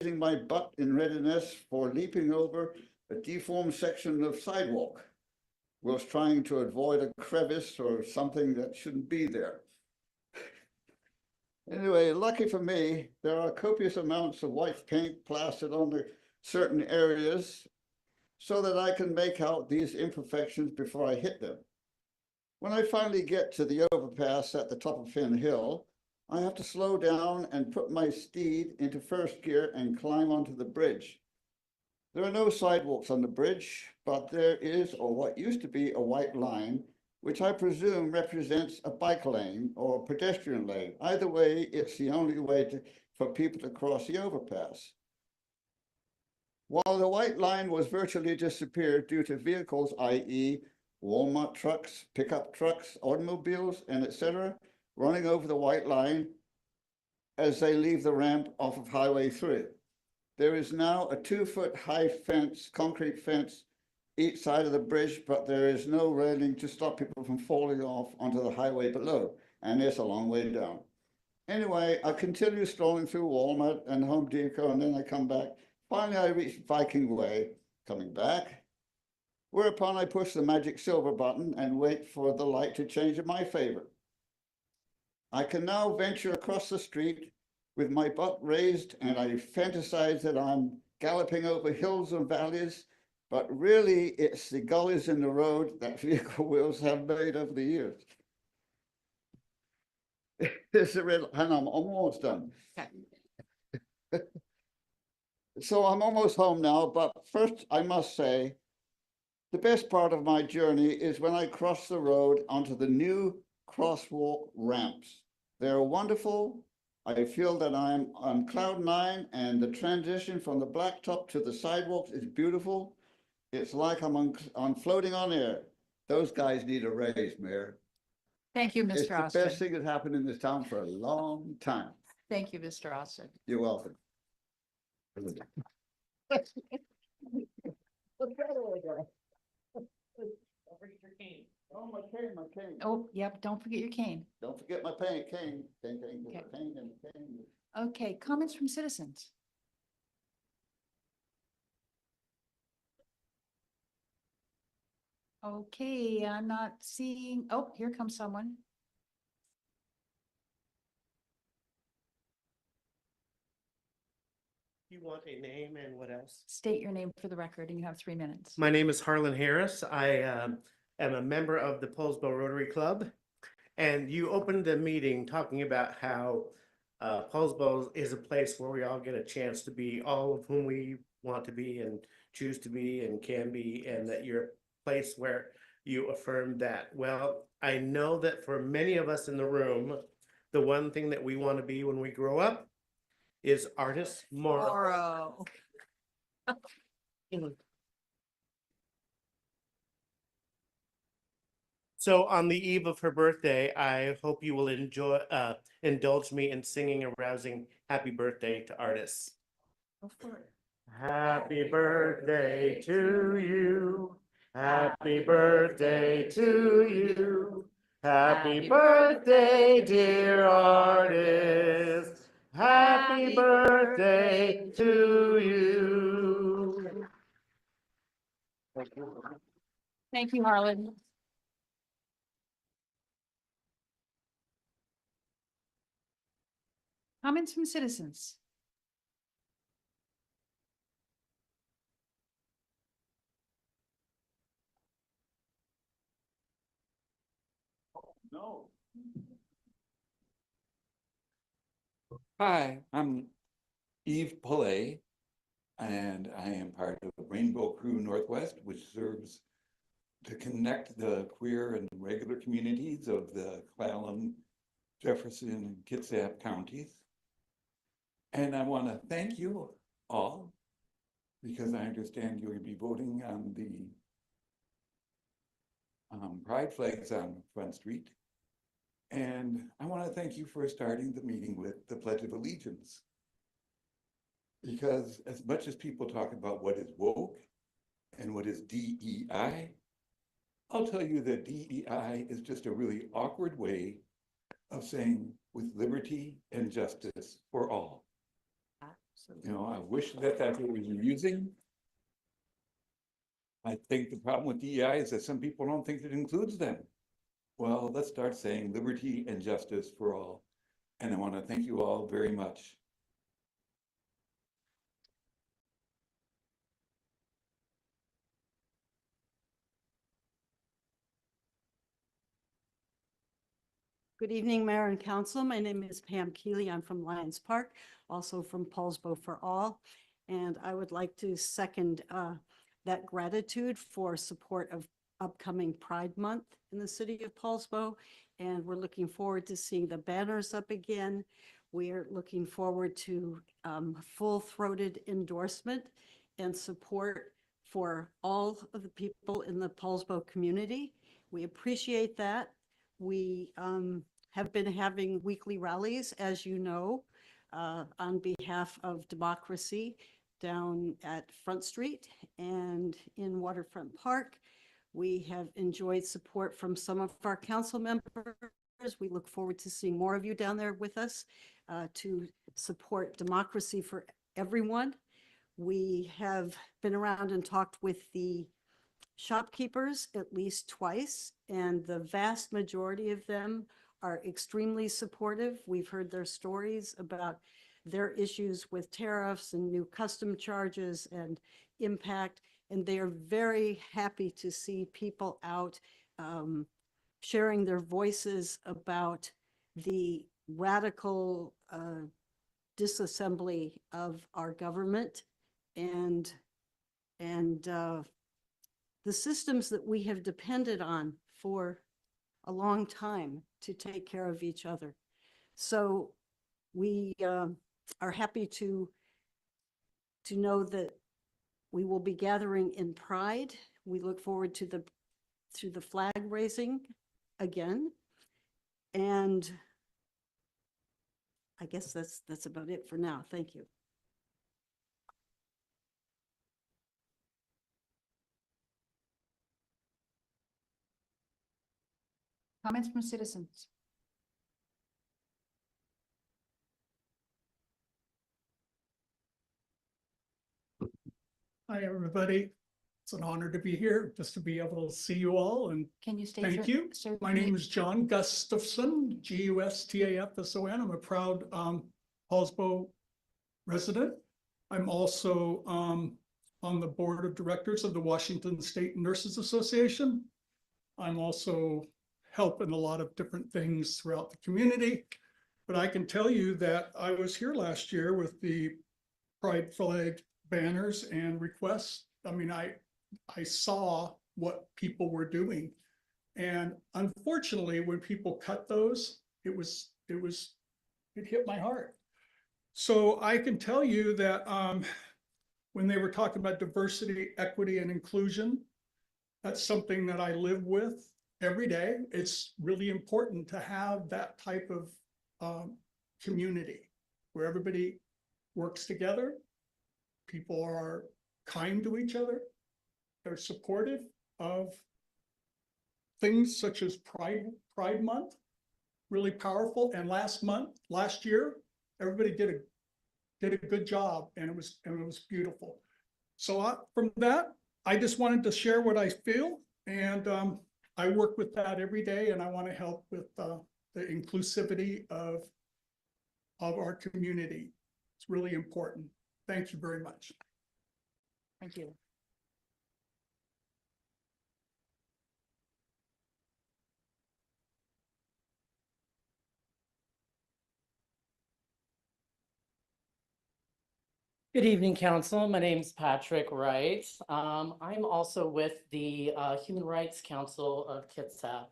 raising my butt in readiness for leaping over a deformed section of sidewalk, whilst trying to avoid a crevice or something that shouldn't be there. Anyway, lucky for me, there are copious amounts of white paint plastered on the certain areas so that I can make out these imperfections before I hit them. When I finally get to the overpass at the top of Finn Hill, I have to slow down and put my steed into first gear and climb onto the bridge. There are no sidewalks on the bridge, but there is, or what used to be, a white line, which I presume represents a bike lane or pedestrian lane. Either way, it's the only way for people to cross the overpass. While the white line was virtually disappeared due to vehicles, i.e. Walmart trucks, pickup trucks, automobiles, and etc., running over the white line as they leave the ramp off of Highway 3. There is now a 2-foot high fence, concrete fence, each side of the bridge, but there is no railing to stop people from falling off onto the highway below, and it's a long way down. Anyway, I continue strolling through Walmart and Home Depot, and then I come back. Finally, I reach Viking Way, coming back, whereupon I push the magic silver button and wait for the light to change in my favor. I can now venture across the street with my butt raised, and I fantasize that I'm galloping over hills and valleys, but really it's the gullies in the road that vehicle wheels have made over the years. It's a real, and I'm almost done. Okay. So I'm almost home now, but first I must say, the best part of my journey is when I cross the road onto the new crosswalk ramps. They're wonderful. I feel that I'm on cloud 9, and the transition from the blacktop to the sidewalks is beautiful. It's like I'm floating on air. Those guys need a raise, Mayor. Thank you, Mr. It's the Austin. best thing that happened in this town for a long time. Thank you, Mr. Austin. You're welcome. Oh, my cane, my cane. Oh, yep, don't forget your cane. Don't forget my cane, cane, cane, cane, Okay. cane, and cane. Okay, comments from citizens. Okay, I'm not seeing, oh, here comes someone. You want a name and what else? State your name for the record and you have 3 minutes. My name is Harlan Harris. I am a member of the Poulsbo Rotary Club. And you opened the meeting talking about how Poulsbo is a place where we all get a chance to be all of whom we want to be and choose to be and can be, and that you're a place where you affirm that. Well, I know that for many of us in the room, the one thing that we want to be when we grow up is artists Morrow. So on the eve of her birthday, I hope you will indulge me in singing a rousing happy birthday to artists. Go for it. Happy birthday to you. Happy birthday to you. Happy birthday, dear artist. Happy birthday to you. Thank you, Harlan. Comments from citizens. No. Hi, I'm Yves Paulet, and I am part of Rainbow Crew Northwest, which serves to connect the queer and regular communities of the Clallam, Jefferson, and Kitsap counties. And I want to thank you all, because I understand you're going to be voting on the pride flags on Front Street. And I want to thank you for starting the meeting with the Pledge of Allegiance. Because as much as people talk about what is woke and what is DEI, I'll tell you that DEI is just a really awkward way of saying with liberty and justice for all. You know, I wish that that's what we were using. I think the problem with DEI is that some people don't think it includes them. Well, let's start saying liberty and justice for all. And I want to thank you all very much. Good evening, Mayor and Council. My name is Pam Keeley. I'm from Lions Park, also from Poulsbo for All. And I would like to second that gratitude for support of upcoming Pride Month in the city of Poulsbo. And we're looking forward to seeing the banners up again. We're looking forward to full-throated endorsement and support for all of the people in the Poulsbo community. We appreciate that. We have been having weekly rallies, as you know, on behalf of democracy down at Front Street and in Waterfront Park. We have enjoyed support from some of our council members. We look forward to seeing more of you down there with us to support democracy for everyone. We have been around and talked with the shopkeepers at least twice, and the vast majority of them are extremely supportive. We've heard their stories about their issues with tariffs and new custom charges and impact, and they are very happy to see people out sharing their voices about the radical disassembly of our government and the systems that we have depended on for a long time to take care of each other. So we are happy to know that we will be gathering in Pride. We look forward to the flag raising again. And I guess that's about it for now. Thank you. Comments from citizens? Hi, everybody. It's an honor to be here, just to be able to see you all, and Can you state thank your- you. sir, My can you- name is John Gustafson, Gustafson. I'm a proud Poulsbo resident. I'm also on the board of directors of the Washington State Nurses Association. I'm also helping a lot of different things throughout the community. But I can tell you that I was here last year with the pride flag banners and requests. I mean, I saw what people were doing. And unfortunately, when people cut those, it hit my heart. So I can tell you that when they were talking about diversity, equity, and inclusion, that's something that I live with every day. It's really important to have that type of community where everybody works together. People are kind to each other. They're supportive of things such as Pride Month, really powerful. And last year, everybody did a good job, and it was beautiful. So from that, I just wanted to share what I feel, and I work with that every day, and I want to help with the inclusivity of our community. It's really important. Thank you very much. Thank you. Good evening, Council. My name's Patrick Wright. I'm also with the Human Rights Council of Kitsap.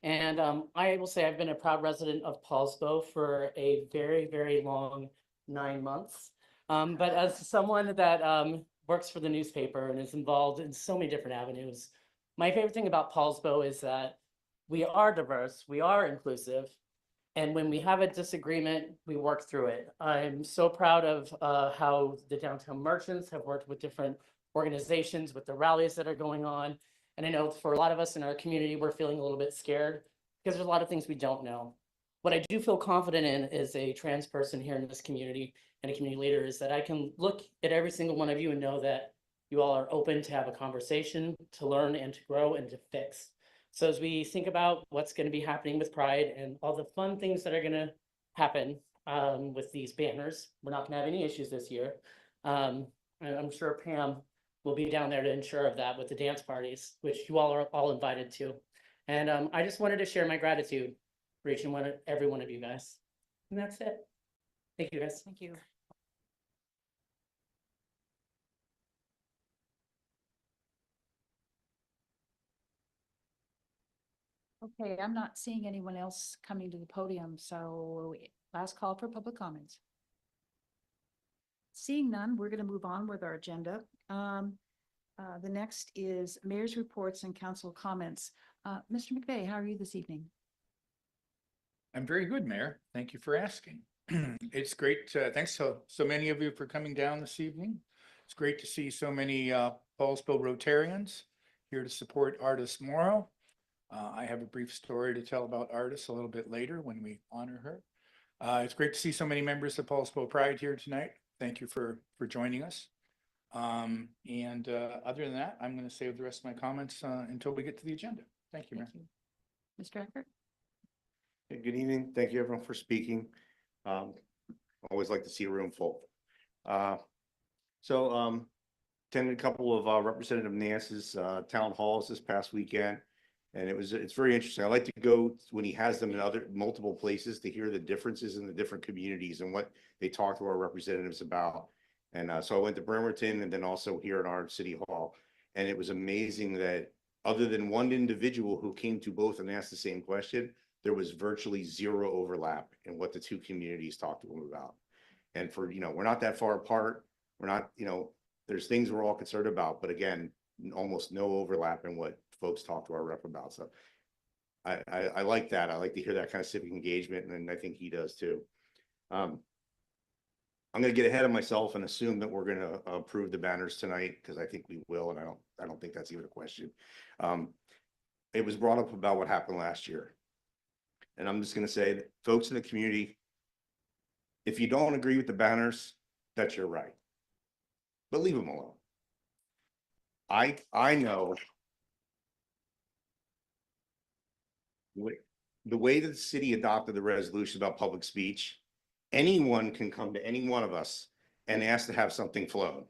And I will say I've been a proud resident of Poulsbo for a very, very long 9 months. But as someone that works for the newspaper and is involved in so many different avenues, my favorite thing about Poulsbo is that we are diverse, we are inclusive, and when we have a disagreement, we work through it. I'm so proud of how the downtown merchants have worked with different organizations with the rallies that are going on. And I know for a lot of us in our community, we're feeling a little bit scared because there's a lot of things we don't know. what I do feel confident in as a trans person here in this community and a community leader is that I can look at every single one of you and know that you all are open to have a conversation, to learn and to grow and to fix. So as we think about what's going to be happening with Pride and all the fun things that are going to happen with these banners, we're not going to have any issues this year. And I'm sure Pam will be down there to ensure of that with the dance parties, which you all are all invited to. And I just wanted to share my gratitude for each and every one of you guys. And that's it. Thank you, guys. Thank you. Okay, I'm not seeing anyone else coming to the podium, so last call for public comments. Seeing none, we're going to move on with our agenda. The next is mayor's reports and council comments. Mr. McVeigh, how are you this evening? I'm very good, Mayor. Thank you for asking. It's great. Thanks so many of you for coming down this evening. It's great to see so many Poulsbo Rotarians here to support Artis Morrow. I have a brief story to tell about Artis a little bit later when we honor her. It's great to see so many members of Poulsbo Pride here tonight. Thank you for joining us. Other than that, I'm going to save the rest of my comments until we get to the agenda. Thank you, Mayor. Thank you. Mr. Eckert? Hey, good evening. Thank you everyone for speaking. Always like to see a room full. Attended a couple of Representative Nance's town halls this past weekend. And it's very interesting. I like to go when he has them in multiple places to hear the differences in the different communities and what they talk to our representatives about. And so I went to Bremerton and then also here in our city hall. And it was amazing that other than one individual who came to both and asked the same question, there was virtually zero overlap in what the two communities talked to them about. And we're not that far apart. We're not, there's things we're all concerned about, but again, almost no overlap in what folks talk to our rep about. So I like that. I like to hear that kind of civic engagement, and I think he does too. I'm going to get ahead of myself and assume that we're going to approve the banners tonight, because I think we will, and I don't think that's even a question. It was brought up about what happened last year, and I'm just going to say that folks in the community, if you don't agree with the banners, that's your right, but leave them alone. I know the way that the city adopted the resolution about public speech, anyone can come to any one of us and ask to have something flown,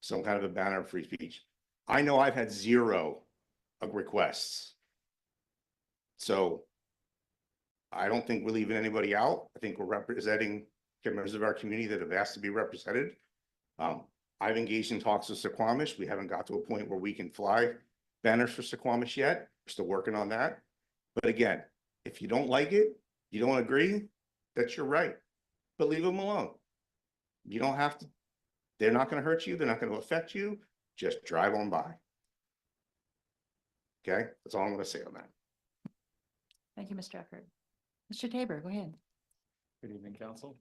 some kind of a banner of free speech. I know I've had zero requests. So I don't think we're leaving anybody out. I think we're representing members of our community that have asked to be represented. I've engaged in talks with Suquamish. We haven't got to a point where we can fly banners for Suquamish yet. We're still working on that. But again, if you don't like it, you don't agree, that's your right. But leave them alone. You don't have to. They're not going to hurt you. They're not going to affect you. Just drive on by. Okay, that's all I'm going to say on that. Thank you, Mr. Eckert. Mr. Tabor, go ahead. Good evening, council.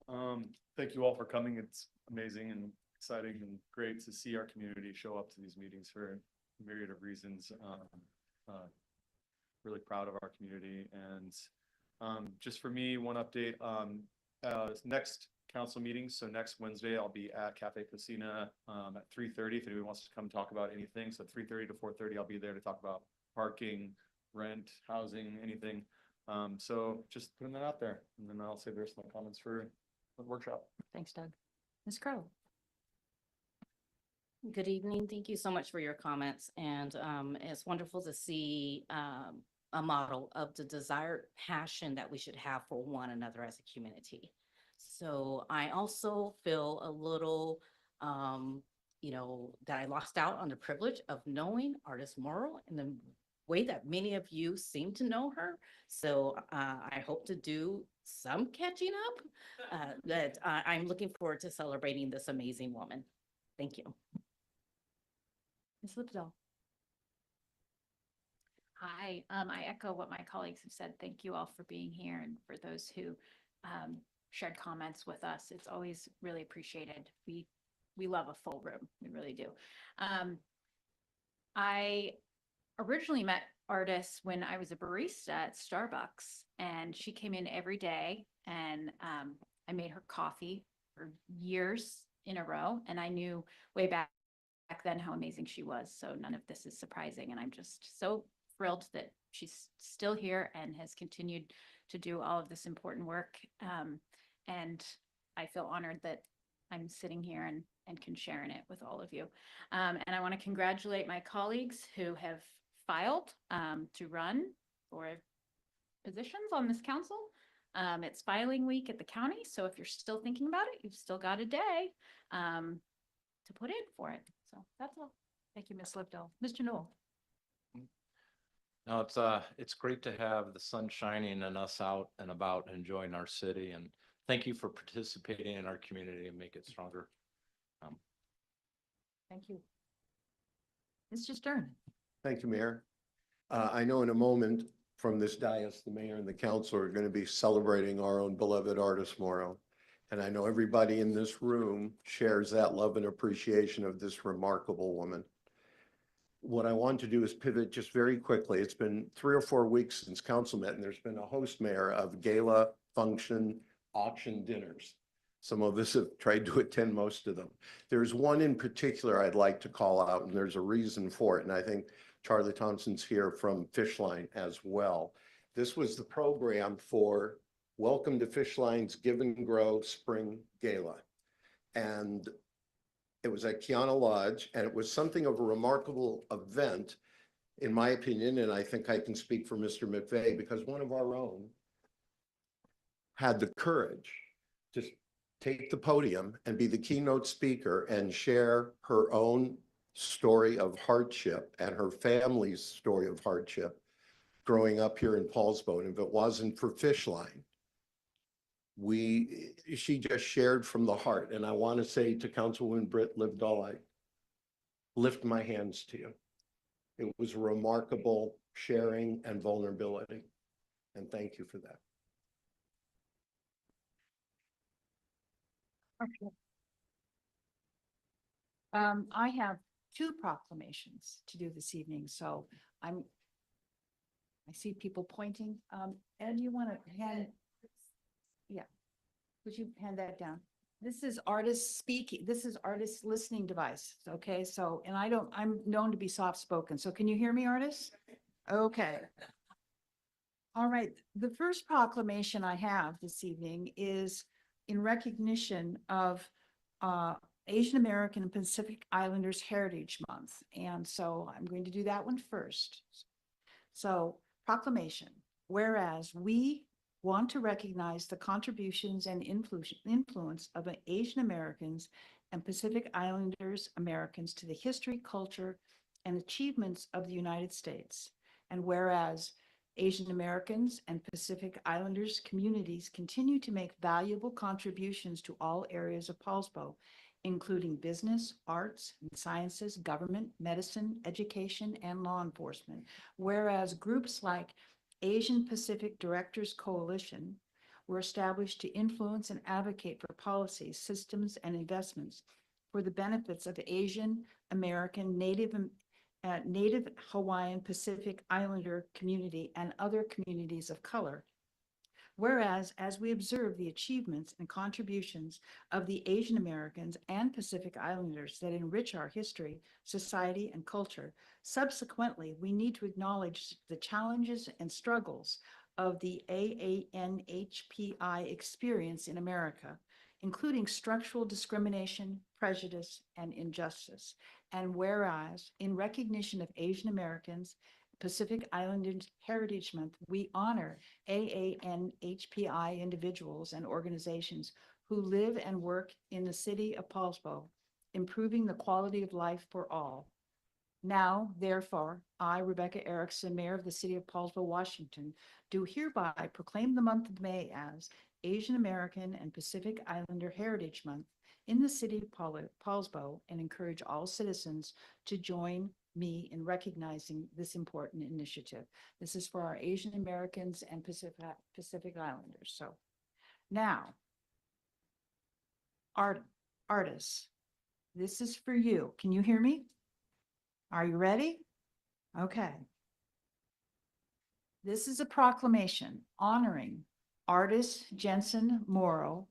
Thank you all for coming. It's amazing and exciting and great to see our community show up to these meetings for a myriad of reasons. Really proud of our community. And just for me, one update, next council meeting. So next Wednesday, I'll be at Cafe Casina at 3:30 if anybody wants to come talk about anything. So 3:30 to 4:30, I'll be there to talk about parking, rent, housing, anything. So just putting that out there, and then I'll save the rest of my comments for the workshop. Thanks, Doug. Ms. Crowe? Good evening. Thank you so much for your comments. And it's wonderful to see a model of the desired passion that we should have for one another as a community. So I also feel a little, that I lost out on the privilege of knowing Artis Morrow and the way that many of you seem to know her. So I hope to do some catching up. I'm looking forward to celebrating this amazing woman. Thank you. Ms. Lipsdale? Hi, I echo what my colleagues have said. Thank you all for being here and for those who shared comments with us. It's always really appreciated. We love a full room. We really do. I originally met Artis when I was a barista at Starbucks, and she came in every day, and I made her coffee for years in a row, and I knew way back then how amazing she was. So none of this is surprising, and I'm just so thrilled that she's still here and has continued to do all of this important work. And I feel honored that I'm sitting here and can share in it with all of you. And I want to congratulate my colleagues who have filed to run for positions on this council. It's filing week at the county, so if you're still thinking about it, you've still got a day to put in for it. So that's all. Thank you, Ms. Lipdell. Mr. Noel. No, it's great to have the sun shining and us out and about enjoying our city, and thank you for participating in our community and make it stronger. Thank you. Mr. Stern. Thank you, Mayor. I know in a moment from this dais, the mayor and the council are going to be celebrating our own beloved Artis Morrow. And I know everybody in this room shares that love and appreciation of this remarkable woman. What I want to do is pivot just very quickly. It's been 3 or 4 weeks since council met, and there's been a host, Mayor, of gala, function, auction dinners. Some of us have tried to attend most of them. There's one in particular I'd like to call out, and there's a reason for it. And I think Charlie Thompson's here from Fishline as well. This was the program for Welcome to Fishline's Give and Grow Spring Gala. And it was at Kiana Lodge, and it was something of a remarkable event, in my opinion, and I think I can speak for Mr. McVeigh, because one of our own had the courage to take the podium and be the keynote speaker and share her own story of hardship and her family's story of hardship growing up here in Poulsbo. And if it wasn't for Fishline, she just shared from the heart. And I want to say to Councilwoman Britt Livdahl, I lift my hands to you. It was remarkable sharing and vulnerability. And thank you for that. Okay. I have 2 proclamations to do this evening, so I see people pointing. Ed, you want to hand? Yeah. Would you hand that down? This is Artis speaking. This is Artis listening device. Okay. So, and I'm known to be soft spoken. So can you hear me, Artis? Okay. All right. The first proclamation I have this evening is in recognition of Asian American and Pacific Islanders Heritage Month. And so I'm going to do that one first. So proclamation, whereas we want to recognize the contributions and influence of Asian Americans and Pacific Islanders Americans to the history, culture, and achievements of the United States. And whereas Asian Americans and Pacific Islanders communities continue to make valuable contributions to all areas of Poulsbo, including business, arts, and sciences, government, medicine, education, and law enforcement. Whereas groups like Asian Pacific Directors Coalition were established to influence and advocate for policies, systems, and investments for the benefits of Asian American, Native Hawaiian Pacific Islander community and other communities of color. Whereas, as we observe the achievements and contributions of the Asian Americans and Pacific Islanders that enrich our history, society, and culture, subsequently, we need to acknowledge the challenges and struggles of the AANHPI experience in America, including structural discrimination, prejudice, and injustice. And whereas, in recognition of Asian Americans, Pacific Islanders Heritage Month, we honor AANHPI individuals and organizations who live and work in the city of Poulsbo, improving the quality of life for all. Now, therefore, I, Rebecca Erickson, Mayor of the City of Poulsbo, Washington, do hereby proclaim the month of May as Asian American and Pacific Islander Heritage Month in the city of Poulsbo, and encourage all citizens to join me in recognizing this important initiative. This is for our Asian Americans and Pacific Islanders. So now, Artis, this is for you. Can you hear me? Are you ready? Okay. This is a proclamation honoring artist Jensen Morrow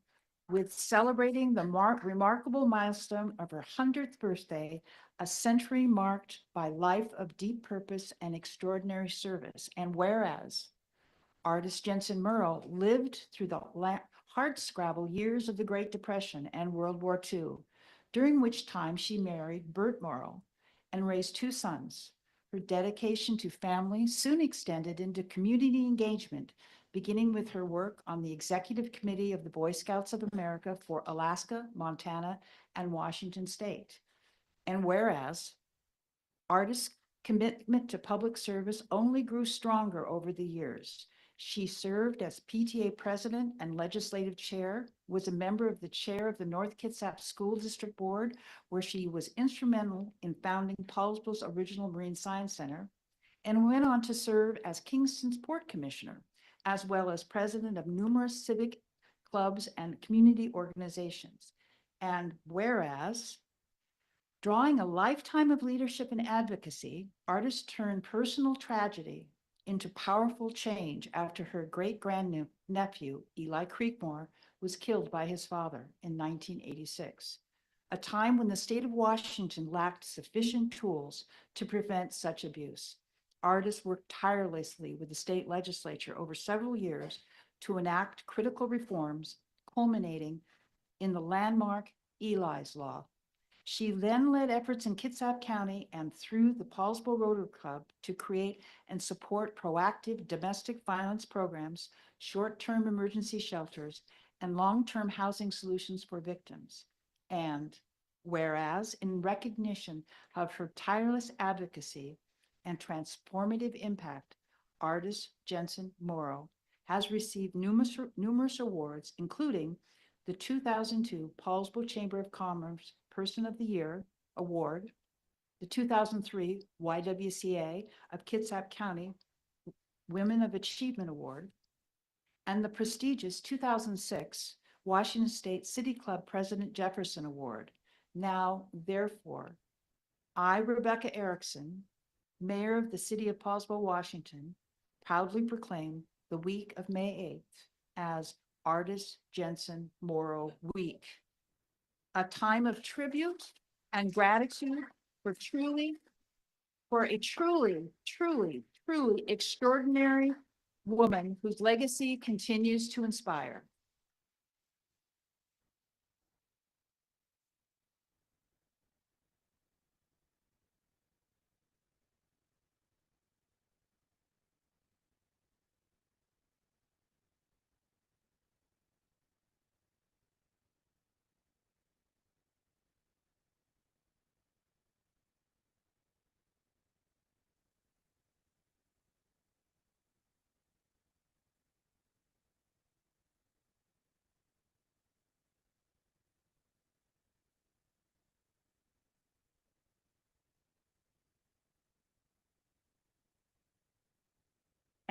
with celebrating the remarkable milestone of her 100th birthday, a century marked by life of deep purpose and extraordinary service. And whereas artist Jensen Morrow lived through the hardscrabble years of the Great Depression and World War II, during which time she married Bert Morrow and raised 2 sons. Her dedication to family soon extended into community engagement, beginning with her work on the executive committee of the Boy Scouts of America for Alaska, Montana, and Washington State. And whereas artist's commitment to public service only grew stronger over the years. She served as PTA president and legislative chair, was a member of the chair of the North Kitsap School District Board, where she was instrumental in founding Poulsbo's original Marine Science Center, and went on to serve as Kingston's Port Commissioner, as well as president of numerous civic clubs and community organizations. And whereas drawing a lifetime of leadership and advocacy, artist turned personal tragedy into powerful change after her great-grandnephew, Eli Creekmore, was killed by his father in 1986, a time when the state of Washington lacked sufficient tools to prevent such abuse. Artists worked tirelessly with the state legislature over several years to enact critical reforms, culminating in the landmark Eli's Law. She then led efforts in Kitsap County and through the Poulsbo Rotary Club to create and support proactive domestic violence programs, short-term emergency shelters, and long-term housing solutions for victims. And whereas, in recognition of her tireless advocacy and transformative impact, artist Jensen Morrow has received numerous awards, including the 2002 Poulsbo Chamber of Commerce Person of the Year Award, the 2003 YWCA of Kitsap County Women of Achievement Award, and the prestigious 2006 Washington State City Club President Jefferson Award. Now, therefore, I, Rebecca Erickson, Mayor of the City of Poulsbo, Washington, proudly proclaim the week of May 8th as Artist Jensen Morrow Week, a time of tribute and gratitude for a truly extraordinary woman whose legacy continues to inspire.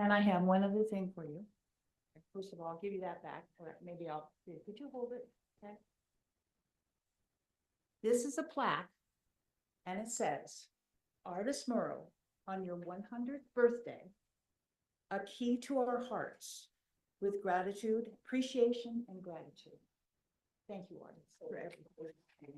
And I have one other thing for you. First of all, I'll give you that back, or maybe I'll, could you hold it? Okay. This is a plaque, and it says, Artist Morrow, on your 100th birthday, a key to our hearts with gratitude, appreciation, and gratitude. Thank you, artists, for everything. You're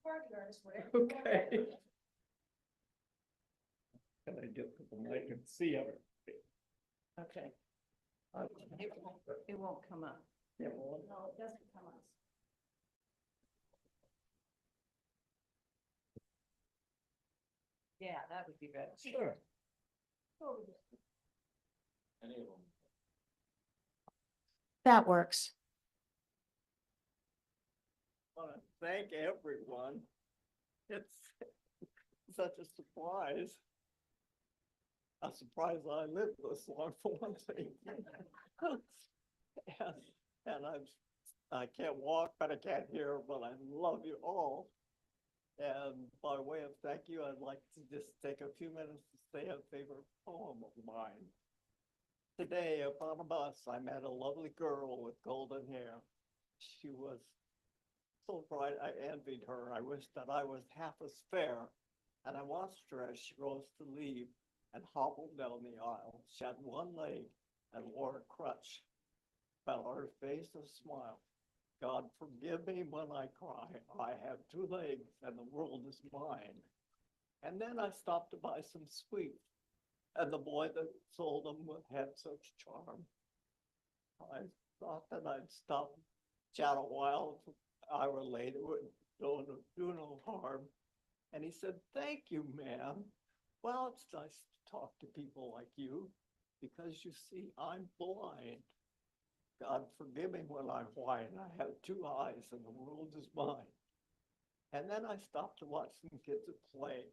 part of the artist, whatever. Okay. Can I get the mic and see everything? Okay. It won't come up. Yeah, well, No, it doesn't come up. Yeah, that would be better. sure. That works. Want to thank everyone. It's such a surprise. A surprise I lived this long for one thing. And I can't walk, but I can't hear, but I love you all. And by way of thank you, I'd like to just take a few minutes to say a favorite poem of mine. Today upon a bus, I met a lovely girl with golden hair. She was so bright, I envied her. I wished that I was half as fair. And I watched her as she rose to leave and hobbled down the aisle. She had one leg and wore a crutch. But her face a smile. God forgive me when I cry. I have two legs and the world is mine. And then I stopped to buy some sweets. And the boy that sold them had such charm. I thought that I'd stop, chat a while. If I were late, it would do no harm. And he said, "Thank you, ma'am. Well, it's nice to talk to people like you, because you see, I'm blind. God forgive me when I whine. I have two eyes and the world is mine." And then I stopped to watch some kids at play.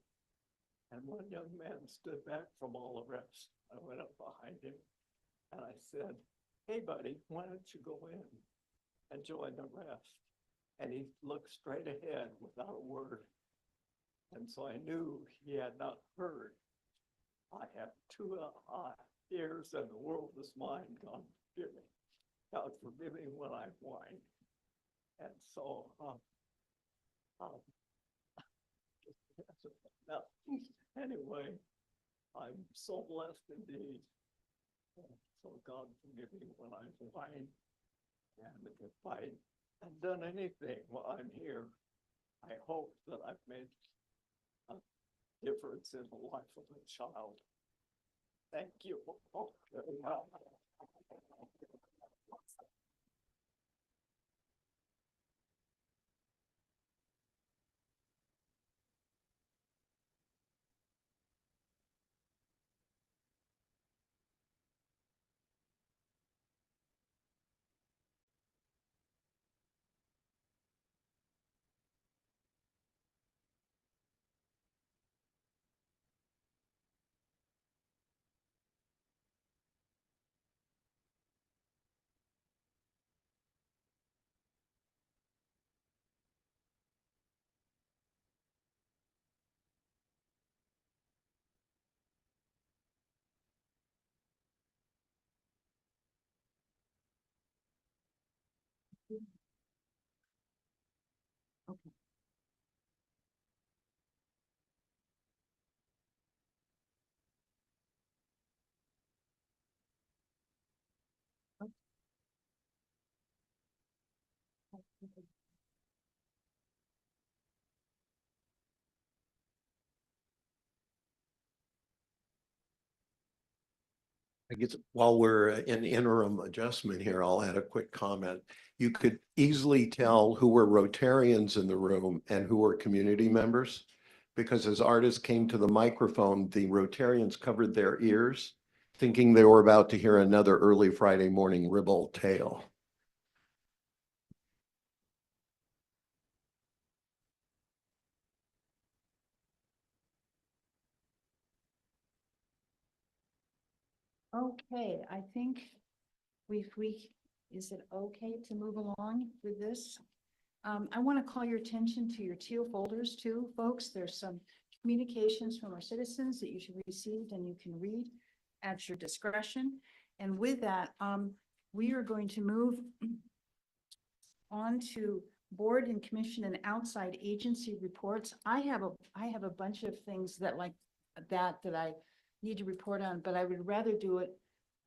And one young man stood back from all the rest. I went up behind him and I said, "Hey, buddy, why don't you go in and join the rest?" And he looked straight ahead without a word. And so I knew he had not heard. I have two ears and the world is mine. God forgive me. God forgive me when I whine. And so, now, anyway, I'm so blessed indeed. So God forgive me when I whine. And if I have done anything while I'm here, I hope that I've made a difference in the life of a child. Thank you. I guess while we're in interim adjustment here, I'll add a quick comment. You could easily tell who were Rotarians in the room and who were community members. Because as artists came to the microphone, the Rotarians covered their ears, thinking they were about to hear another early Friday morning Ribble tale. Okay, I think is it okay to move along with this? I want to call your attention to your teal folders too, folks. There's some communications from our citizens that you should receive and you can read at your discretion. And with that, we are going to move on to board and commission and outside agency reports. I have a bunch of things that that I need to report on, but I would rather do it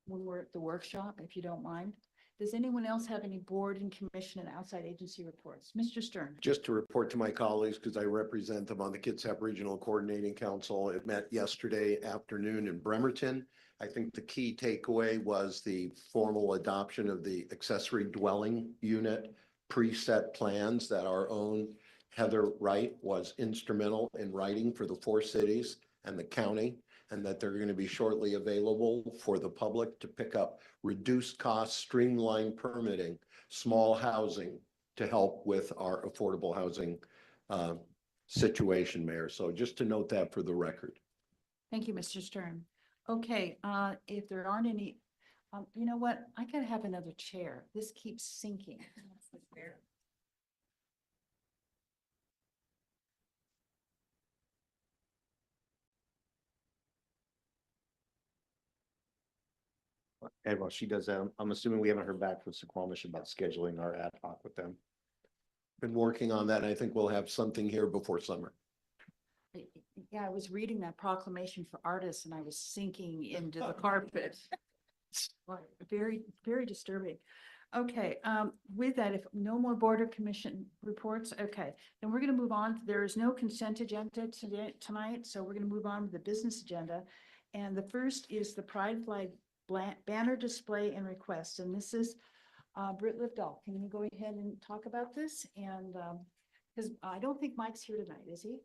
when we're at the workshop, if you don't mind. Does anyone else have any board and commission and outside agency reports? Mr. Stern. Just to report to my colleagues, because I represent them on the Kitsap Regional Coordinating Council. It met yesterday afternoon in Bremerton. I think the key takeaway was the formal adoption of the accessory dwelling unit preset plans that our own Heather Wright was instrumental in writing for the 4 cities and the county, and that they're going to be shortly available for the public to pick up reduced cost, streamlined permitting, small housing to help with our affordable housing situation, Mayor. So just to note that for the record. Thank you, Mr. Stern. Okay, if there aren't any, you know what? I gotta have another chair. This keeps sinking. And while she does that, I'm assuming we haven't heard back from Suquamish about scheduling our ad hoc with them. Been working on that, and I think we'll have something here before summer. Yeah, I was reading that proclamation for artists and I was sinking into the carpet. Very, very disturbing. Okay, with that, if no more border commission reports, okay, then we're gonna move on. There is no consent agenda tonight, so we're gonna move on to the business agenda. And the first is the Pride Flag banner display and request, and this is Britt Lifdahl. Can you go ahead and talk about this? And because I don't think Mike's here tonight, is he?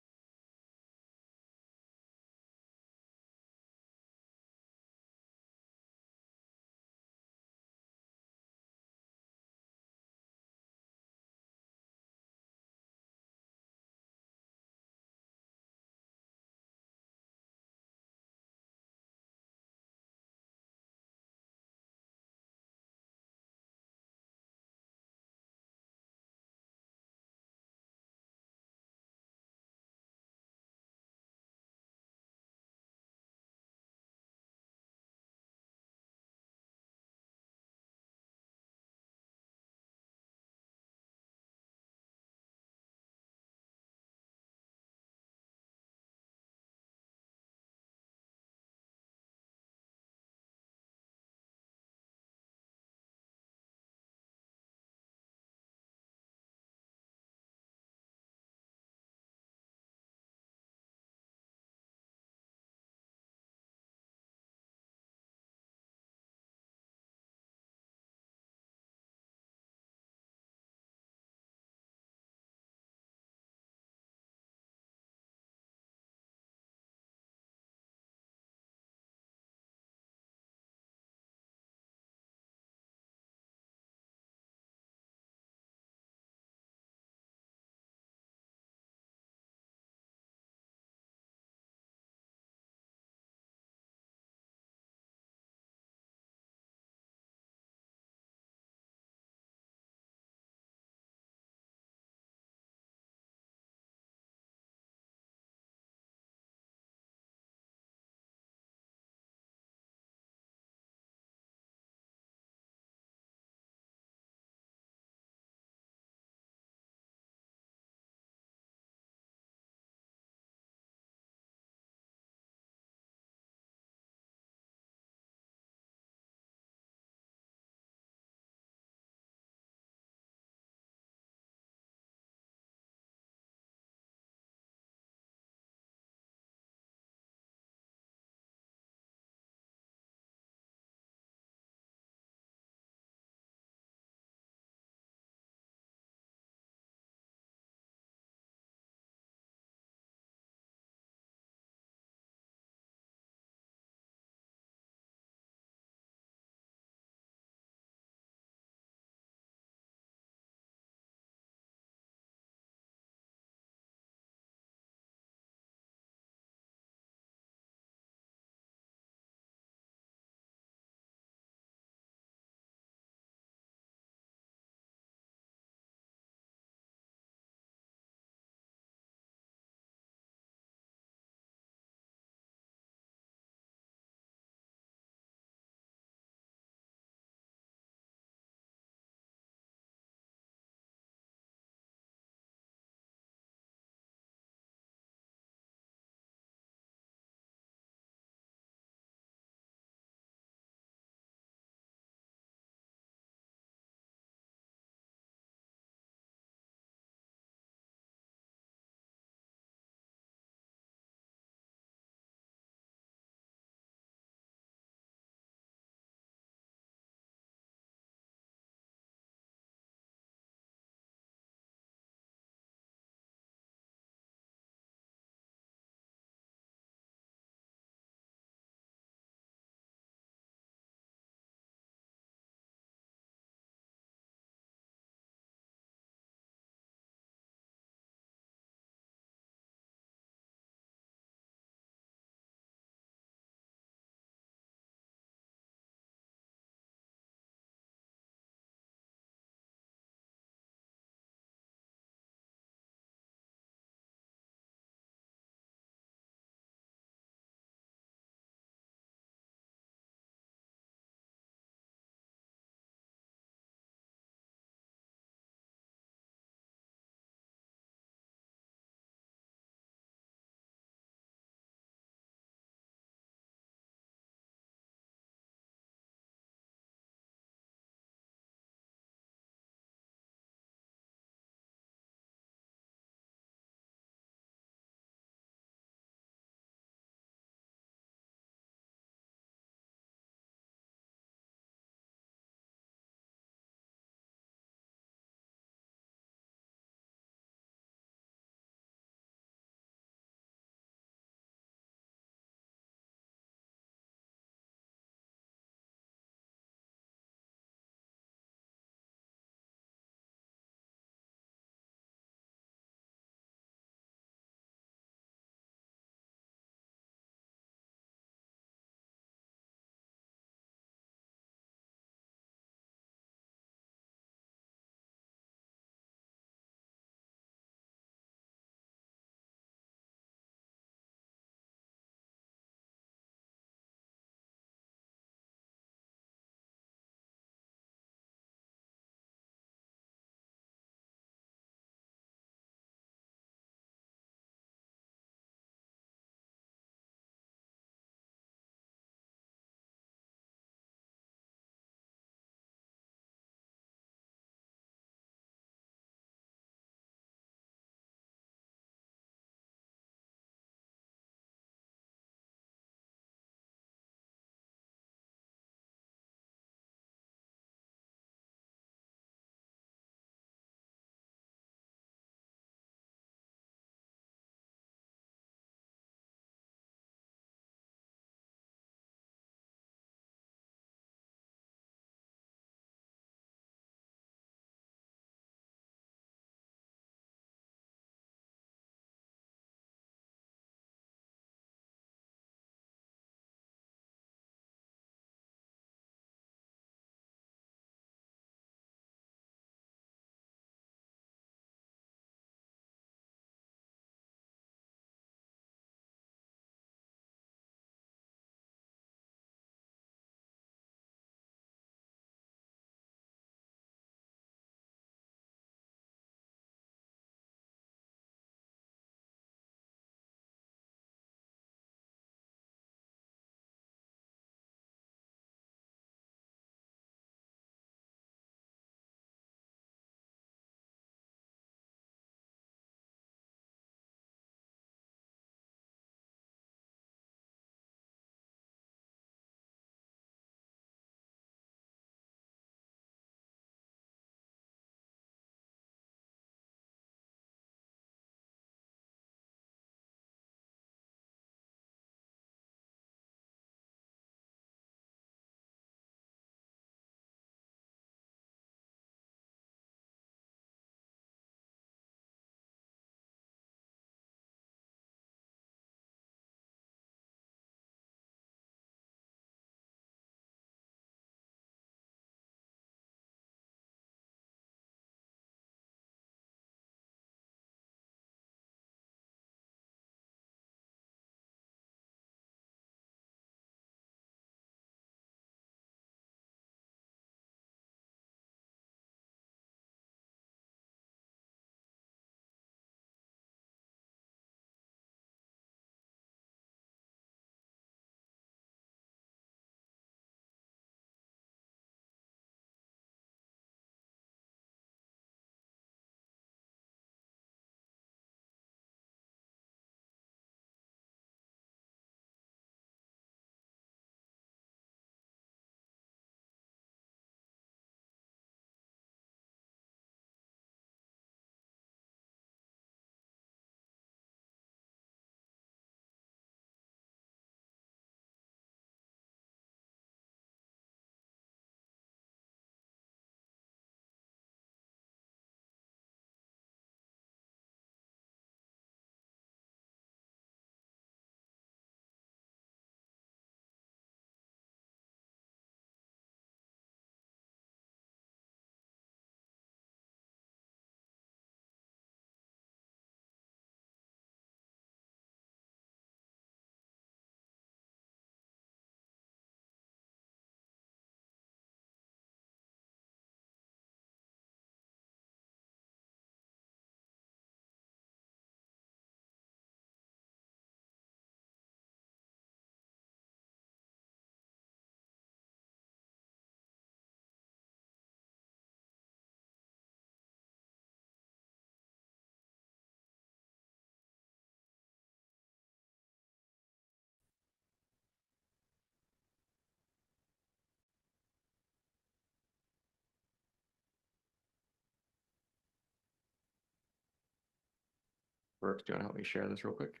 Brooks, do you want to help me share this real quick?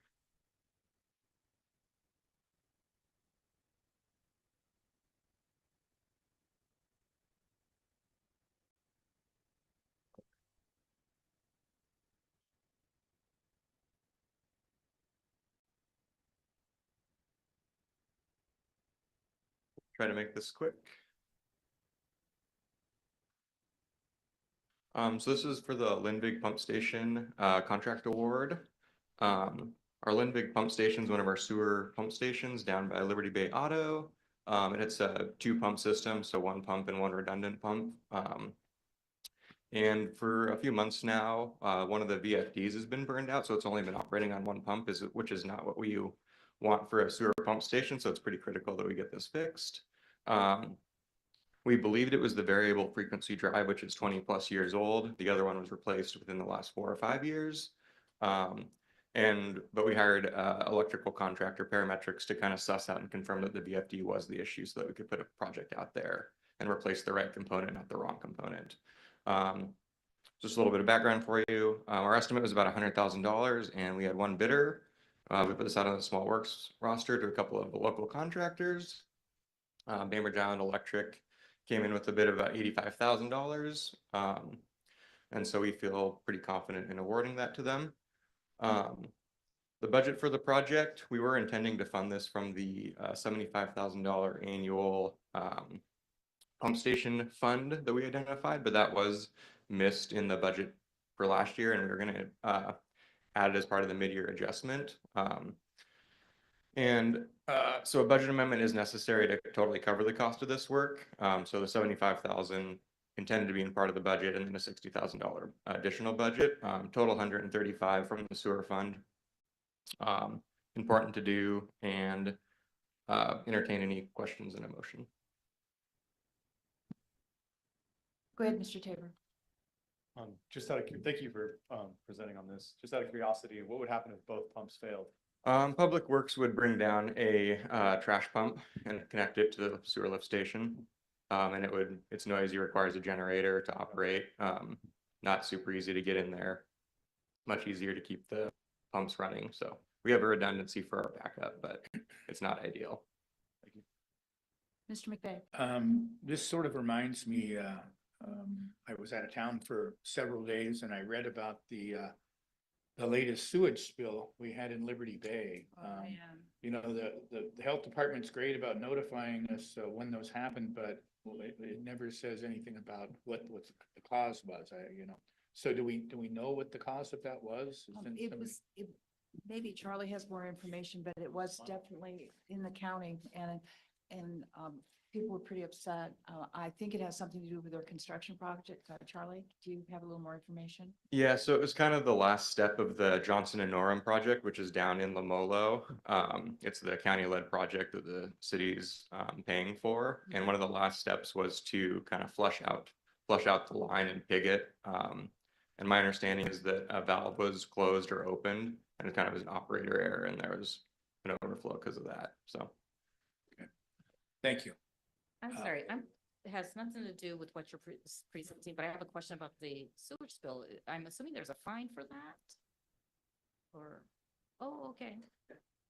Try to make this quick. So this is for the Lindvig Pump Station contract award. Our Lindvig Pump Station is one of our sewer pump stations down by Liberty Bay Auto. And it's a 2-pump system, so 1 pump and 1 redundant pump. And for a few months now, one of the VFDs has been burned out, so it's only been operating on 1 pump, which is not what we want for a sewer pump station, so it's pretty critical that we get this fixed. We believed it was the variable frequency drive, which is 20+ years old. The other one was replaced within the last 4 or 5 years. But we hired electrical contractor parametrics to kind of suss out and confirm that the VFD was the issue so that we could put a project out there and replace the right component, not the wrong component. Just a little bit of background for you. Our estimate was about $100,000 and we had 1 bidder. We put this out on the small works roster to a couple of local contractors. Bainbridge Island Electric came in with a bid of about $85,000. And so we feel pretty confident in awarding that to them. The budget for the project, we were intending to fund this from the $75,000 annual pump station fund that we identified, but that was missed in the budget for last year, and we were going to add it as part of the mid-year adjustment. So a budget amendment is necessary to totally cover the cost of this work. So the $75,000 intended to be in part of the budget, and then a $60,000 additional budget, total $135,000 from the sewer fund. Important to do, and entertain any questions and a motion. Go ahead, Mr. Tabor. Thank you for presenting on this. Just out of curiosity, what would happen if both pumps failed? Public Works would bring down a trash pump and connect it to the sewer lift station. And it's noisy, requires a generator to operate. Not super easy to get in there. Much easier to keep the pumps running. So we have a redundancy for our backup, but it's not ideal. Thank you. Mr. McVeigh. This sort of reminds me, I was out of town for several days and I read about the latest sewage spill we had in Liberty Bay. You know, the health department's great about notifying us when those happen, but it never says anything about what the cause was. So do we know what the cause of that was? Maybe Charlie has more information, but it was definitely in the county, and people were pretty upset. I think it has something to do with their construction project. Charlie, do you have a little more information? Yeah, so it was kind of the last step of the Johnson and Norham project, which is down in Lamolo. It's the county-led project that the city's paying for. And one of the last steps was to kind of flush out the line and pig it. And my understanding is that a valve was closed or opened, and it kind of was an operator error, and there was an overflow because of that. So, okay. Thank you. I'm sorry, it has nothing to do with what you're presenting, but I have a question about the sewage spill. I'm assuming there's a fine for that? Or, oh, okay.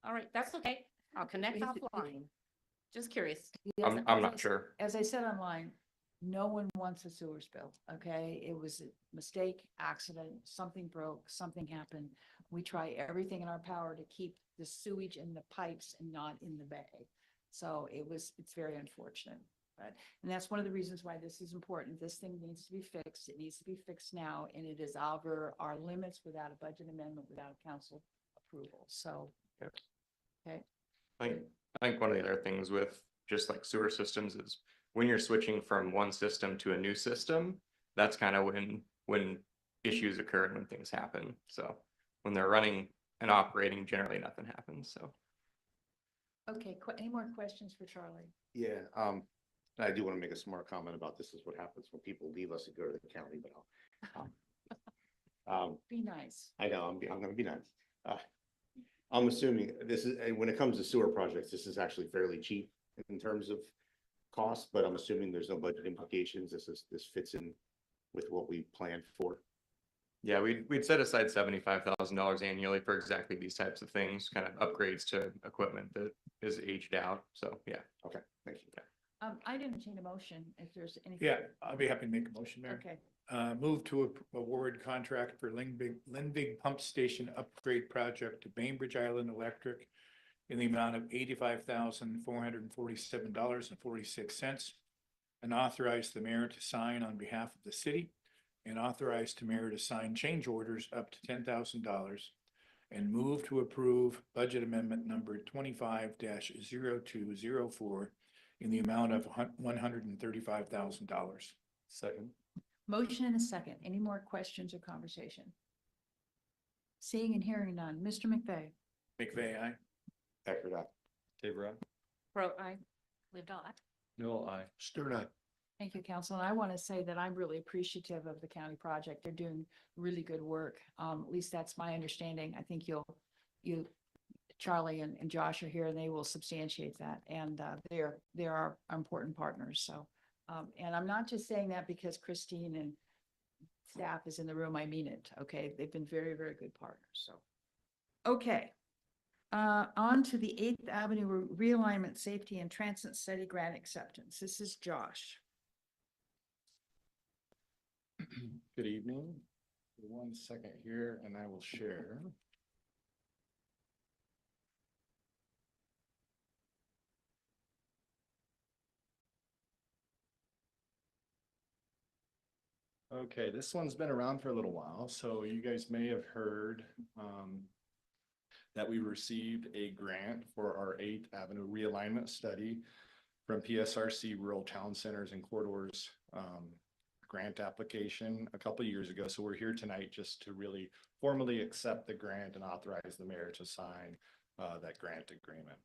All right, that's okay. I'll connect offline. Just curious. I'm not sure. As I said online, no one wants a sewer spill, okay? It was a mistake, accident, something broke, something happened. We try everything in our power to keep the sewage in the pipes and not in the bay. So it's very unfortunate, and that's one of the reasons why this is important. This thing needs to be fixed. It needs to be fixed now, and it is over our limits without a budget amendment, without council approval. So, okay. I think one of the other things with just like sewer systems is when you're switching from one system to a new system, that's kind of when issues occur and when things happen. So when they're running and operating, generally nothing happens. So. Okay, any more questions for Charlie? Yeah, I do want to make a smart comment about this is what happens when people leave us and go to the county, but be nice. I know, I'm going to be nice. I'm assuming this is, when it comes to sewer projects, this is actually fairly cheap in terms of cost, but I'm assuming there's no budget implications. This fits in with what we planned for. Yeah, we'd set aside $75,000 annually for exactly these types of things, kind of upgrades to equipment that is aged out. So, yeah. Okay, thank you. I'd entertain a motion if there's anything. Yeah, I'll be happy to make a motion, Mayor. Okay, Move to award contract for Lindvig Pump Station Upgrade Project to Bainbridge Island Electric in the amount of $85,447.46, and authorize the mayor to sign on behalf of the city, and authorize the mayor to sign change orders up to $10,000, and move to approve budget amendment number 25-0204 in the amount of $135,000. Second. motion and a second. Any more questions or conversation? Seeing and hearing none. Mr. McVeigh? McVeigh, aye. Packard, aye. Tabor, aye. Pro, I lived all that. Newell, aye. Stern, aye. Thank you, council. And I want to say that I'm really appreciative of the county project. They're doing really good work. At least that's my understanding. I think Charlie and Josh are here and they will substantiate that. And they are our important partners. So, and I'm not just saying that because Christine and staff is in the room. I mean it. Okay. They've been very, very good partners. So, okay. On to the 8th Avenue Realignment Safety and Transit Study Grant Acceptance. This is Josh. Good evening. 1 second here and I will share. Okay, this one's been around for a little while, so you guys may have heard that we received a grant for our 8th Avenue realignment study from PSRC Rural Town Centers and Corridors grant application a couple of years ago. So we're here tonight just to really formally accept the grant and authorize the mayor to sign that grant agreement.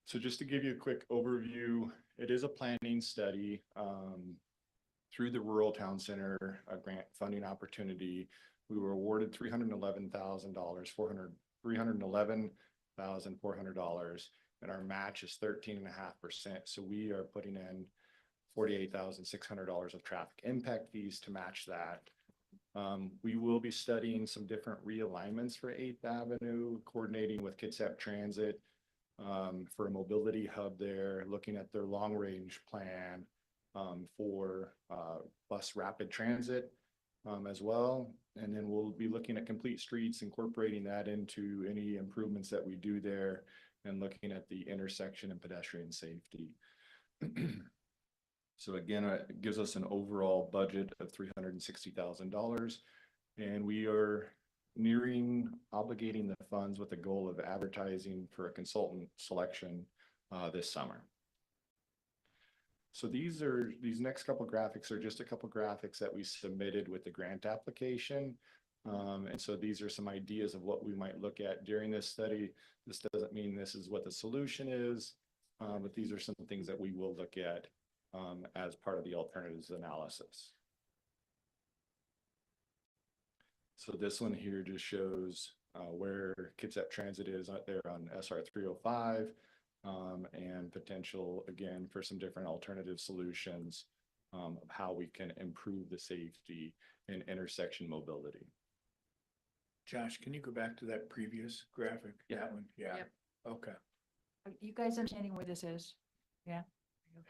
So just to give you a quick overview, it is a planning study through the Rural Town Center grant funding opportunity. We were awarded $311,400, and our match is 13.5%. So we are putting in $48,600 of traffic impact fees to match that. We will be studying some different realignments for 8th Avenue, coordinating with Kitsap Transit for a mobility hub there, looking at their long range plan for bus rapid transit as well. And then we'll be looking at complete streets, incorporating that into any improvements that we do there, and looking at the intersection and pedestrian safety. So again, it gives us an overall budget of $360,000, and we are nearing obligating the funds with the goal of advertising for a consultant selection this summer. So these next couple graphics are just a couple graphics that we submitted with the grant application. And so these are some ideas of what we might look at during this study. This doesn't mean this is what the solution is, but these are some things that we will look at as part of the alternatives analysis. So this one here just shows where Kitsap Transit is out there on SR 305. And potential, again, for some different alternative solutions of how we can improve the safety and intersection mobility. Josh, can you go back to that previous graphic? Yeah. That one, yeah, Yep. okay. Are you guys understanding where this is? Yeah?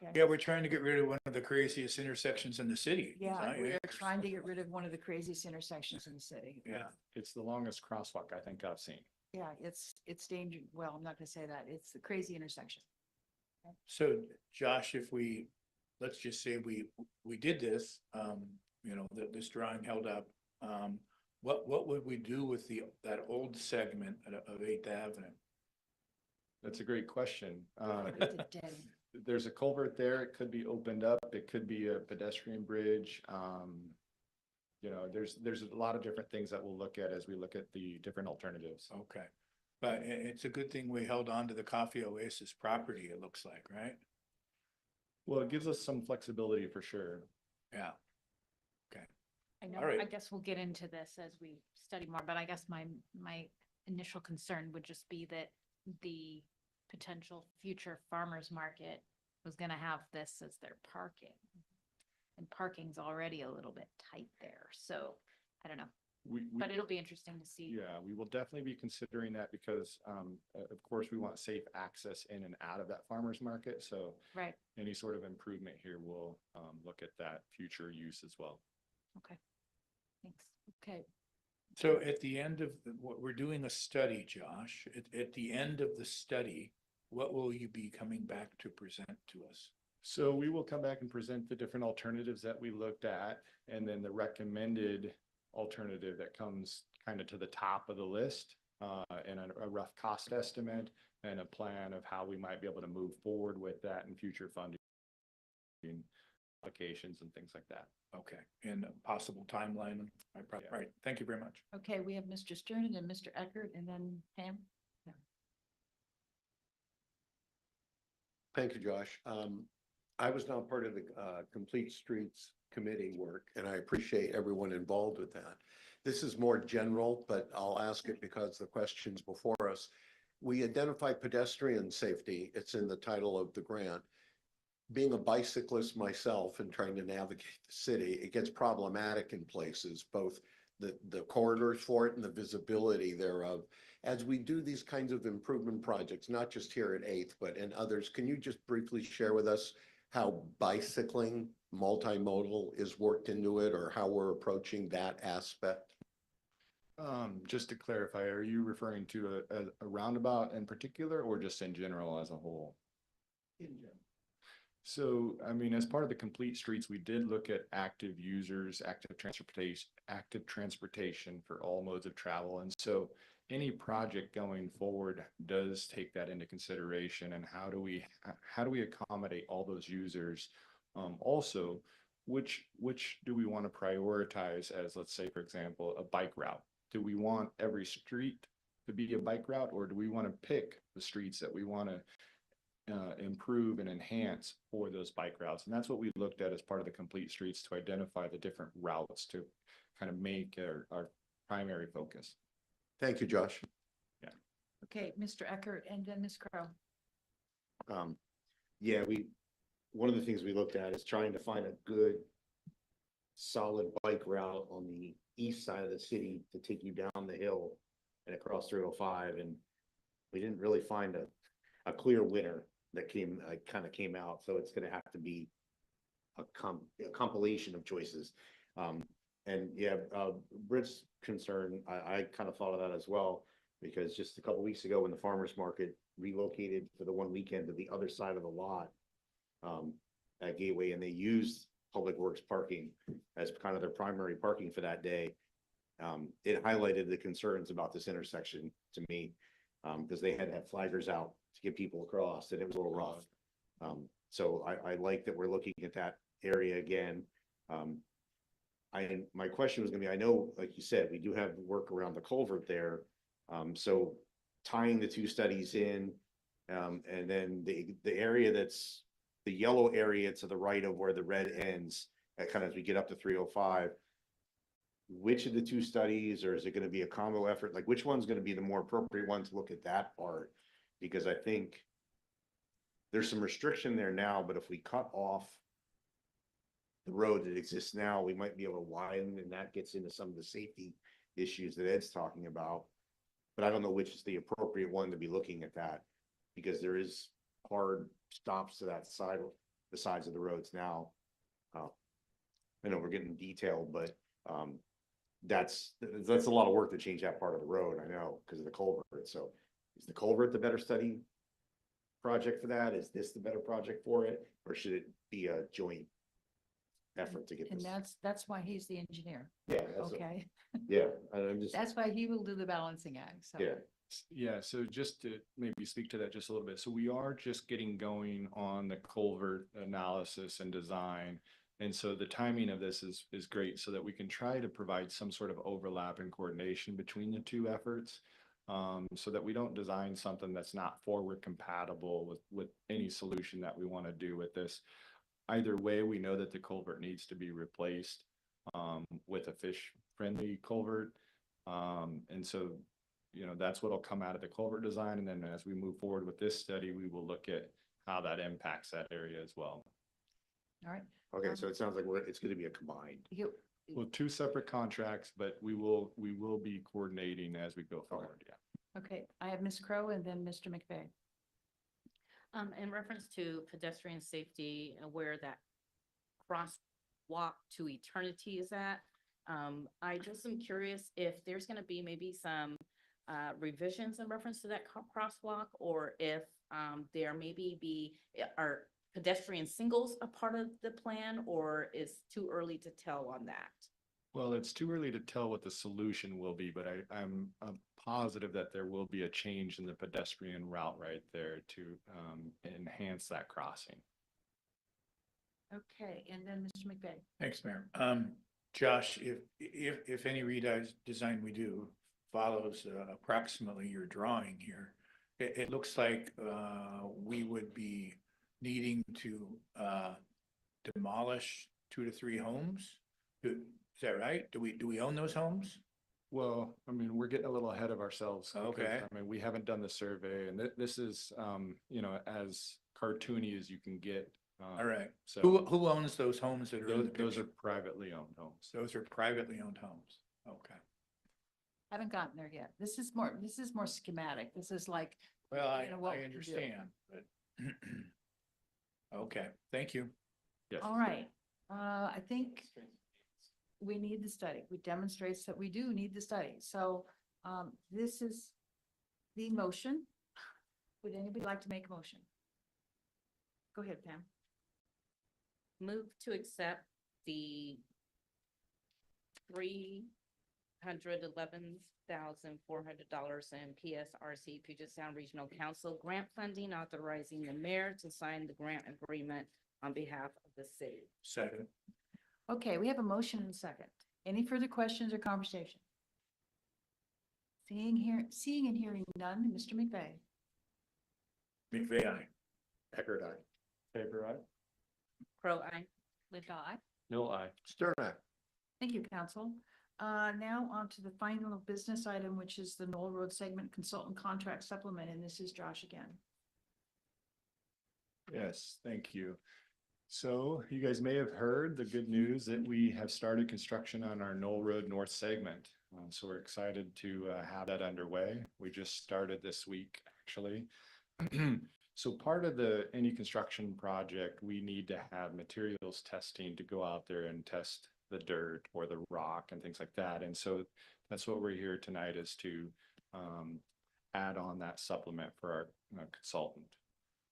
Okay. Yeah, we're trying to get rid of one of the craziest intersections in the city. Yeah, we are trying to get rid of one of the craziest intersections in the city. Yeah, It's the longest crosswalk I think I've seen. Yeah, it's dangerous. Well, I'm not gonna say that. It's the crazy intersection. so Josh, if we, let's just say we did this, you know, this drawing held up. What would we do with that old segment of 8th Avenue? That's a great question. It's a dead end. There's a culvert there. It could be opened up. It could be a pedestrian bridge. You know, there's a lot of different things that we'll look at as we look at the different alternatives. Okay, but it's a good thing we held on to the Coffee Oasis property, it looks like, right? Well, it gives us some flexibility for sure. Yeah. I know, All right. I guess we'll get into this as we study more, but I guess my initial concern would just be that the potential future farmers market was gonna have this as their parking. And parking's already a little bit tight there, so I don't know. but it'll be interesting to see. Yeah, we will definitely be considering that because, of course, we want safe access in and out of that farmer's market. So Right, any sort of improvement here will, look at that future use as well. okay. Thanks. Okay, So at the end of, what we're doing a study, Josh, at the end of the study, what will you be coming back to present to us? So we will come back and present the different alternatives that we looked at, and then the recommended alternative that comes kind of to the top of the list, and a rough cost estimate and a plan of how we might be able to move forward with that in future funding applications and things like that. Okay, and a possible timeline. Right, thank you very much. okay, we have Mr. Stern and then Mr. Eckert and then Pam. Thank you, Josh. I was not part of the Complete Streets Committee work, and I appreciate everyone involved with that. This is more general, but I'll ask it because the question's before us. We identify pedestrian safety. It's in the title of the grant. Being a bicyclist myself and trying to navigate the city, it gets problematic in places, both the corridors for it and the visibility thereof. As we do these kinds of improvement projects, not just here at 8th, but in others, can you just briefly share with us how bicycling multimodal is worked into it, or how we're approaching that aspect? Just to clarify, are you referring to a roundabout in particular, or just in general as a whole? In general. So, I mean, as part of the Complete Streets, we did look at active users, active transportation for all modes of travel. And so any project going forward does take that into consideration. And how do we accommodate all those users? Also, which do we want to prioritize as, let's say, for example, a bike route? Do we want every street to be a bike route, or do we want to pick the streets that we want to improve and enhance for those bike routes? And that's what we looked at as part of the Complete Streets, to identify the different routes to kind of make our primary focus. Thank you, Josh. Okay, Mr. Eckert and then Ms. Crowe. Yeah, one of the things we looked at is trying to find a good solid bike route on the east side of the city to take you down the hill and across 305. And we didn't really find a clear winner that kind of came out. So it's going to have to be a compilation of choices. And yeah, Britt's concern, I kind of thought of that as well, because just a couple of weeks ago when the farmer's market relocated for the one weekend to the other side of the lot at Gateway, and they used Public Works parking as kind of their primary parking for that day, it highlighted the concerns about this intersection to me, because they had to have flaggers out to get people across, and it was a little rough. So I like that we're looking at that area again. My question was gonna be, I know, like you said, we do have work around the culvert there. So tying the two studies in, and then the area that's the yellow area to the right of where the red ends, kind of as we get up to 305, which of the two studies, or is it going to be a combo effort? Like, which one's going to be the more appropriate one to look at that part? Because I think there's some restriction there now, but if we cut off the road that exists now, we might be able to widen, and that gets into some of the safety issues that Ed's talking about. But I don't know which is the appropriate one to be looking at that, because there is hard stops to that side, the sides of the roads now. I know we're getting detailed, but that's a lot of work to change that part of the road, I know, because of the culvert. So is the culvert the better study project for that? Is this the better project for it? Or should it be a joint effort to get And this? that's why he's the engineer. Yeah. Okay, Yeah, I'm just, that's why he will do the balancing act, so. yeah. Yeah, so just to maybe speak to that just a little bit. So we are just getting going on the culvert analysis and design. And so the timing of this is great, so that we can try to provide some sort of overlap and coordination between the two efforts, so that we don't design something that's not forward compatible with any solution that we want to do with this. Either way, we know that the culvert needs to be replaced with a fish-friendly culvert. And so, you know, that's what'll come out of the culvert design. And then as we move forward with this study, we will look at how that impacts that area as well. All right. Okay, so it sounds like it's going to be a combined. Well, two separate contracts, but we will be coordinating as we go forward, yeah. Okay, I have Ms. Crowe and then Mr. McVeigh. In reference to pedestrian safety and where that crosswalk to eternity is at, I just am curious if there's gonna be maybe some revisions in reference to that crosswalk, or if there are pedestrian singles a part of the plan, or is too early to tell on that? Well, it's too early to tell what the solution will be, but I'm positive that there will be a change in the pedestrian route right there to enhance that crossing. Okay, and then Mr. McVeigh. Thanks, Mayor. Josh, if any redesign we do follows approximately your drawing here, it looks like we would be needing to demolish 2 to 3 homes. Is that right? Do we own those homes? Well, I mean, we're getting a little ahead of ourselves. because, Okay. I mean, we haven't done the survey and this is, you know, as cartoony as you can get. All right. So Who owns those homes that are in the those are picture? privately owned homes. Those are privately owned homes. Okay. Haven't gotten there yet. This is more schematic. This is like, Well, You know what I we can do. understand, but okay, thank you. Yes. all right. I think we need the study. We demonstrates that we do need the study. So, this is the motion. Would anybody like to make a motion? Go ahead, Pam. Move to accept the $311,400 in PSRC Puget Sound Regional Council grant funding, authorizing the mayor to sign the grant agreement on behalf of the city. Second. Okay, we have a motion and a second. Any further questions or conversation? Seeing and hearing none, Mr. McVeigh. McVeigh, aye. Eckert, aye. Paper, aye. Crow, I. Lived I. Mill, aye. Stern, aye. Thank you, council. Now on to the final business item, which is the Knoll Road Segment Consultant Contract Supplement, and this is Josh again. Yes, thank you. So you guys may have heard the good news that we have started construction on our Knoll Road North segment. So we're excited to have that underway. We just started this week, actually. So part of any construction project, we need to have materials testing to go out there and test the dirt or the rock and things like that. And so that's what we're here tonight, is to add on that supplement for our consultant.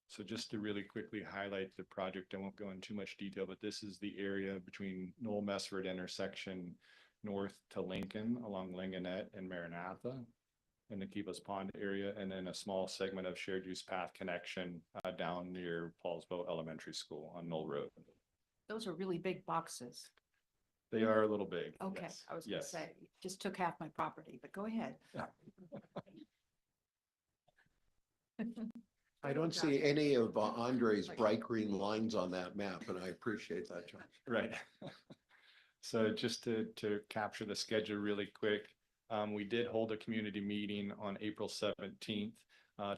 So just to really quickly highlight the project, I won't go into too much detail, but this is the area between Knoll Messford intersection north to Lincoln along Lingonette and Maranatha in the Keepas Pond area, and then a small segment of shared use path connection down near Poulsbo Elementary School on Knoll Road. Those are really big boxes. They are a little big. Okay, yes, I was gonna yes. say, just took half my property, but go ahead. I don't see any of Andre's bright green lines on that map, and I appreciate that, John. Right. So just to capture the schedule really quick, we did hold a community meeting on April 17th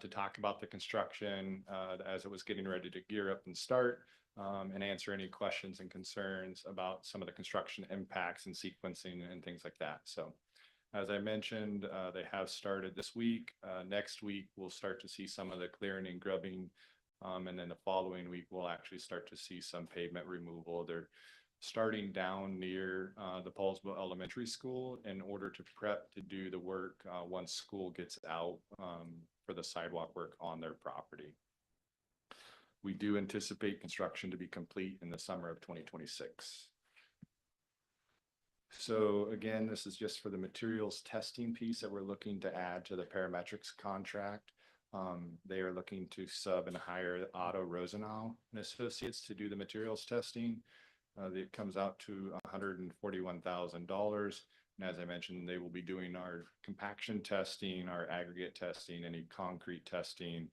to talk about the construction as it was getting ready to gear up and start, and answer any questions and concerns about some of the construction impacts and sequencing and things like that. So as I mentioned, they have started this week. Next week, we'll start to see some of the clearing and grubbing. And then the following week, we'll actually start to see some pavement removal. They're starting down near the Poulsbo Elementary School in order to prep to do the work once school gets out for the sidewalk work on their property. We do anticipate construction to be complete in the summer of 2026. So again, this is just for the materials testing piece that we're looking to add to the parametrics contract. They are looking to sub and hire Otto Rosenau and Associates to do the materials testing. It comes out to $141,000. And as I mentioned, they will be doing our compaction testing, our aggregate testing, any concrete testing,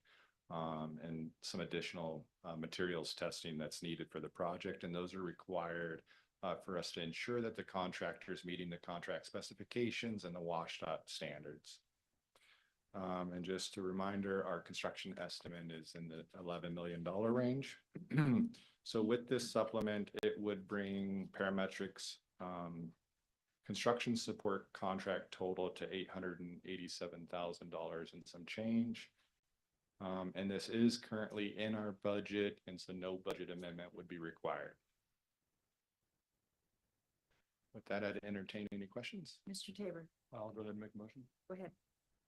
and some additional materials testing that's needed for the project. And those are required for us to ensure that the contractor is meeting the contract specifications and the WSDOT standards. And just a reminder, our construction estimate is in the $11 million range. So with this supplement, it would bring parametrics Construction support contract total to $887,000 and some change. And this is currently in our budget, and so no budget amendment would be required. With that, I'd entertain any questions. Mr. Tabor, I'll go ahead and make a motion. go ahead.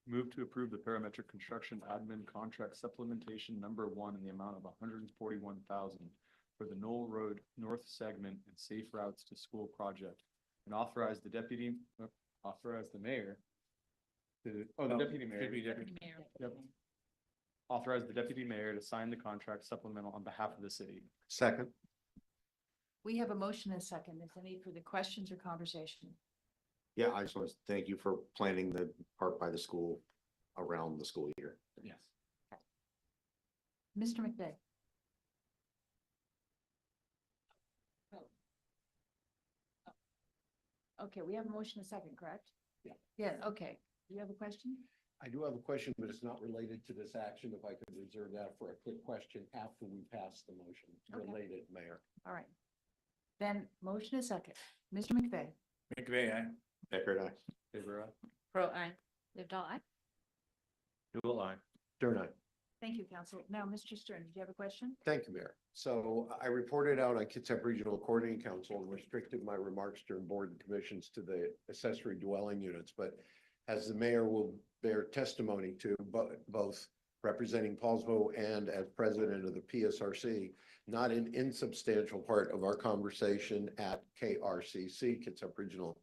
Move to approve the parametric construction admin contract supplementation number 1 in the amount of $141,000 for the Knoll Road North segment and Safe Routes to School project, and authorize the mayor to, the deputy mayor. Yep. Authorize the deputy mayor to sign the contract supplemental on behalf of the city. Second. We have a motion and a second. Is there any further questions or conversation? Yeah, I just want to thank you for planning the park by the school around the school year. Yes. Mr. McVeigh? Okay, we have a motion and a second, correct? Yeah. Yeah, okay. Do you have a question? I do have a question, but it's not related to this action. If I could reserve that for a quick question after we pass the motion. Okay. Related, Mayor. All right. Then motion and second. Mr. McVeigh? McVeigh, aye. Eckert, aye. Favor aye. Pro I. Lived all I. Newell, aye. Stern, aye. Thank you, Council. Now, Mr. Stern, did you have a question? Thank you, Mayor. So I reported out on Kitsap Regional Coordinating Council and restricted my remarks during board and commissions to the accessory dwelling units. But as the mayor will bear testimony to, both representing Poulsbo and as president of the PSRC, not an insubstantial part of our conversation at KRCC, Kitsap Regional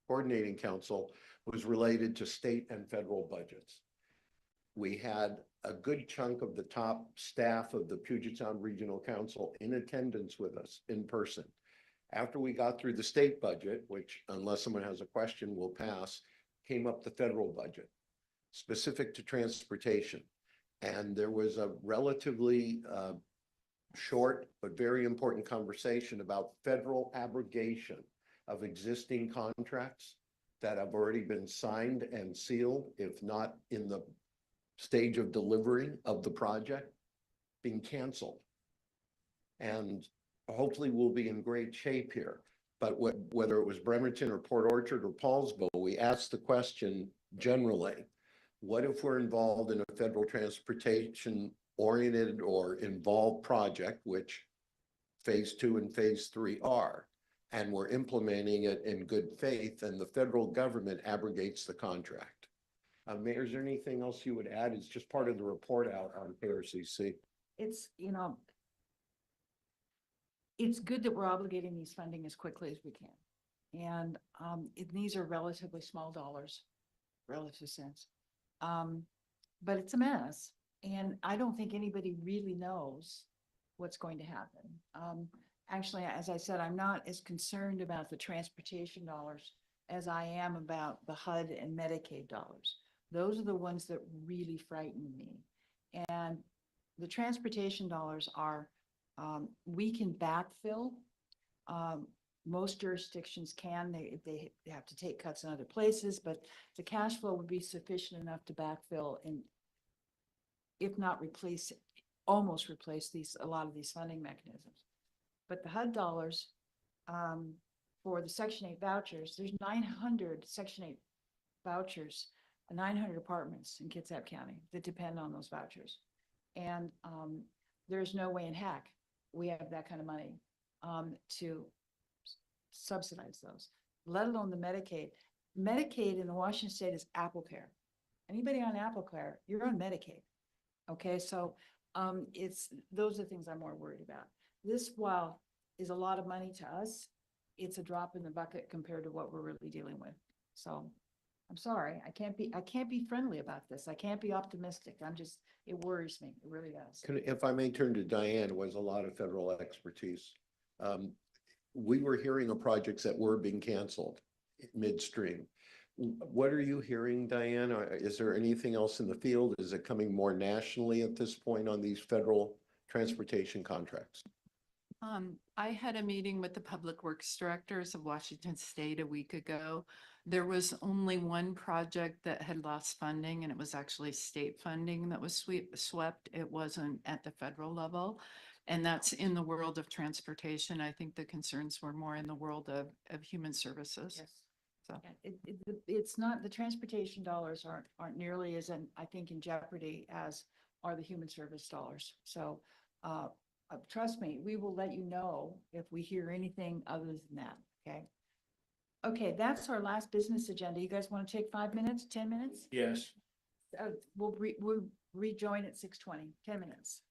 Coordinating Council, was related to state and federal budgets. We had a good chunk of the top staff of the Puget Sound Regional Council in attendance with us in person. After we got through the state budget, which unless someone has a question will pass, came up the federal budget specific to transportation. And there was a relatively short but very important conversation about federal abrogation of existing contracts that have already been signed and sealed, if not in the stage of delivery of the project, being canceled. And hopefully we'll be in great shape here. But whether it was Bremerton or Port Orchard or Poulsbo, we asked the question generally, what if we're involved in a federal transportation oriented or involved project, which phase 2 and phase 3 are, and we're implementing it in good faith and the federal government abrogates the contract? Mayor, is there anything else you would add? It's just part of the report out on KRCC. It's, it's good that we're obligating these funding as quickly as we can. And these are relatively small dollars, relative sense. But it's a mess. And I don't think anybody really knows what's going to happen. Actually, as I said, I'm not as concerned about the transportation dollars as I am about the HUD and Medicaid dollars. Those are the ones that really frighten me. And the transportation dollars are, we can backfill. Most jurisdictions can, they have to take cuts in other places, but the cash flow would be sufficient enough to backfill and if not replace, almost replace a lot of these funding mechanisms. But the HUD dollars for the Section 8 vouchers, there's 900 Section 8 vouchers, 900 apartments in Kitsap County that depend on those vouchers. And there's no way in heck we have that kind of money to subsidize those, let alone the Medicaid. Medicaid in the Washington State is AppleCare. Anybody on AppleCare, you're on Medicaid. Okay, so those are things I'm more worried about. This, while is a lot of money to us, it's a drop in the bucket compared to what we're really dealing with. So I'm sorry, I can't be friendly about this. I can't be optimistic. It worries me. It really does. If I may turn to Diane, it was a lot of federal expertise. We were hearing of projects that were being canceled midstream. What are you hearing, Diane? Is there anything else in the field? Is it coming more nationally at this point on these federal transportation contracts? I had a meeting with the Public Works Directors of Washington State a week ago. There was only one project that had lost funding, and it was actually state funding that was swept. It wasn't at the federal level. And that's in the world of transportation. I think the concerns were more in the world of human services. Yes. So, Yeah, it's not, the transportation dollars aren't nearly as I think in jeopardy as are the human service dollars. So, trust me, we will let you know if we hear anything other than that, okay? Okay, that's our last business agenda. You guys want to take 5 minutes, 10 minutes? Yes. We'll rejoin at 6:20, 10 minutes.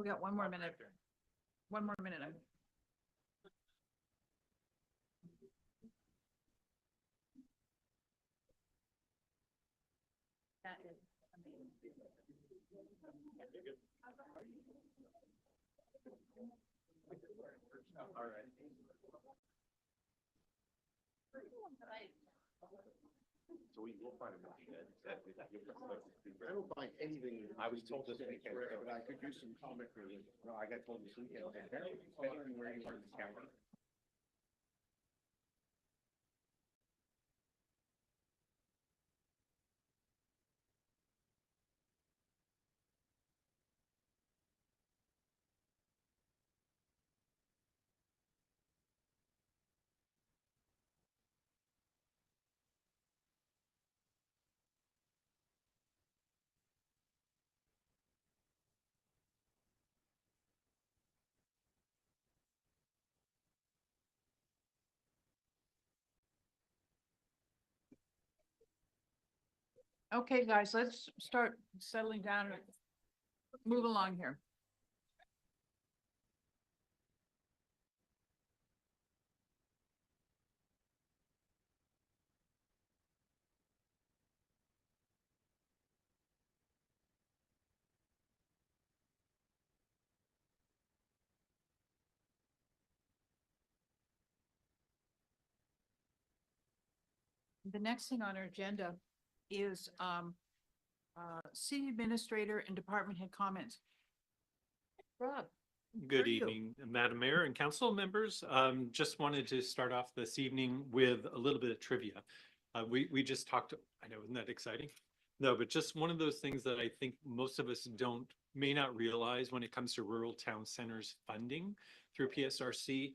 We got one more minute. One more minute. That is amazing. All right. So we will find a movie that. I don't find anything. I was told this weekend, but I could do some comic relief. No, I got told this weekend. Depending on where you are in the county. Okay, guys, let's start settling down and move along here. The next thing on our agenda is city administrator and department head comments. Rob. Good are you? evening, Madam Mayor and council members. Just wanted to start off this evening with a little bit of trivia. We just talked, I know, isn't that exciting? No, but just one of those things that I think most of us may not realize when it comes to rural town centers funding through PSRC,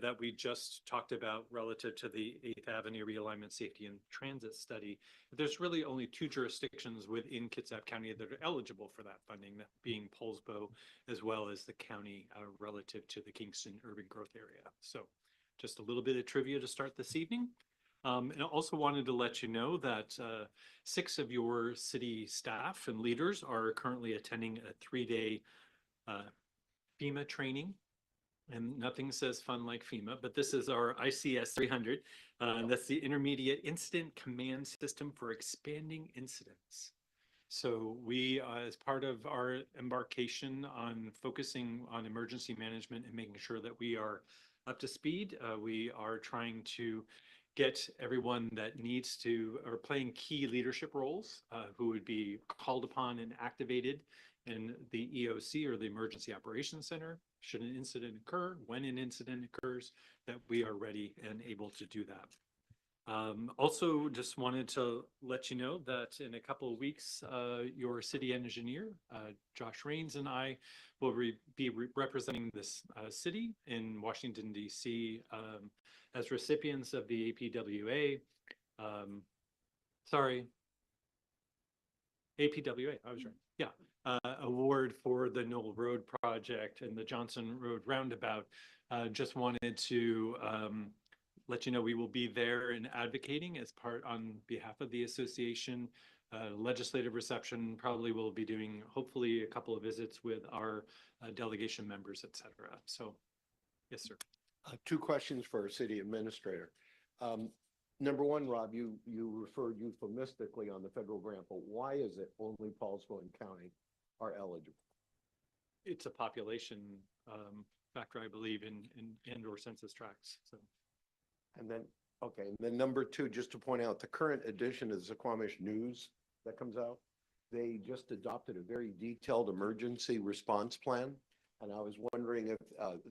that we just talked about relative to the 8th Avenue Realignment Safety and Transit Study. There's really only 2 jurisdictions within Kitsap County that are eligible for that funding, that being Poulsbo as well as the county relative to the Kingston urban growth area. So just a little bit of trivia to start this evening. And I also wanted to let you know that 6 of your city staff and leaders are currently attending a 3-day FEMA training. And nothing says fun like FEMA, but this is our ICS 300. And that's the Intermediate Incident Command System for Expanding Incidents. So we, as part of our embarkation on focusing on emergency management and making sure that we are up to speed, we are trying to get everyone that needs to, or playing key leadership roles, who would be called upon and activated in the EOC or the Emergency Operations Center, should an incident occur, when an incident occurs, that we are ready and able to do that. Also, just wanted to let you know that in a couple of weeks, your city engineer, Josh Rains, and I will be representing this city in Washington, D.C. As recipients of the APWA. APWA, I was right. Yeah. Award for the Knoll Road project and the Johnson Road roundabout. Just wanted to let you know we will be there and advocating as part on behalf of the association. Legislative reception, probably will be doing hopefully a couple of visits with our delegation members, et cetera. So, yes, sir. 2 questions for our city administrator. Number 1, Rob, you referred euphemistically on the federal grant, but why is it only Poulsbo and County are eligible? It's a population factor, I believe, in or census tracts. So, and then, okay, and then number 2, just to point out, the current edition of the Squamish News that comes out, they just adopted a very detailed emergency response plan. And I was wondering if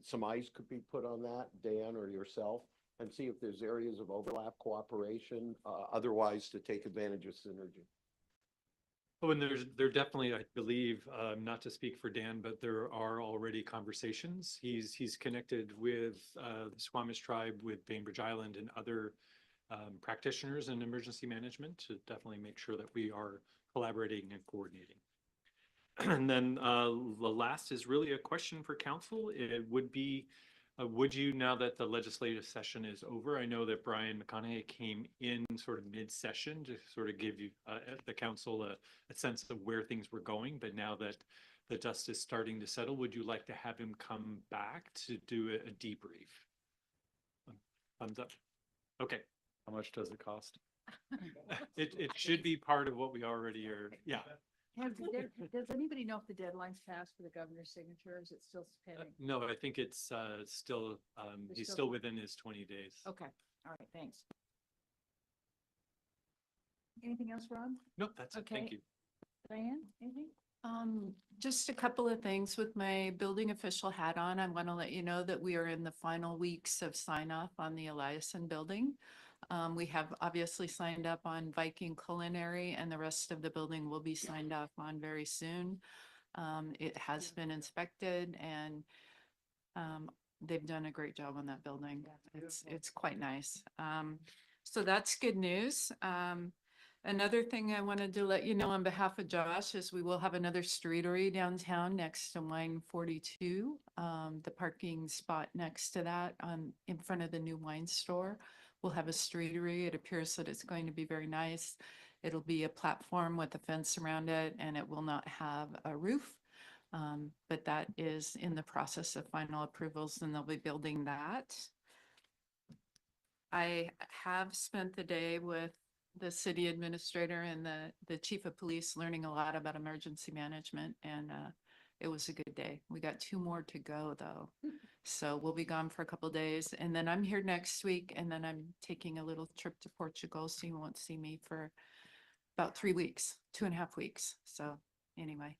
some eyes could be put on that, Dan or yourself, and see if there's areas of overlap, cooperation, otherwise to take advantage of synergy. Oh, and there definitely, I believe, not to speak for Dan, but there are already conversations. He's connected with the Squamish tribe, with Bainbridge Island, and other practitioners in emergency management to definitely make sure that we are collaborating and coordinating. And then the last is really a question for council. It would be, would you, now that the legislative session is over, I know that Brian McConaughey came in sort of mid-session to sort of give you the council a sense of where things were going, but now that the dust is starting to settle, would you like to have him come back to do a debrief? Thumbs up. Okay. How much does it cost? It should be part of what we already are, yeah. Does anybody know if the deadline's passed for the governor's signature? Is it still pending? No, I think it's still, It's he's still- still within his 20 days. Okay, all right, thanks. Anything else, Ron? No, that's it. Thank Okay. you. Diane, anything? Just a couple of things with my building official hat on. I want to let you know that we are in the final weeks of sign off on the Eliason building. We have obviously signed up on Viking Culinary, and the rest of the building will be signed off on very soon. It has been inspected, and they've done a great job on that building. It's quite nice. So that's good news. Another thing I wanted to let you know on behalf of Josh is we will have another streetery downtown next to Wine 42. The parking spot next to that in front of the new wine store will have a streetery. It appears that it's going to be very nice. It'll be a platform with a fence around it, and it will not have a roof. But that is in the process of final approvals, and they'll be building that. I have spent the day with the city administrator and the chief of police learning a lot about emergency management, and it was a good day. We got 2 more to go though. So we'll be gone for a couple days, and then I'm here next week, and then I'm taking a little trip to Portugal, so you won't see me for about 3 weeks, 2.5 weeks. So anyway,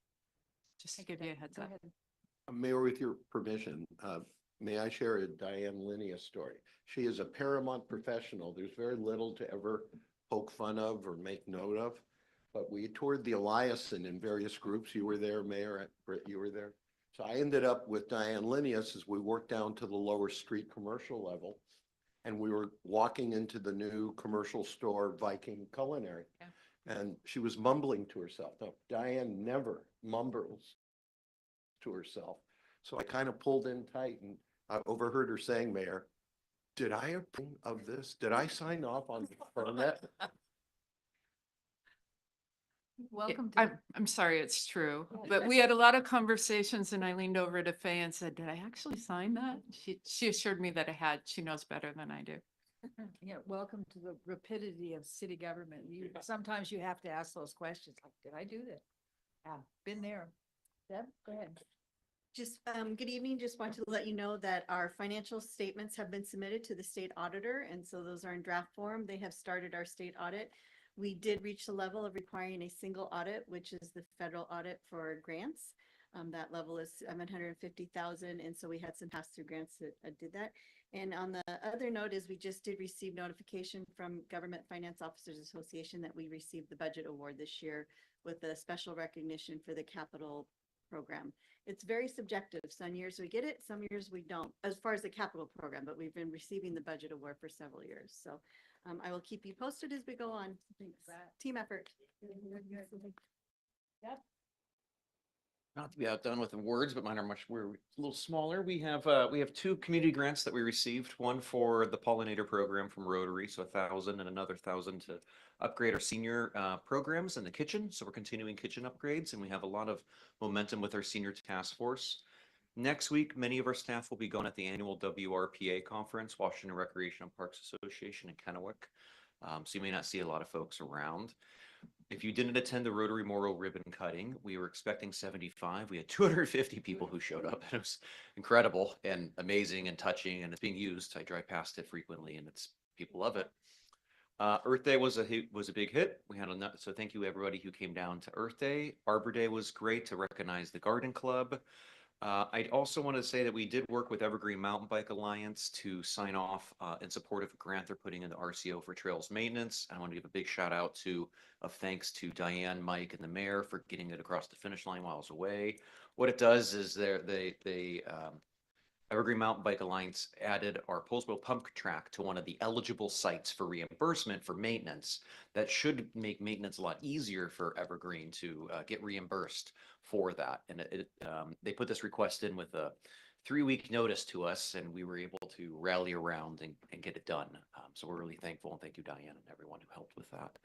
just to give you a heads up. Mayor, with your permission, may I share a Diane Linnea story? She is a paramount professional. There's very little to ever poke fun of or make note of. But we toured the Eliason in various groups. You were there, Mayor, Britt, you were there. So I ended up with Diane Linneas as we worked down to the lower street commercial level. And we were walking into the new commercial store, Viking Culinary. Yeah. And she was mumbling to herself. Now, Diane never mumbles to herself. So I kind of pulled in tight, and I overheard her saying, Mayor, did I approve of this? Did I sign off on the permit? Welcome to. I'm sorry, it's true, Yeah. but we had a lot of conversations, and I leaned over to Faye and said, did I actually sign that? She assured me that I had. She knows better than I do. Yeah, welcome to the rapidity of city government. Sometimes you have to ask those questions, like, did I do this? Yeah, been there. Deb, go ahead. Just, good evening. Just want to let you know that our financial statements have been submitted to the state auditor, and so those are in draft form. They have started our state audit. We did reach the level of requiring a single audit, which is the federal audit for grants. That level is 750,000, and so we had some pass-through grants that did that. And on the other note is we just did receive notification from Government Finance Officers Association that we received the budget award this year with a special recognition for the capital program. It's very subjective. Some years we get it, some years we don't, as far as the capital program, but we've been receiving the budget award for several years. So I will keep you posted as we go on. Thanks. Team effort. Yep. Not to be outdone with the words, but mine are we're a little smaller. We have 2 community grants that we received. One for the pollinator program from Rotary, so 1,000, and another 1,000 to upgrade our senior programs in the kitchen. So we're continuing kitchen upgrades, and we have a lot of momentum with our senior task force. Next week, many of our staff will be going at the annual WRPA conference, Washington Recreation and Parks Association in Kennewick. So you may not see a lot of folks around. If you didn't attend the Rotary Memorial ribbon cutting, we were expecting 75. We had 250 people who showed up. It was incredible and amazing and touching, and it's being used. I drive past it frequently, and people love it. Earth Day was a big hit. So thank you everybody who came down to Earth Day. Arbor Day was great to recognize the Garden Club. I'd also want to say that we did work with Evergreen Mountain Bike Alliance to sign off in support of a grant they're putting in the RCO for trails maintenance. I want to give a big shout out of thanks to Diane, Mike, and the mayor for getting it across the finish line while I was away. What it does is Evergreen Mountain Bike Alliance added our Poulsbo pump track to one of the eligible sites for reimbursement for maintenance. That should make maintenance a lot easier for Evergreen to get reimbursed for that. And they put this request in with a 3-week notice to us, and we were able to rally around and get it done. So we're really thankful, and thank you, Diane, and everyone who helped with that.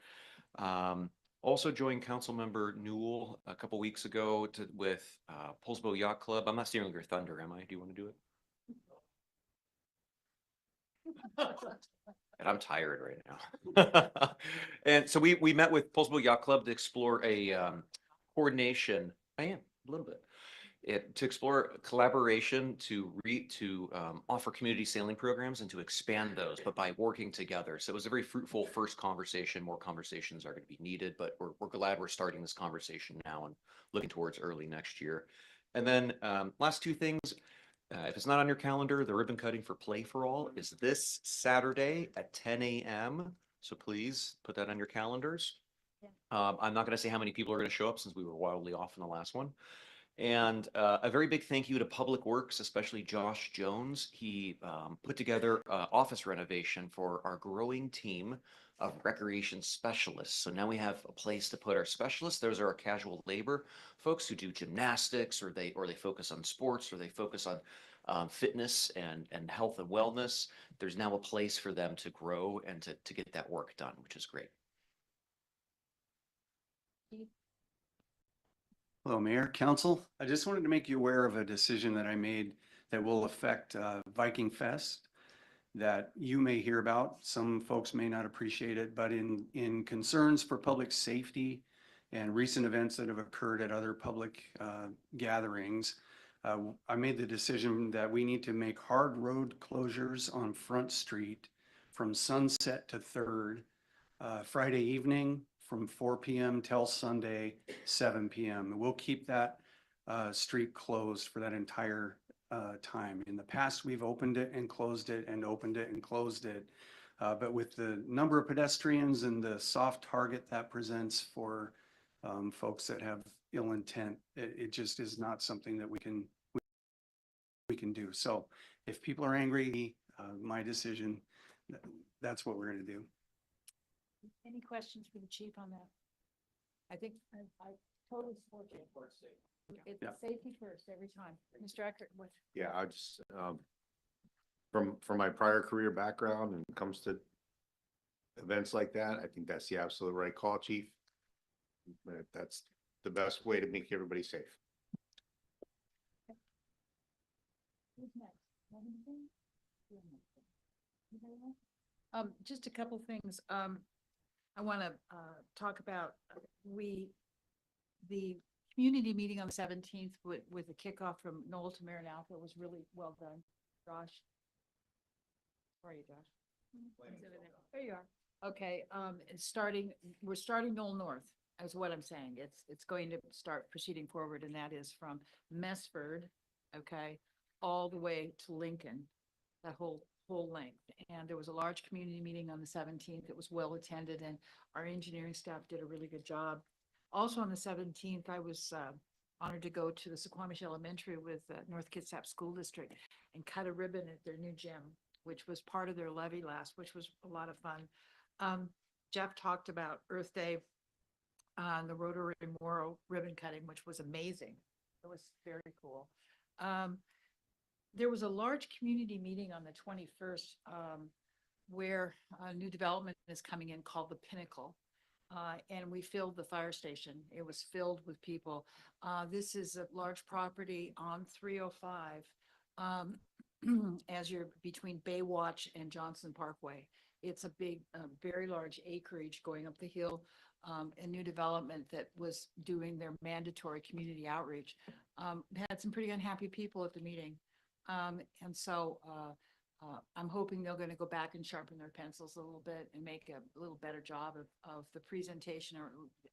Also joined Councilmember Newell a couple weeks ago with Poulsbo Yacht Club. I'm not stealing your thunder, am I? Do you want to do it? And I'm tired right now. And so we met with Poulsbo Yacht Club to explore a coordination. I am a little bit. To explore collaboration to offer community sailing programs and to expand those, but by working together. So it was a very fruitful first conversation. More conversations are going to be needed, but we're glad we're starting this conversation now and looking towards early next year. And then last two things. If it's not on your calendar, the ribbon cutting for Play for All is this Saturday at 10 a.m. So please put that on your calendars. I'm not going to say how many people are going to show up since we were wildly off in the last one. And a very big thank you to Public Works, especially Josh Jones. He put together office renovation for our growing team of recreation specialists. So now we have a place to put our specialists. Those are our casual labor folks who do gymnastics, or they focus on sports, or they focus on fitness and health and wellness. There's now a place for them to grow and to get that work done, which is great. Hello, Mayor, Council. I just wanted to make you aware of a decision that I made that will affect Viking Fest that you may hear about. Some folks may not appreciate it, but in concerns for public safety and recent events that have occurred at other public gatherings, I made the decision that we need to make hard road closures on Front Street from Sunset to 3rd, Friday evening from 4 p.m. till Sunday, 7 p.m. We'll keep that street closed for that entire time. In the past, we've opened it and closed it and opened it and closed it. But with the number of pedestrians and the soft target that presents for folks that have ill intent, it just is not something that we can do. So if people are angry, my decision, that's what we're going to do. Any questions for the chief on that? I think I totally support you. It's Yeah. safety first every time. Mr. Eckert, what? Yeah, I just, from my prior career background and it comes to events like that, I think that's the absolute right call, chief. That's the best way to make everybody safe. Who's next? Anything? Just a couple things. I want to talk about the community meeting on the 17th with the kickoff from Knoll to Maranalco was really well done. Josh. Where are you, Josh? There you are. Okay, we're starting Knoll North, is what I'm saying. It's going to start proceeding forward, and that is from Messford, okay, all the way to Lincoln, that whole length. And there was a large community meeting on the 17th. It was well attended, and our engineering staff did a really good job. Also on the 17th, I was honored to go to the Suquamish Elementary with North Kitsap School District and cut a ribbon at their new gym, which was part of their levy last, which was a lot of fun. Jeff talked about Earth Day on the Rotary Memorial ribbon cutting, which was amazing. It was very cool. There was a large community meeting on the 21st where a new development is coming in called the Pinnacle. And we filled the fire station. It was filled with people. This is a large property on 305 as you're between Baywatch and Johnson Parkway. It's a big, very large acreage going up the hill. A new development that was doing their mandatory community outreach. Had some pretty unhappy people at the meeting. And so I'm hoping they're going to go back and sharpen their pencils a little bit and make a little better job of the presentation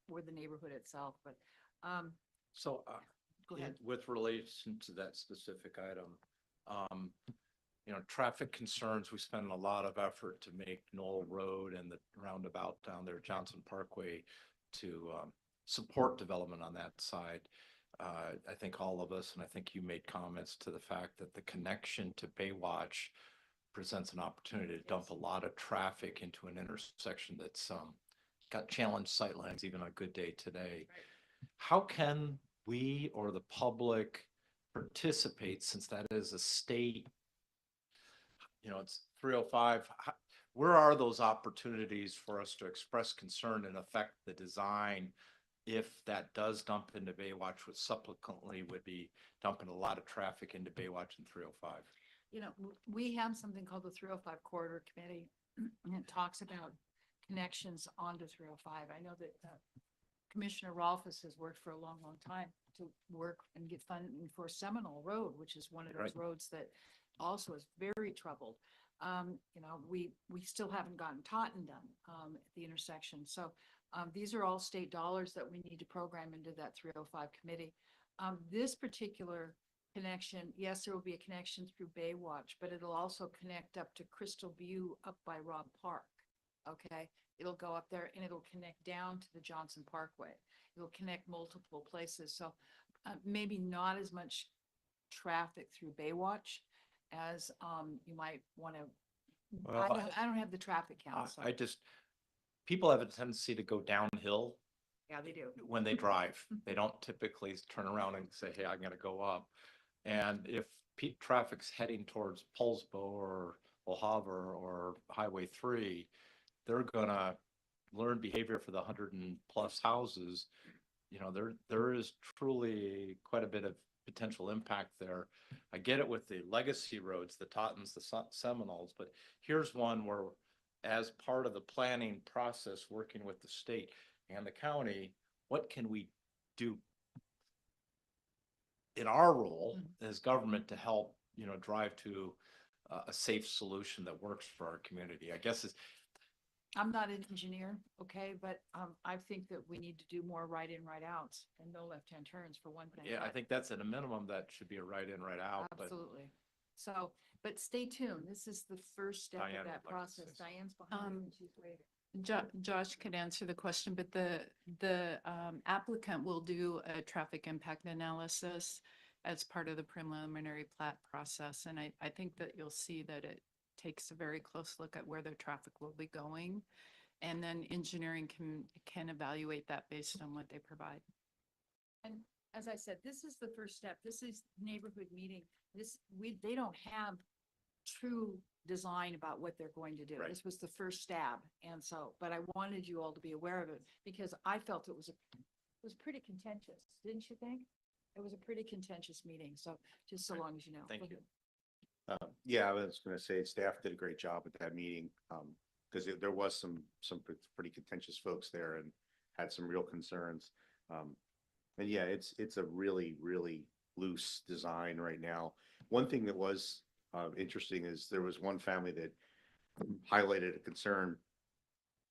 or the neighborhood itself. But So go ahead. with relation to that specific item, traffic concerns, we spend a lot of effort to make Knoll Road and the roundabout down there, Johnson Parkway, to support development on that side. I think all of us, and I think you made comments to the fact that the connection to Baywatch presents an opportunity to dump a lot of traffic into an intersection that's got challenged sightlines even on a good day today. How can we or the public participate, since that is a state, it's 305, where are those opportunities for us to express concern and affect the design if that does dump into Baywatch, which subsequently would be dumping a lot of traffic into Baywatch and 305? You know, we have something called the 305 Corridor Committee, and it talks about connections onto 305. I know that Commissioner Rolfus has worked for a long, long time to work and get funding for Seminole Road, which is one of those Right. roads that also is very troubled. You know, we still haven't gotten Taunton done at the intersection. So these are all state dollars that we need to program into that 305 committee. This particular connection, yes, there will be a connection through Baywatch, but it'll also connect up to Crystal View up by Robb Park. Okay, it'll go up there and it'll connect down to the Johnson Parkway. It'll connect multiple places. So maybe not as much traffic through Baywatch as you might want to. Well, I don't have the traffic count. So. I just, people have a tendency to go downhill Yeah, they do. when they drive. They don't typically turn around and say, hey, I'm gonna go up. And if traffic's heading towards Poulsbo or O'Haver or Highway 3, they're gonna learn behavior for the 100+ houses. You know, there is truly quite a bit of potential impact there. I get it with the legacy roads, the Tottens, the Seminoles, but here's one where, as part of the planning process, working with the state and the county, what can we do in our role as government to help, you know, drive to a safe solution that works for our community? I guess I'm not an engineer, okay, but I think that we need to do more right in, right outs and no left-hand turns for one thing. yeah, I but- think that's at a minimum that should be a right in, right out. Absolutely. So, but stay tuned. This is the first step Diane of that would like to say process. Diane's behind me and she's waiting. Josh could answer the question, but the applicant will do a traffic impact analysis as part of the preliminary plat process. And I think that you'll see that it takes a very close look at where the traffic will be going. And then engineering can evaluate that based on what they provide. And as I said, this is the first step. This is neighborhood meeting. They don't have true design about what they're going to do. Right. This was the first stab. And so, but I wanted you all to be aware of it because I felt it was pretty contentious, didn't you think? It was a pretty contentious meeting. So just so long as you know. Thank you. Yeah, I was gonna say staff did a great job at that meeting, because there was some pretty contentious folks there and had some real concerns. And yeah, it's a really, really loose design right now. One thing that was interesting is there was one family that highlighted a concern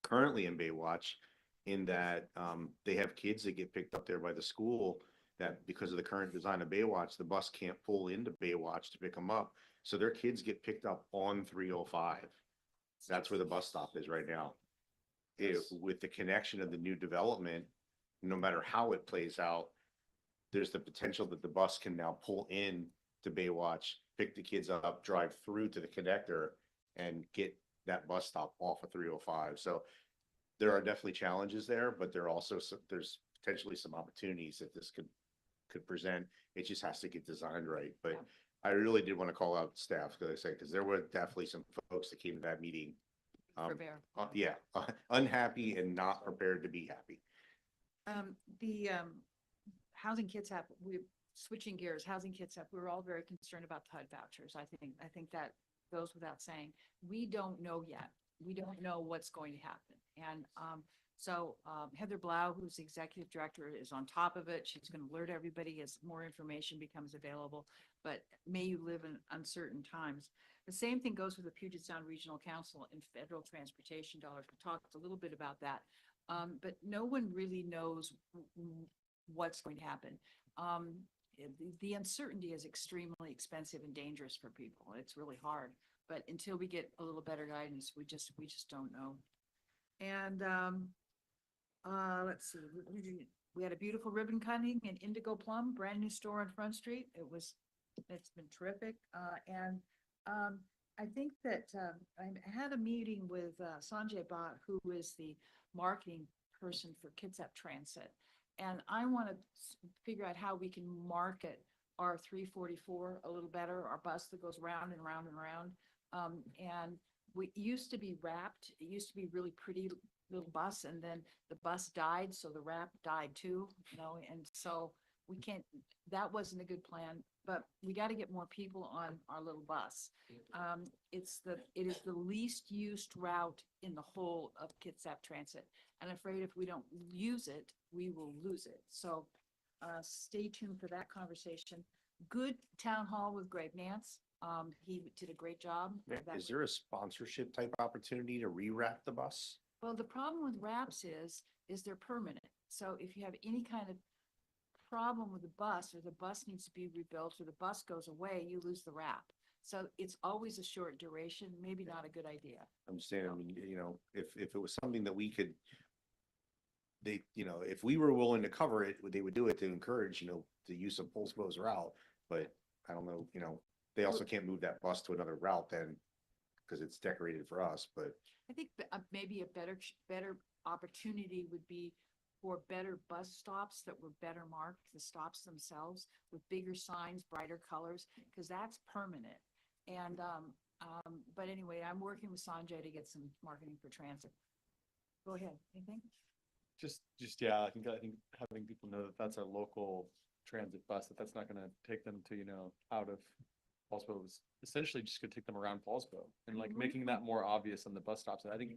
currently in Baywatch in that they have kids that get picked up there by the school that because of the current design of Baywatch, the bus can't pull into Baywatch to pick them up. So their kids get picked up on 305. That's where the bus stop is right now. With the connection of the new development, no matter how it plays out, there's the potential that the bus can now pull in to Baywatch, pick the kids up, drive through to the connector and get that bus stop off of 305. So there are definitely challenges there, but there are also there's potentially some opportunities that this could present. It just has to get designed right. But yeah. I really did want to call out staff because there were definitely some folks that came to that meeting. Unhappy and not prepared to be happy. The housing kits app, we're switching gears, housing kits app, we're all very concerned about the HUD vouchers. I think that goes without saying. We don't know yet. We don't know what's going to happen. And so Heather Blau, who's the executive director, is on top of it. She's going to alert everybody as more information becomes available, but may you live in uncertain times. The same thing goes with the Puget Sound Regional Council and federal transportation dollars. We talked a little bit about that, but no one really knows what's going to happen. The uncertainty is extremely expensive and dangerous for people. It's really hard, but until we get a little better guidance, we just don't know. And let's see, we had a beautiful ribbon cutting in Indigo Plum, brand new store on Front Street. It's been terrific. And I think that I had a meeting with Sanjay Bhatt, who is the marketing person for Kitsap Transit. And I want to figure out how we can market our 344 a little better, our bus that goes round and round and round. And we used to be wrapped. It used to be really pretty little bus, and then the bus died, so the wrap died too, you know, and so we can't, that wasn't a good plan, but we got to get more people on our little bus. It is the least used route in the whole of Kitsap Transit. And I'm afraid if we don't use it, we will lose it. So stay tuned for that conversation. Good town hall with Greg Nance. He did a great job. That Is there a sponsorship type opportunity to rewrap the bus? Well, the problem with wraps is they're permanent. So if you have any kind of problem with the bus, or the bus needs to be rebuilt, or the bus goes away, you lose the wrap. So it's always a short duration, maybe not a good idea. I'm saying, I mean, you know, if it was something that we could, they, you know, if we were willing to cover it, they would do it to encourage, you know, the use of Poulsbo's route. But I don't know, you know, they also can't move that bus to another route then, because it's decorated for us, but. I think maybe a better opportunity would be for better bus stops that were better marked, the stops themselves with bigger signs, brighter colors, because that's permanent. And, but anyway, I'm working with Sanjay to get some marketing for transit. Go ahead, anything? Yeah, I think having people know that that's a local transit bus, that's not gonna take them to, you know, out of Poulsbo. Is essentially just gonna take them around Poulsbo, and like making that more obvious on the bus stops. And I think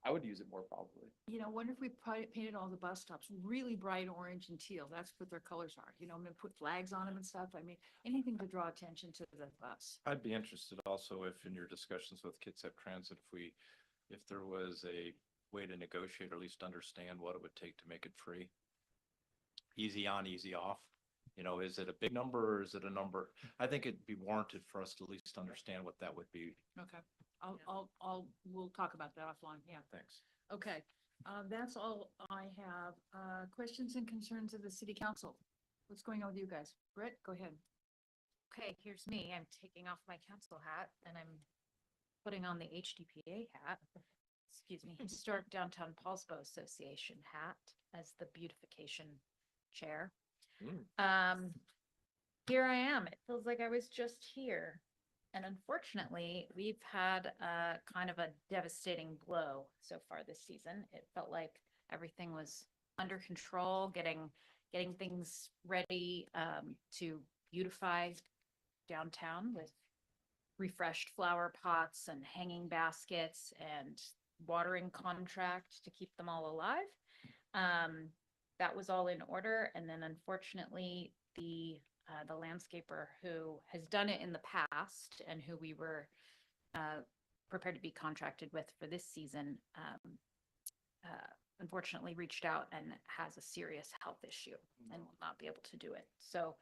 I would use it more probably. You know, wonder if we painted all the bus stops really bright orange and teal. That's what their colors are. You know, and put flags on them and stuff. I mean, anything to draw attention to the bus. I'd be interested also if in your discussions with Kitsap Transit, if there was a way to negotiate or at least understand what it would take to make it free. Easy on, easy off. You know, is it a big number or is it a number? I think it'd be warranted for us to at least understand what that would be. Okay, we'll talk about that offline. Yeah. Thanks. Okay, that's all I have. Questions and concerns of the city council. What's going on with you guys? Britt, go ahead. Okay, here's me. I'm taking off my council hat and I'm putting on the HDPA hat. Excuse me, Historic Downtown Poulsbo Association hat as the beautification chair. Here I am. It feels like I was just here. And unfortunately, we've had a kind of a devastating blow so far this season. It felt like everything was under control, getting things ready to beautify downtown with refreshed flower pots and hanging baskets and watering contract to keep them all alive. That was all in order. And then unfortunately, the landscaper who has done it in the past and who we were prepared to be contracted with for this season, unfortunately reached out and has a serious health issue and will not be able to do it. So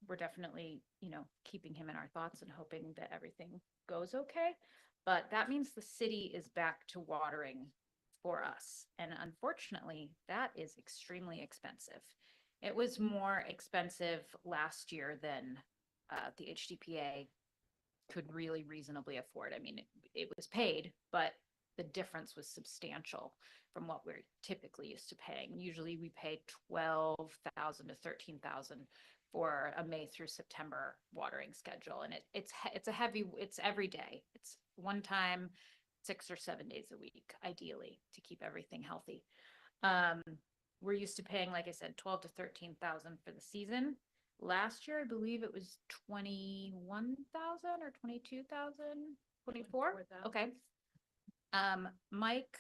we're definitely, you know, keeping him in our thoughts and hoping that everything goes okay. But that means the city is back to watering for us. And unfortunately, that is extremely expensive. It was more expensive last year than the HDPA could really reasonably afford. I mean, it was paid, but the difference was substantial from what we're typically used to paying. Usually we pay $12,000 to $13,000 for a May through September watering schedule. And it's every day. It's one time, 6 or 7 days a week, ideally, to keep everything healthy. We're used to paying, like I said, 12 to 13,000 for the season. Last year, I believe it was 21,000 or 22,000, 24. Okay. Mike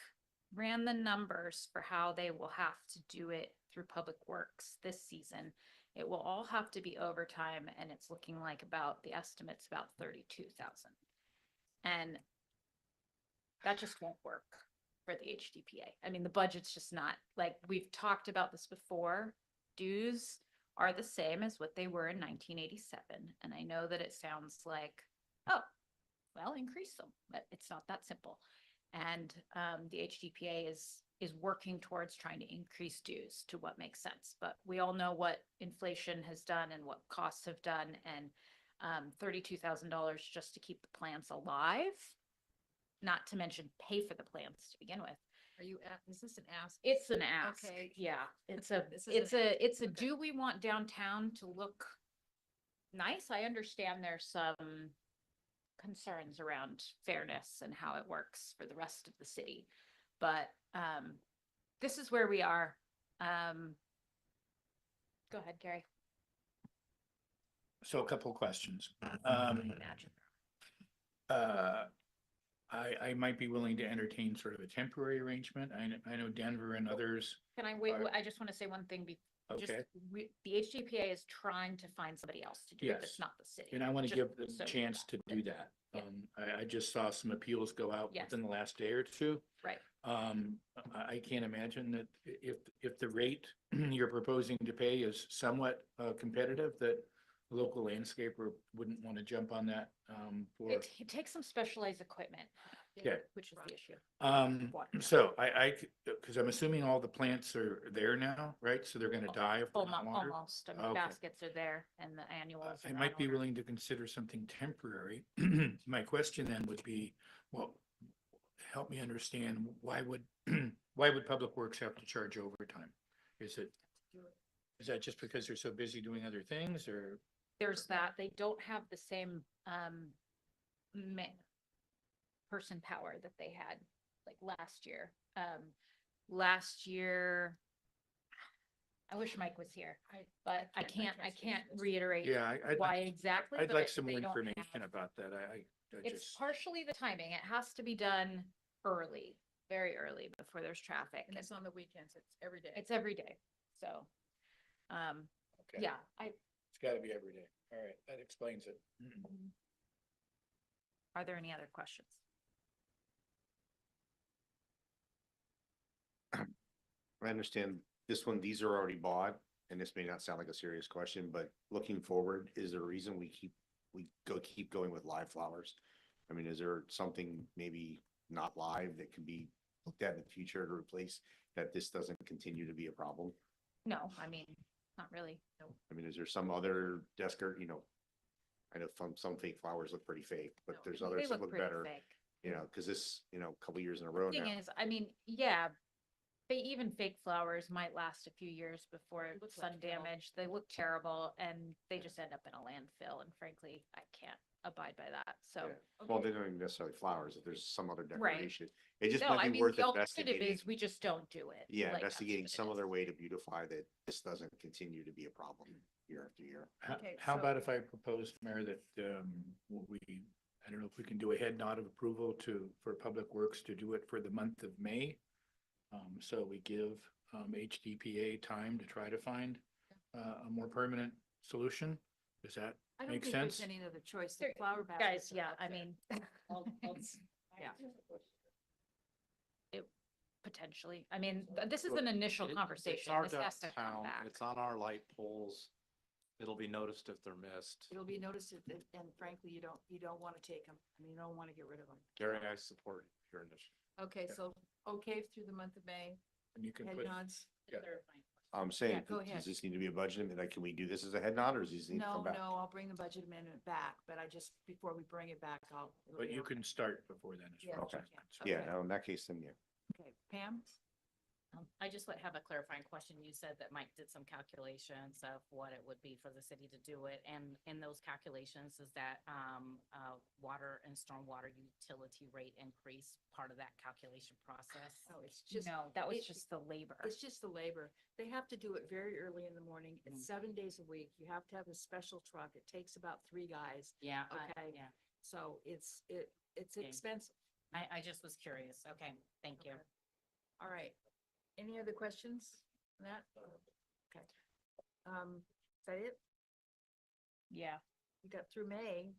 ran the numbers for how they will have to do it through Public Works this season. It will all have to be overtime, and it's looking like the estimate's about 32,000. And that just won't work for the HDPA. I mean, the budget's just not, like, we've talked about this before. Dues are the same as what they were in 1987. And I know that it sounds like, oh, well, increase them, but it's not that simple. And the HDPA is working towards trying to increase dues to what makes sense. But we all know what inflation has done and what costs have done. And $32,000 just to keep the plants alive, not to mention pay for the plants to begin with. Is this an ask? It's an ask. Okay. Yeah, it's Okay. do we want downtown to look nice? I understand there's some concerns around fairness and how it works for the rest of the city. But this is where we are. Go ahead, Gary. So a couple of questions. Imagine. I might be willing to entertain sort of a temporary arrangement. I know Denver and others. Can I wait? Are- I just want to say one thing. Just, Okay. the HDPA is trying to find somebody else to do it. Yes. That's not the city. And I want to Just give them so a you chance know. to do that. Yeah. I just saw some appeals go out Yes. within the last day or two. Right. I can't imagine that if the rate you're proposing to pay is somewhat competitive, that a local landscaper wouldn't want to jump on that for. It takes some specialized equipment. Okay. Which is the issue. Water. So because I'm assuming all the plants are there now, right? So they're gonna die if they're not watered? Almost. I mean, Okay. baskets are there and the annuals. I and might be on order. willing to consider something temporary. My question then would be, well, help me understand, why would Public Works have to charge overtime? Is that just because they're so busy doing other things, or? There's that. They don't have the same person power that they had like last year. Last year, I wish Mike was here, but I can't reiterate Yeah, why exactly. I'd but like some more they don't information have- about that. I It's just, partially the timing. It has to be done early, very early before there's traffic. And it's on the weekends. It's every day. It's every day. So, okay. yeah, It's gotta be every day. All right, that explains it. are there any other questions? I understand this one, these are already bought, and this may not sound like a serious question, but looking forward, is there a reason we keep going with live flowers? I mean, is there something maybe not live that can be looked at in the future to replace, that this doesn't continue to be a problem? No, I mean, not really. No. I mean, is there some other desk or, I know some fake flowers look pretty fake, but there's They others that look pretty better, fake. cause this, a couple years in a row Thing now. is, I mean, yeah, even fake flowers might last a few years before sun damage. They look terrible and they just end up in a landfill. And frankly, I can't abide by that. So. Yeah. Well, they're not even necessarily flowers, if there's some other Right. decoration. It just No, I might be mean, worth the alternative investigating. is we just don't do it. Yeah, Like, that's investigating what it some is. other way to beautify that this doesn't continue to be a problem year after year. Okay, How so- about if I propose, Mayor, that I don't know if we can do a head nod of approval for Public Works to do it for the month of May. So we give HDPA time to try to find a more permanent solution. Does that I don't make think there's sense? any other choice. The There- flower Guys, baskets are yeah, up I there. mean. Yeah. It potentially, I mean, this is an initial It's conversation. our This has to come downtown, back. it's on our light poles. It'll be noticed if they're missed. It'll be noticed and frankly, you don't want to take them. I mean, you don't want to get rid of them. Gary, I support your initiative. Okay, so, okay, through the month of May, And you can head put, nods. yeah. I'm saying, go ahead. does this need to be a budget amendment? Like, can we do this as a head nod, or does this need to No, come back? no, I'll bring the budget amendment back, but before we bring it back, it'll But be you okay. can start before then as Yeah, well. Okay. you can. Yeah, Okay. no, in that case, then, yeah. Okay, Pam? I just would have a clarifying question. You said that Mike did some calculations of what it would be for the city to do it. And in those calculations, is that water and stormwater utility rate increase part of that calculation process? Oh, it's just. No, that was it- just the labor. It's just the labor. They have to do it very early in the morning. It's 7 days a week. You have to have a special truck. It takes about 3 guys. Yeah. Okay. Yeah. So it's Okay. expensive. I just was curious. Okay, thank you. Okay. All right. Any other questions on that? Okay. Is that it? Yeah. We got through May.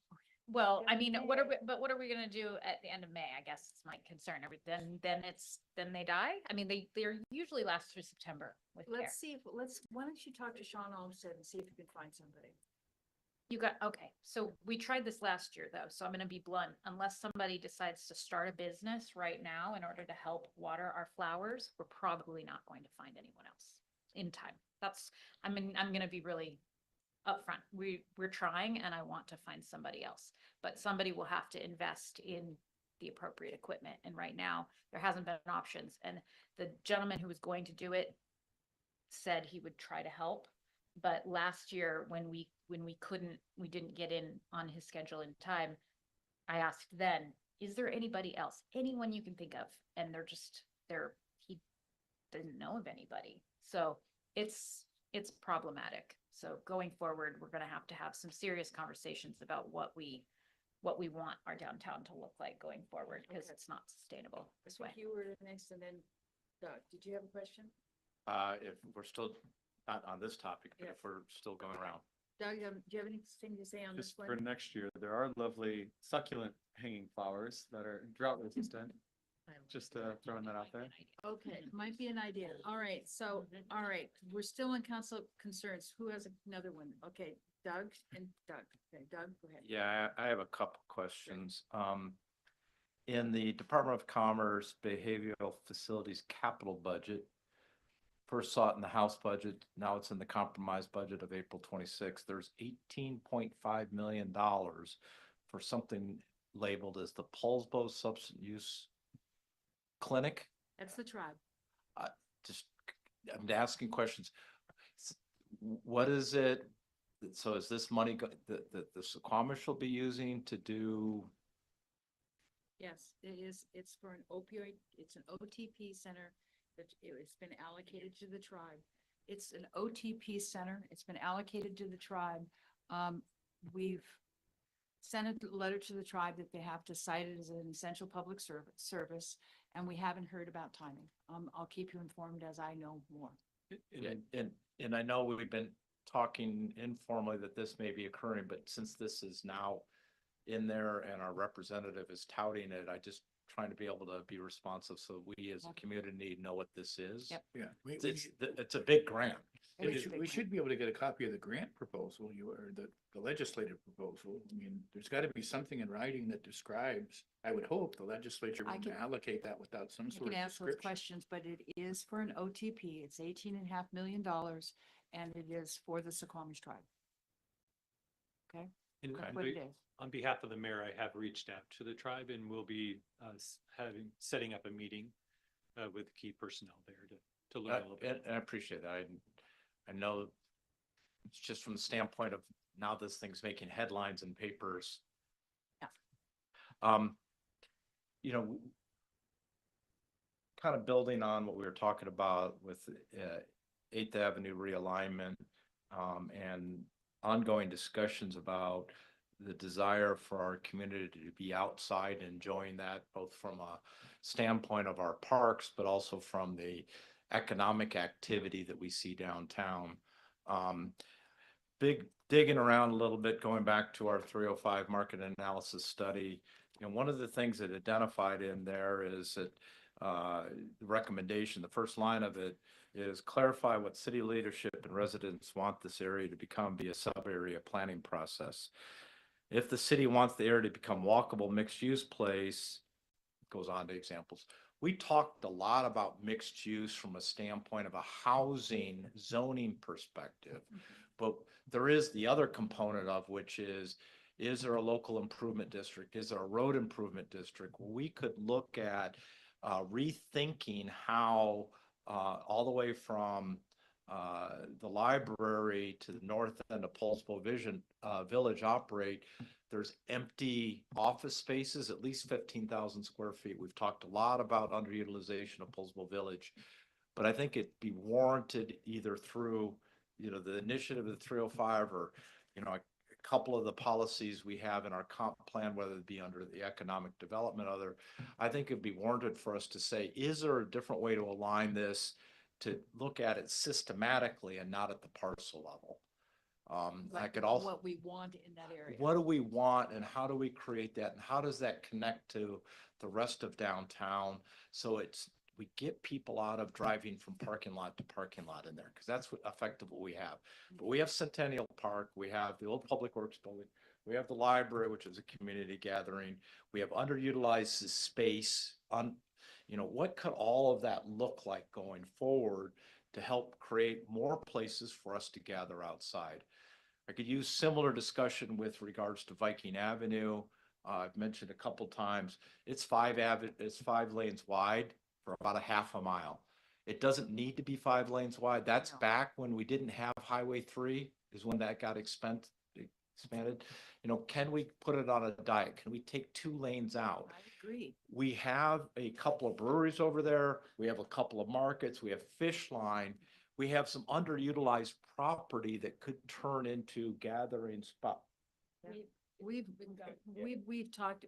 Well, Yeah, I mean, May. what are we gonna do at the end of May? I guess is my concern. Then they die? I mean, they're usually last through September with care. Why don't you talk to Sean Olmsted and see if you can find somebody? Okay, so we tried this last year though, so I'm gonna be blunt. Unless somebody decides to start a business right now in order to help water our flowers, we're probably not going to find anyone else in time. I'm gonna be really upfront. We're trying and I want to find somebody else, but somebody will have to invest in the appropriate equipment. And right now, there hasn't been options. And the gentleman who was going to do it said he would try to help. But last year, when we didn't get in on his schedule in time, I asked then, is there anybody else, anyone you can think of? And he didn't know of anybody. So it's problematic. So going forward, we're gonna have to have some serious conversations about what we want our downtown to look like going forward, because it's not sustainable this way. You were next, and then Doug, did you have a question? If we're still not on this topic, but Yes. if we're still going around. Doug, do you have anything to say on this Just one? for next year, there are lovely succulent hanging flowers that are drought resistant. Just throwing that out there. Okay, might be an idea. All right, so, all right, we're still in council concerns. Who has another one? Okay, Doug and Doug. Okay, Doug, go ahead. Yeah, I have a couple questions. In the Department of Commerce Behavioral Facilities Capital Budget, first saw it in the House budget, now it's in the compromise budget of April 26th. There's $18.5 million for something labeled as the Poulsbo Substance Use Clinic. That's the tribe. Just, I'm asking questions. What is it? So is this money that the Suquamish will be using to do? Yes, it is. It's for an opioid, it's an OTP center that it's been allocated to the tribe. It's an OTP center. It's been allocated to the tribe. We've sent a letter to the tribe that they have to cite it as an essential public service, and we haven't heard about timing. I'll keep you informed as I know more. And I know we've been talking informally that this may be occurring, but since this is now in there and our representative is touting it, I just trying to be able to be responsive so we as a community know what this is. Yep. Yeah. It's a big grant. We should be able to get a copy of the grant proposal, or the legislative proposal. I mean, there's got to be something in writing that describes, I would hope the legislature I would can- allocate that without some You sort can of ask those description. questions, but it is for an OTP. It's $18.5 million, and it is for the Suquamish tribe. Okay? And That's on what be- it is. on behalf of the mayor, I have reached out to the tribe and we'll be setting up a meeting with key personnel there to learn a little bit. And I appreciate that. I know it's just from the standpoint of now this thing's making headlines in papers. Yeah. You know, kind of building on what we were talking about with 8th Avenue realignment, and ongoing discussions about the desire for our community to be outside enjoying that, both from a standpoint of our parks, but also from the economic activity that we see downtown. Big digging around a little bit, going back to our 305 market analysis study. You know, one of the things that identified in there is that the recommendation, the first line of it is clarify what city leadership and residents want this area to become via sub-area planning process. If the city wants the area to become walkable mixed-use place, goes on to examples. We talked a lot about mixed use from a standpoint of a housing zoning perspective. But there is the other component of which is there a local improvement district? Is there a road improvement district? We could look at rethinking how all the way from the library to the north end of Poulsbo Village operate. There's empty office spaces, at least 15,000 square feet. We've talked a lot about underutilization of Poulsbo Village, but I think it'd be warranted either through, you know, the initiative of the 305 or, you know, a couple of the policies we have in our comp plan, whether it be under the economic development, I think it'd be warranted for us to say, is there a different way to align this to look at it systematically and not at the parcel level? I could also, What we want in that area. what do we want and how do we create that? And how does that connect to the rest of downtown? So we get people out of driving from parking lot to parking lot in there, because that's what effectively we have. But we have Centennial Park, we have the old Public Works building, we have the library, which is a community gathering. We have underutilized space on, you know, what could all of that look like going forward to help create more places for us to gather outside? I could use similar discussion with regards to Viking Avenue. I've mentioned a couple times, it's 5 lanes wide for about a half a mile. It doesn't need to be 5 lanes wide. That's back when we didn't have Highway 3 is when that got expanded, you know, can we put it on a diet? Can we take 2 lanes out? I agree. We have a couple of breweries over there. We have a couple of markets. We have fish line. We have some underutilized property that could turn into gathering spot. We've talked,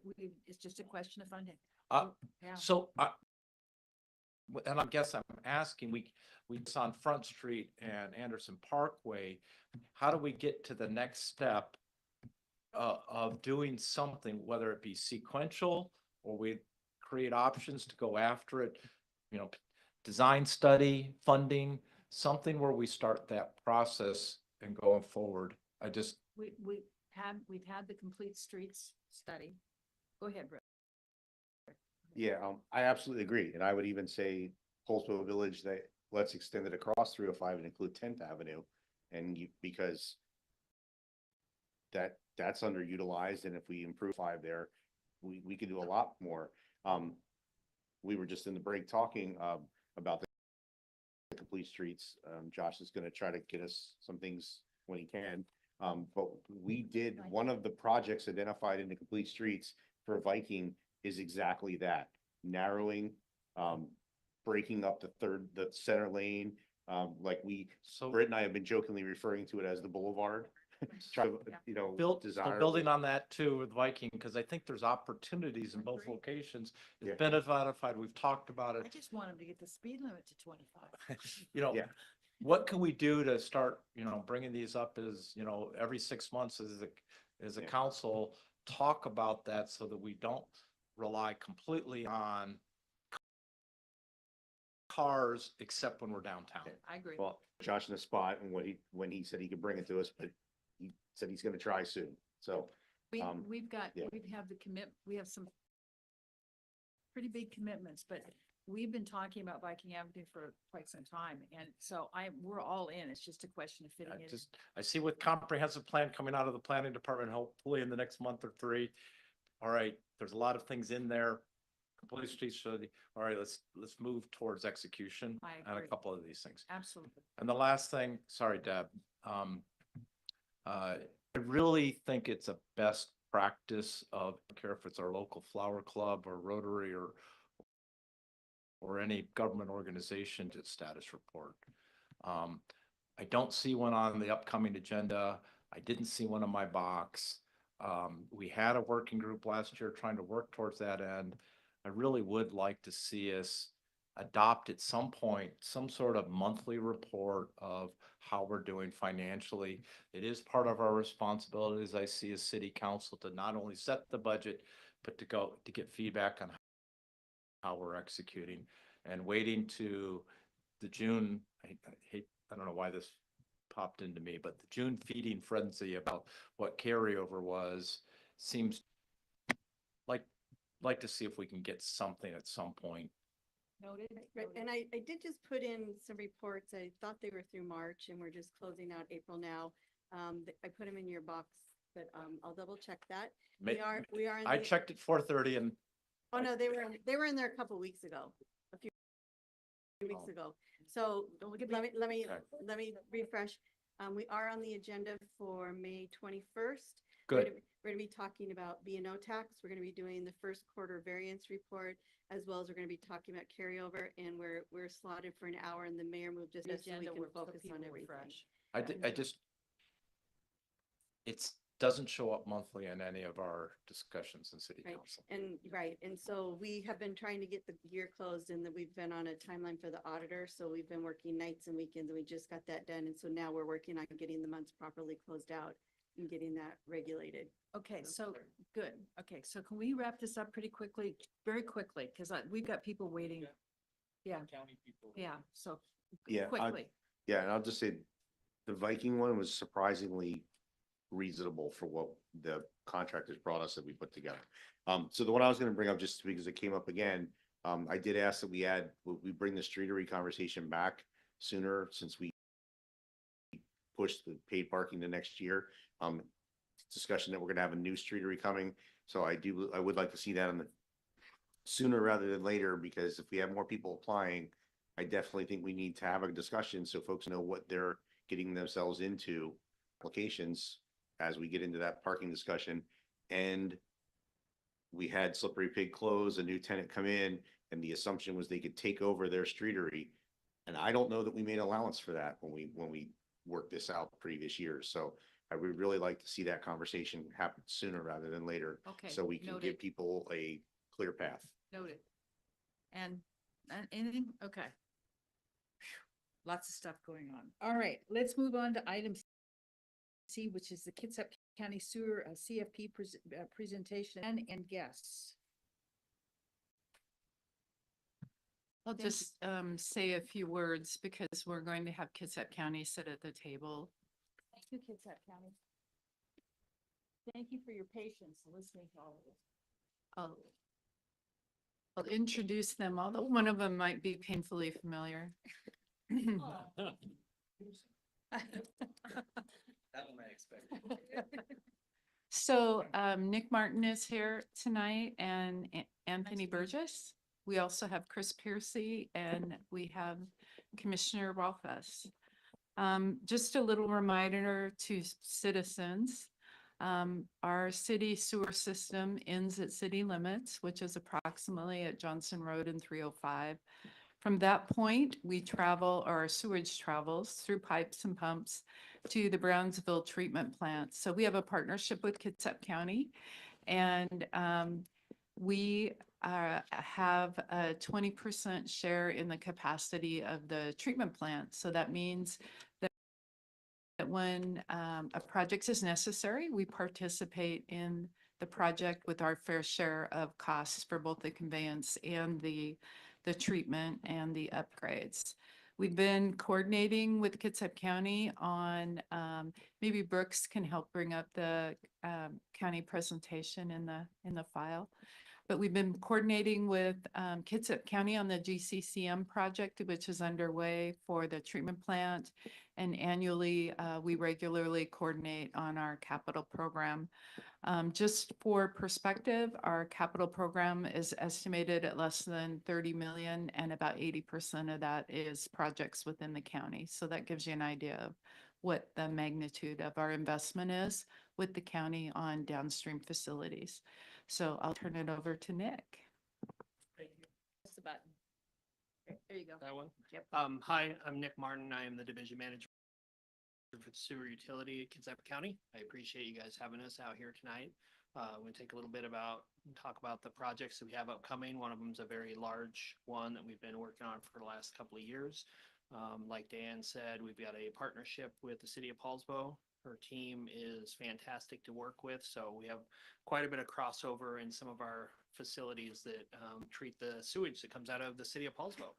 it's just a question of funding. Uh, Yeah. so, and I guess I'm asking, it's on Front Street and Anderson Parkway. How do we get to the next step of doing something, whether it be sequential or we create options to go after it, you know, design study, funding, something where we start that process and going forward. We've had the complete streets study. Go ahead, Rick. Yeah, I absolutely agree. And I would even say Poulsbo Village, that let's extend it across 305 and include 10th Avenue. And because that's underutilized. And if we improve 5 there, we could do a lot more. We were just in the break talking about the complete streets. Josh is going to try to get us some things when he can. But we did, one of the projects identified in the complete streets for Viking is exactly that, narrowing, breaking up the center lane. Britt and I have been jokingly referring to it as the boulevard. Try to, you know, Building on that too with Viking, because I think there's opportunities in both locations. It's been identified, we've talked about I it. just want them to get the speed limit to 25. You know, what can we do to start, you know, bringing these up is, you know, every 6 months as a council, talk about that so that we don't rely completely on cars except when we're downtown. I agree. Well, Josh in the spot, and when he said he could bring it to us, but he said he's going to try soon. So We have the we have some pretty big commitments, but we've been talking about Viking Avenue for quite some time. And so we're all in. It's just a question of fitting it. I see with comprehensive plan coming out of the planning department, hopefully in the next month or 3. All right, there's a lot of things in there. Complete streets, all right, let's move towards execution on a couple of these things. Absolutely. And the last thing, sorry, Deb, I really think it's a best practice of, I don't care if it's our local flower club or Rotary or any government organization, to status report. I don't see one on the upcoming agenda. I didn't see one in my box. We had a working group last year trying to work towards that end. I really would like to see us adopt at some point some sort of monthly report of how we're doing financially. It is part of our responsibilities, I see, as city council, to not only set the budget, but to get feedback on how we're executing. And waiting to the June, I don't know why this popped into me, but the June feeding frenzy about what carryover was, seems like to see if we can get something at some point. Noted. Right, and I did just put in some reports. I thought they were through March, and we're just closing out April now. I put them in your box, but I'll double check that. We are. I checked at 4:30 and. Oh, no, they were in there a couple weeks ago, a few weeks ago. So let me refresh. We are on the agenda for May 21st. Good. We're going to be talking about B&O tax. We're going to be doing the first quarter variance report, as well as we're going to be talking about carryover, and we're slotted for an hour, and the mayor moved just so we can focus on everything. It doesn't show up monthly in any of our discussions in city council. And so we have been trying to get the year closed, and that we've been on a timeline for the auditor. So we've been working nights and weekends, and we just got that done. And so now we're working on getting the months properly closed out and getting that regulated. Okay, so good. Okay, so can we wrap this up very quickly? Because we've got people waiting. Yeah. County people. Yeah, so Yeah, quickly. and I'll just say the Viking one was surprisingly reasonable for what the contractors brought us that we put together. So the one I was going to bring up, just because it came up again, I did ask that we bring the streetery conversation back sooner, since we pushed the paid parking to next year. Discussion that we're going to have a new streetery coming. So I would like to see that sooner rather than later, because if we have more people applying, I definitely think we need to have a discussion so folks know what they're getting themselves into. Applications, as we get into that parking discussion. And we had Slippery Pig close, a new tenant come in, and the assumption was they could take over their streetery. And I don't know that we made allowance for that when we worked this out previous years. So I would really like to see that conversation happen sooner rather than later. Okay, So we can noted. give people a clear path. Noted. And anything? Okay. Phew, lots of stuff going on. All right, let's move on to item C, which is the Kitsap County Sewer CFP presentation and guests. I'll Thank you. just say a few words because we're going to have Kitsap County sit at the table. Thank you, Kitsap County. Thank you for your patience listening to all of this. I'll introduce them, although one of them might be painfully familiar. That one I expected. So Nick Martin is here tonight and Anthony Burgess. We also have Chris Piercy and we have Commissioner Rolfes. Just a little reminder to citizens. Our city sewer system ends at city limits, which is approximately at Johnson Road and 305. From that point, we travel, or our sewage travels through pipes and pumps to the Brownsville treatment plant. So we have a partnership with Kitsap County, and we have a 20% share in the capacity of the treatment plant. So that means that when a project is necessary, we participate in the project with our fair share of costs for both the conveyance and the treatment and the upgrades. We've been coordinating with Kitsap County on, maybe Brooks can help bring up the county presentation in the file. But we've been coordinating with Kitsap County on the GCCM project, which is underway for the treatment plant. And annually, we regularly coordinate on our capital program. Just for perspective, our capital program is estimated at less than 30 million, and about 80% of that is projects within the county. So that gives you an idea of what the magnitude of our investment is with the county on downstream facilities. So I'll turn it over to Nick. Press the button. Okay, there you go. That one? Yep. Hi, I'm Nick Martin. I am the division manager for the sewer utility at Kitsap County. I appreciate you guys having us out here tonight. We're gonna take a little bit talk about the projects that we have upcoming. One of them is a very large one that we've been working on for the last couple of years. Like Dan said, we've got a partnership with the city of Poulsbo. Her team is fantastic to work with, so we have quite a bit of crossover in some of our facilities that treat the sewage that comes out of the city of Poulsbo.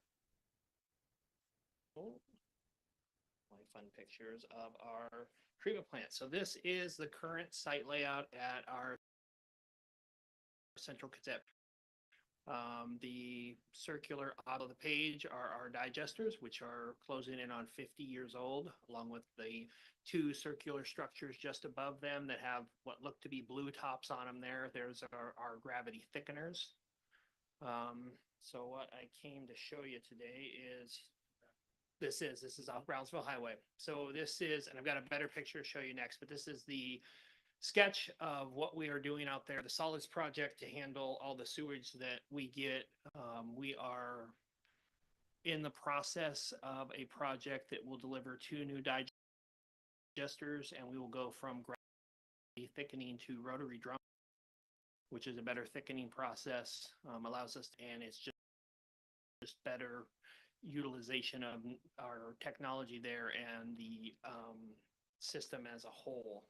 Fun pictures of our treatment plant. So this is the current site layout at our central Kitsap. The circular out of the page are our digesters, which are closing in on 50 years old, along with the two circular structures just above them that have what look to be blue tops on them there. There's our gravity thickeners. So what I came to show you today is this is off Brownsville Highway. So this is, and I've got a better picture to show you next, but this is the sketch of what we are doing out there, the solids project to handle all the sewage that we get. We are in the process of a project that will deliver 2 new digesters, and we will go from gravity thickening to rotary drum, which is a better thickening process, allows us, and it's just better utilization of our technology there and the system as a whole.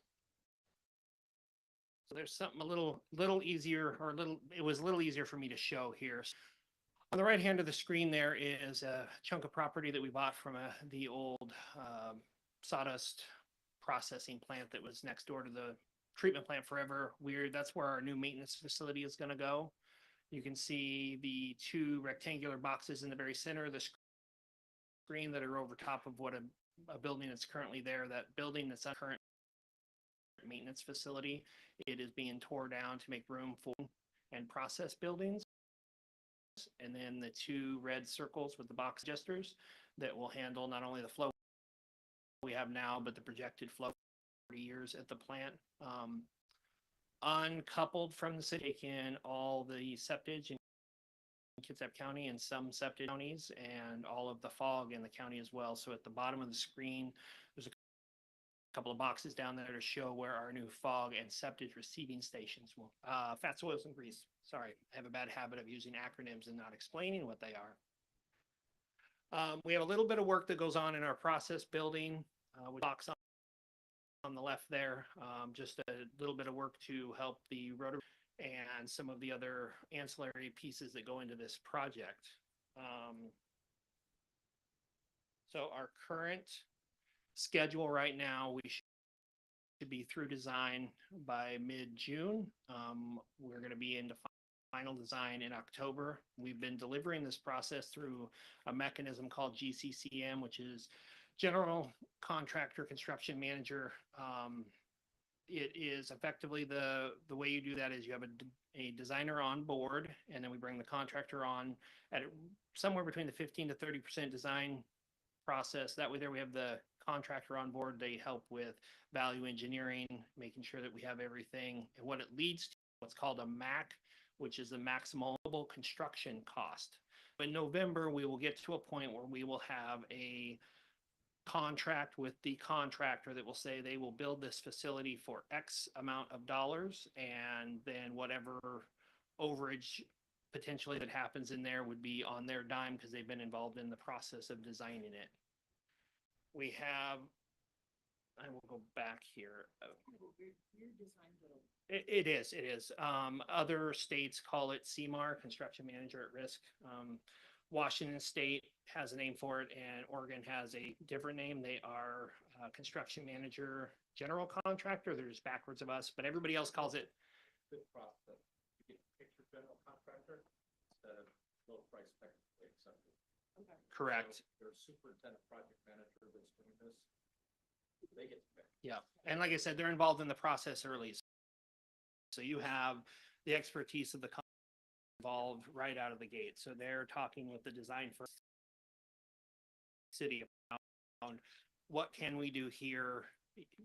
So there's something a little easier, or it was a little easier for me to show here. On the right hand of the screen there is a chunk of property that we bought from the old sawdust processing plant that was next door to the treatment plant forever. That's where our new maintenance facility is going to go. You can see the 2 rectangular boxes in the very center of the screen that are over top of what a building that's currently there. That building that's a current maintenance facility, it is being tore down to make room for and process buildings. And then the 2 red circles with the box digesters that will handle not only the flow we have now, but the projected flow years at the plant. Uncoupled from the city, taken all the septage in Kitsap County and some septic counties and all of the fog in the county as well. So at the bottom of the screen, there's a couple of boxes down there to show where our new fog and septic receiving stations will, fats, oils, and grease. Sorry, I have a bad habit of using acronyms and not explaining what they are. We have a little bit of work that goes on in our process building, with box on the left there, just a little bit of work to help the rotary and some of the other ancillary pieces that go into this project. So our current schedule right now, we should be through design by mid-June. We're going to be into final design in October. We've been delivering this process through a mechanism called GCCM, which is General Contractor Construction Manager. It is effectively the way you do that is you have a designer on board, and then we bring the contractor on at somewhere between the 15 to 30% design process. That way there we have the contractor on board. They help with value engineering, making sure that we have everything. And what it leads to, what's called a MAC, which is the maximum construction cost. In November, we will get to a point where we will have a contract with the contractor that will say they will build this facility for X amount of dollars, and then whatever overage potentially that happens in there would be on their dime because they've been involved in the process of designing it. We have, I will go back here. It is. Other states call it CMAR, Construction Manager at Risk. Washington State has a name for it, and Oregon has a different name. They are Construction Manager General Contractor. They're just backwards of us, but everybody else calls it. Good process. You get picture general contractor instead of low price technically accepted. Correct. So your superintendent project manager that's doing this, they get to pick. Yeah, and like I said, they're involved in the process early. So you have the expertise of the company involved right out of the gate. So they're talking with the design firm, city around what can we do here?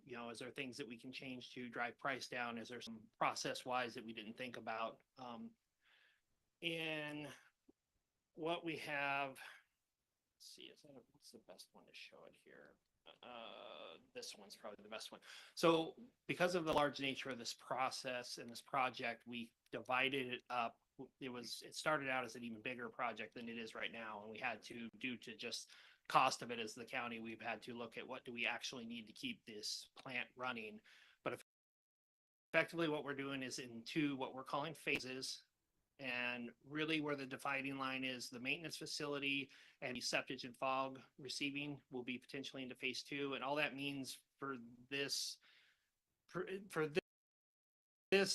You know, is there things that we can change to drive price down? Is there some process wise that we didn't think about? In what we have, let's see, what's the best one to show it here? This one's probably the best one. So because of the large nature of this process and this project, we divided it up. It started out as an even bigger project than it is right now. And we had to, due to just cost of it as the county, we've had to look at what do we actually need to keep this plant running. But effectively what we're doing is into what we're calling phases. And really where the dividing line is, the maintenance facility and the septic and fog receiving will be potentially into phase 2. And all that means for this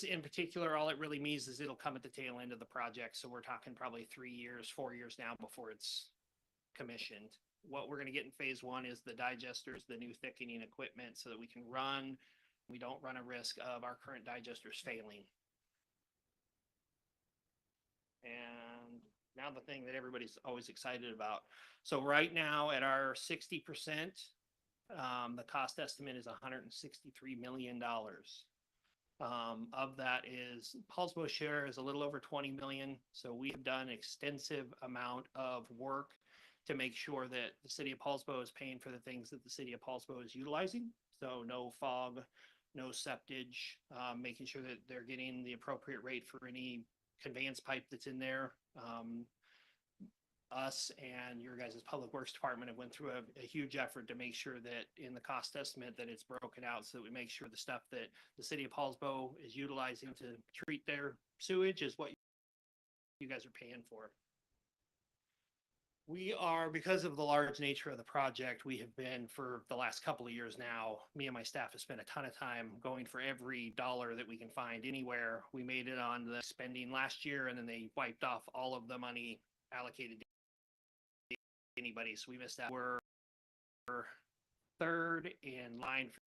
in particular, all it really means is it'll come at the tail end of the project. So we're talking probably 3 years, 4 years now before it's commissioned. What we're going to get in phase 1 is the digesters, the new thickening equipment, so that we don't run a risk of our current digesters failing. And now the thing that everybody's always excited about. So right now at our 60%, the cost estimate is $163 million. Of that is Poulsbo share is a little over 20 million. So we've done extensive amount of work to make sure that the city of Poulsbo is paying for the things that the city of Poulsbo is utilizing. So no fog, no septage, making sure that they're getting the appropriate rate for any conveyance pipe that's in there. Us and your guys' public works department have went through a huge effort to make sure that in the cost estimate that it's broken out so that we make sure the stuff that the city of Poulsbo is utilizing to treat their sewage is what you guys are paying for. We are, because of the large nature of the project, we have been for the last couple of years now, me and my staff have spent a ton of time going for every dollar that we can find anywhere. We made it on the spending last year, and then they wiped off all of the money allocated to anybody. So we missed out. We're third in line for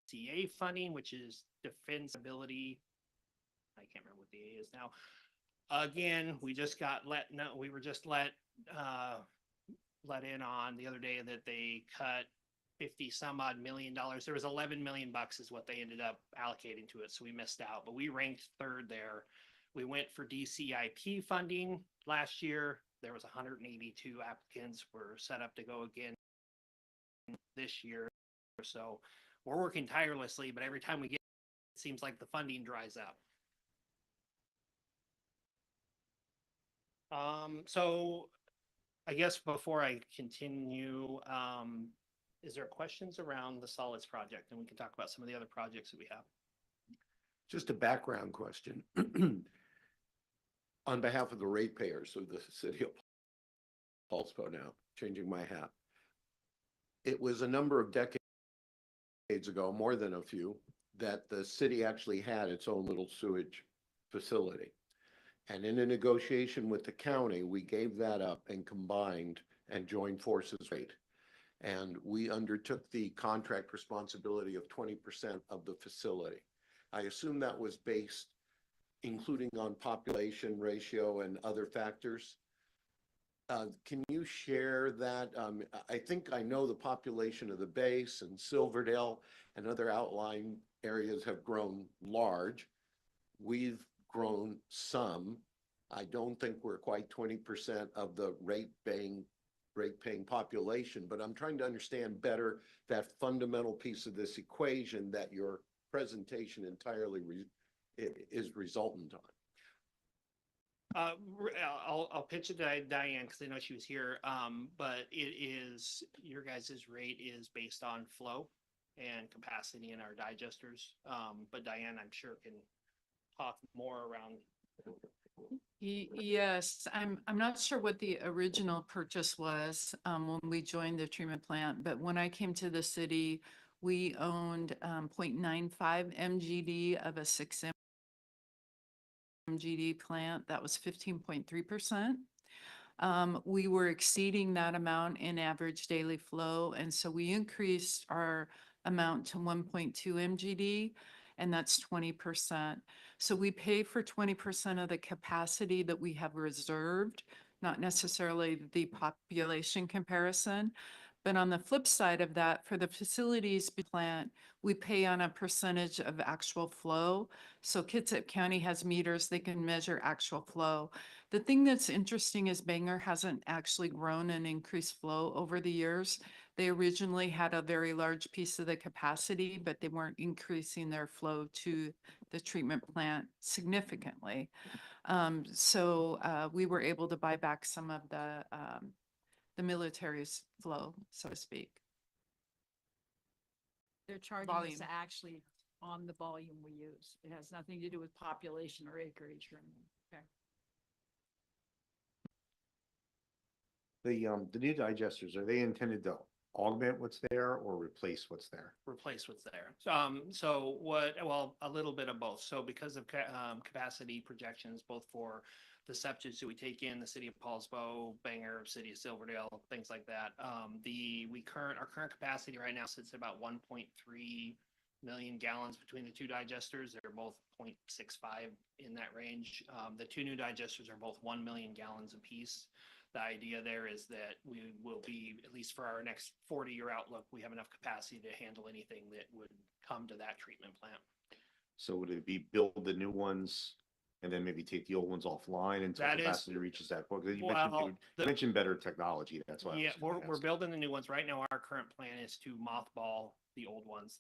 CA funding, which is defensibility. I can't remember what the A is now. Again, we just got we were just let in on the other day that they cut 50 some odd $1 million. There was 11 million bucks is what they ended up allocating to it. So we missed out, but we ranked third there. We went for DCIP funding last year. There was 182 applicants were set up to go again this year. So we're working tirelessly, but every time we get, it seems like the funding dries up. So I guess before I continue, is there questions around the solids project? And we can talk about some of the other projects that we have. Just a background question. On behalf of the ratepayers of the city of Poulsbo now, changing my hat. It was a number of decades ago, more than a few, that the city actually had its own little sewage facility. And in a negotiation with the county, we gave that up and combined and joined forces. And we undertook the contract responsibility of 20% of the facility. I assume that was based, including on population ratio and other factors. Can you share that? I think I know the population of the base and Silverdale and other outlying areas have grown large. We've grown some. I don't think we're quite 20% of the rate paying population, but I'm trying to understand better that fundamental piece of this equation that your presentation entirely is resultant on. I'll pitch it to Diane because I know she was here. But it is, your guys' rate is based on flow and capacity in our digesters. But Diane, I'm sure can talk more around. Yes, I'm not sure what the original purchase was when we joined the treatment plant, but when I came to the city, we owned 0.95 MGD of a 6 MGD plant. That was 15.3%. We were exceeding that amount in average daily flow, and so we increased our amount to 1.2 MGD, and that's 20%. So we pay for 20% of the capacity that we have reserved, not necessarily the population comparison. But on the flip side of that, for the facilities plant, we pay on a percentage of actual flow. So Kitsap County has meters, they can measure actual flow. The thing that's interesting is Bangor hasn't actually grown and increased flow over the years. They originally had a very large piece of the capacity, but they weren't increasing their flow to the treatment plant significantly. So we were able to buy back some of the military's flow, so to speak. They're charging us Volume. actually on the volume we use. It has nothing to do with population or acreage or anything. Okay. The new digesters, are they intended to augment what's there or replace what's there? Replace what's there. So well, a little bit of both. So because of capacity projections, both for the septage that we take in the city of Poulsbo, Bangor, city of Silverdale, things like that. Our current capacity right now sits at about 1.3 million gallons between the two digesters. They're both 0.65 in that range. The two new digesters are both 1 million gallons apiece. The idea there is that we will be, at least for our next 40-year outlook, we have enough capacity to handle anything that would come to that treatment plant. So would it be build the new ones and then maybe take the old ones offline until That is- capacity reaches that point? 'Cause you Well, mentioned better technology. That's why. Yeah, we're building the new ones. Right now, our current plan is to mothball the old ones.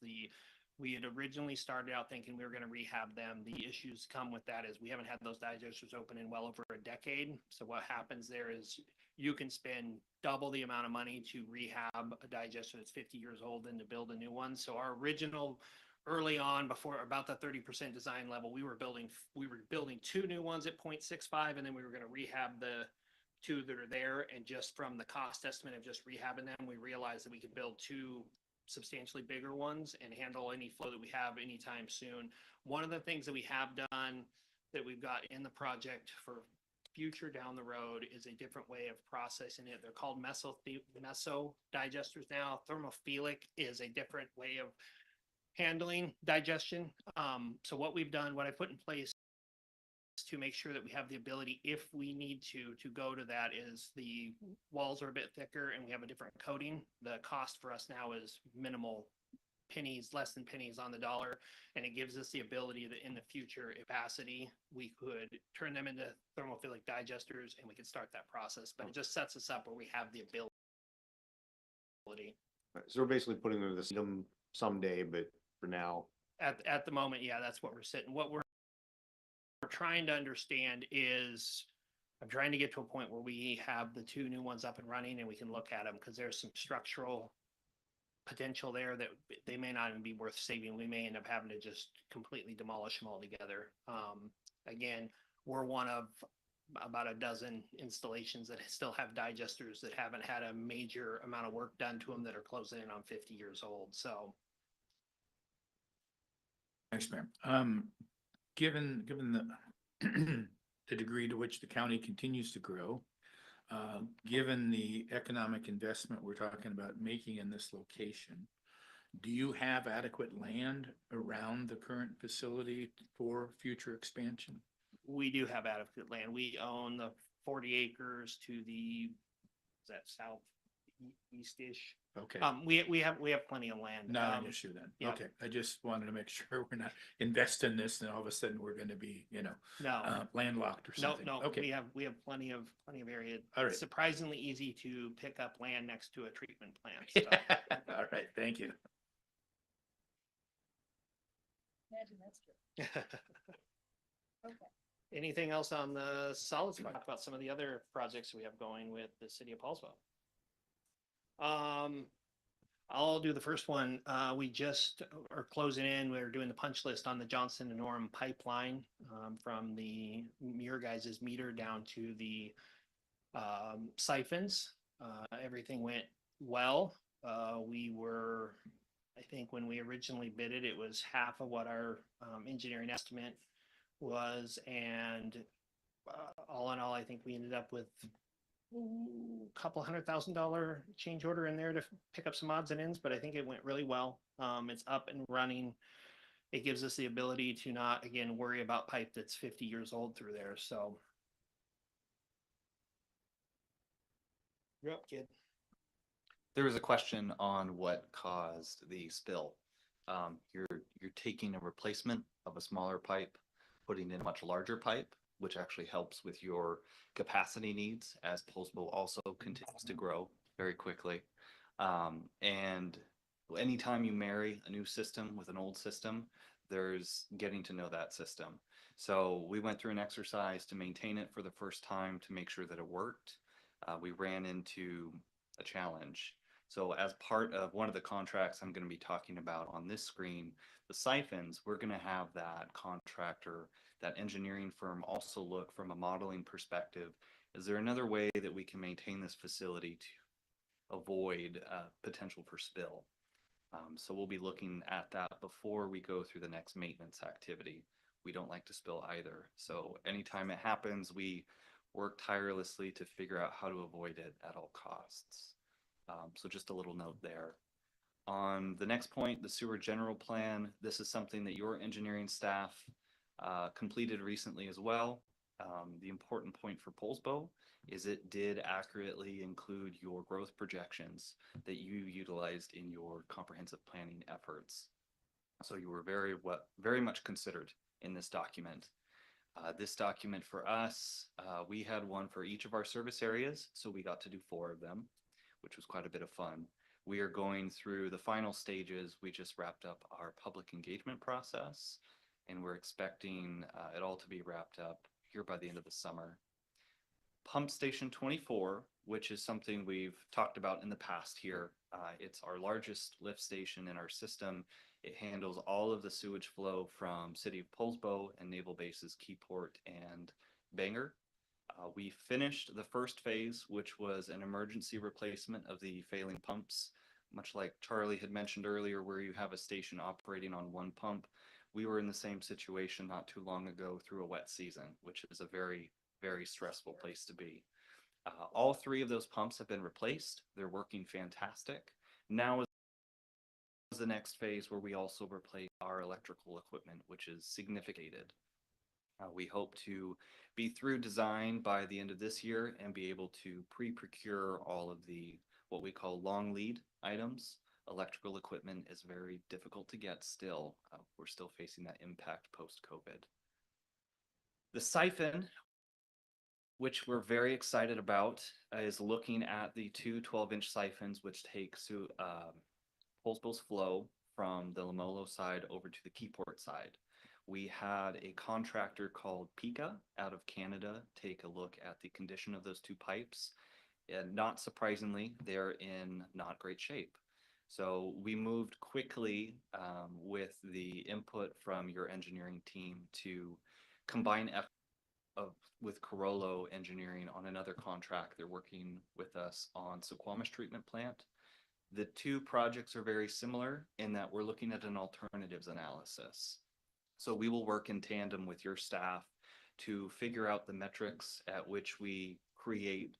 We had originally started out thinking we were going to rehab them. The issues come with that is we haven't had those digesters open in well over a decade. So what happens there is you can spend double the amount of money to rehab a digester that's 50 years old than to build a new one. So our original early on, before about the 30% design level, we were building two new ones at 0.65, and then we were going to rehab the two that are there. And just from the cost estimate of just rehabbing them, we realized that we could build two substantially bigger ones and handle any flow that we have anytime soon. One of the things that we have done that we've got in the project for future down the road is a different way of processing it. They're called meso digesters now. Thermophilic is a different way of handling digestion. So what we've done, what I put in place to make sure that we have the ability, if we need to go to that, is the walls are a bit thicker and we have a different coating. The cost for us now is minimal, pennies, less than pennies on the dollar. And it gives us the ability that in the future capacity, we could turn them into thermophilic digesters and we could start that process. But it just sets us up where we have the ability. So we're basically putting them in the system someday, but for now. At the moment, yeah, that's what we're sitting. What we're trying to understand is, I'm trying to get to a point where we have the two new ones up and running and we can look at them, because there's some structural potential there that they may not even be worth saving. We may end up having to just completely demolish them altogether. Again, we're one of about a dozen installations that still have digesters that haven't had a major amount of work done to them, that are closing in on 50 years old. So Thanks, Mayor. Given the the degree to which the county continues to grow, given the economic investment we're talking about making in this location, do you have adequate land around the current facility for future expansion? we do have adequate land. We own the 40 acres to the, is that southeast-ish? Okay. We have plenty of land. Not an issue then. yeah. Okay, I just wanted to make sure we're not investing in this and all of a sudden we're gonna be, No. landlocked or No, something. no, Okay. we have plenty of area. All right. It's surprisingly easy to pick up land next to a treatment plant. So. All right, thank you. Imagine that's true. Okay. Anything else on the solids? Talk about some of the other projects we have going with the city of Poulsbo. I'll do the first one. We just are closing in. We're doing the punch list on the Johnson and Orem pipeline, from your guys' meter down to the siphons. Everything went well. We were, I think when we originally bid it, it was half of what our engineering estimate was. And all in all, I think we ended up with a couple $100,000 change order in there to pick up some odds and ends, but I think it went really well. It's up and running. It gives us the ability to not, again, worry about pipe that's 50 years old through there. So. You're up, kid. There was a question on what caused the spill. You're taking a replacement of a smaller pipe, putting in a much larger pipe, which actually helps with your capacity needs as Poulsbo also continues to grow very quickly. And anytime you marry a new system with an old system, there's getting to know that system. So we went through an exercise to maintain it for the first time to make sure that it worked. We ran into a challenge. So as part of one of the contracts I'm going to be talking about on this screen, the siphons, we're going to have that contractor, that engineering firm also look from a modeling perspective. Is there another way that we can maintain this facility to avoid potential for spill? So we'll be looking at that before we go through the next maintenance activity. We don't like to spill either. So anytime it happens, we work tirelessly to figure out how to avoid it at all costs. So just a little note there. On the next point, the sewer general plan, this is something that your engineering staff completed recently as well. The important point for Poulsbo is it did accurately include your growth projections that you utilized in your comprehensive planning efforts. So you were very much considered in this document. This document for us, we had one for each of our service areas, so we got to do 4 of them, which was quite a bit of fun. We are going through the final stages. We just wrapped up our public engagement process, and we're expecting it all to be wrapped up here by the end of the summer. Pump Station 24, which is something we've talked about in the past here. It's our largest lift station in our system. It handles all of the sewage flow from City of Poulsbo and Naval Bases Keyport and Bangor. We finished the first phase, which was an emergency replacement of the failing pumps. Much like Charlie had mentioned earlier, where you have a station operating on one pump, we were in the same situation not too long ago through a wet season, which is a very, very stressful place to be. All 3 of those pumps have been replaced. They're working fantastic. Now is the next phase where we also replace our electrical equipment, which is significant. We hope to be through design by the end of this year and be able to pre-procure all of the, what we call long lead items. Electrical equipment is very difficult to get still. We're still facing that impact post-COVID. The siphon, which we're very excited about, is looking at the two 12-inch siphons, which take Poulsbo's flow from the Lamolo side over to the Keyport side. We had a contractor called Pika out of Canada take a look at the condition of those two pipes. And not surprisingly, they're in not great shape. So we moved quickly with the input from your engineering team to combine with Carollo Engineering on another contract. They're working with us on Suquamish treatment plant. The two projects are very similar in that we're looking at an alternatives analysis. So we will work in tandem with your staff to figure out the metrics at which we create.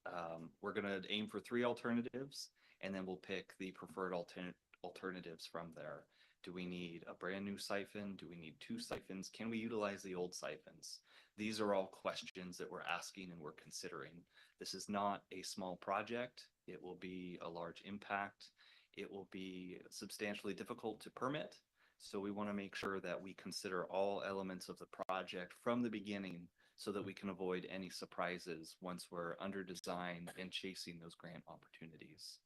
We're going to aim for 3 alternatives, and then we'll pick the preferred alternatives from there. Do we need a brand new siphon? Do we need 2 siphons? Can we utilize the old siphons? These are all questions that we're asking and we're considering. This is not a small project. It will be a large impact. It will be substantially difficult to permit. So we want to make sure that we consider all elements of the project from the beginning so that we can avoid any surprises once we're under design and chasing those grant opportunities.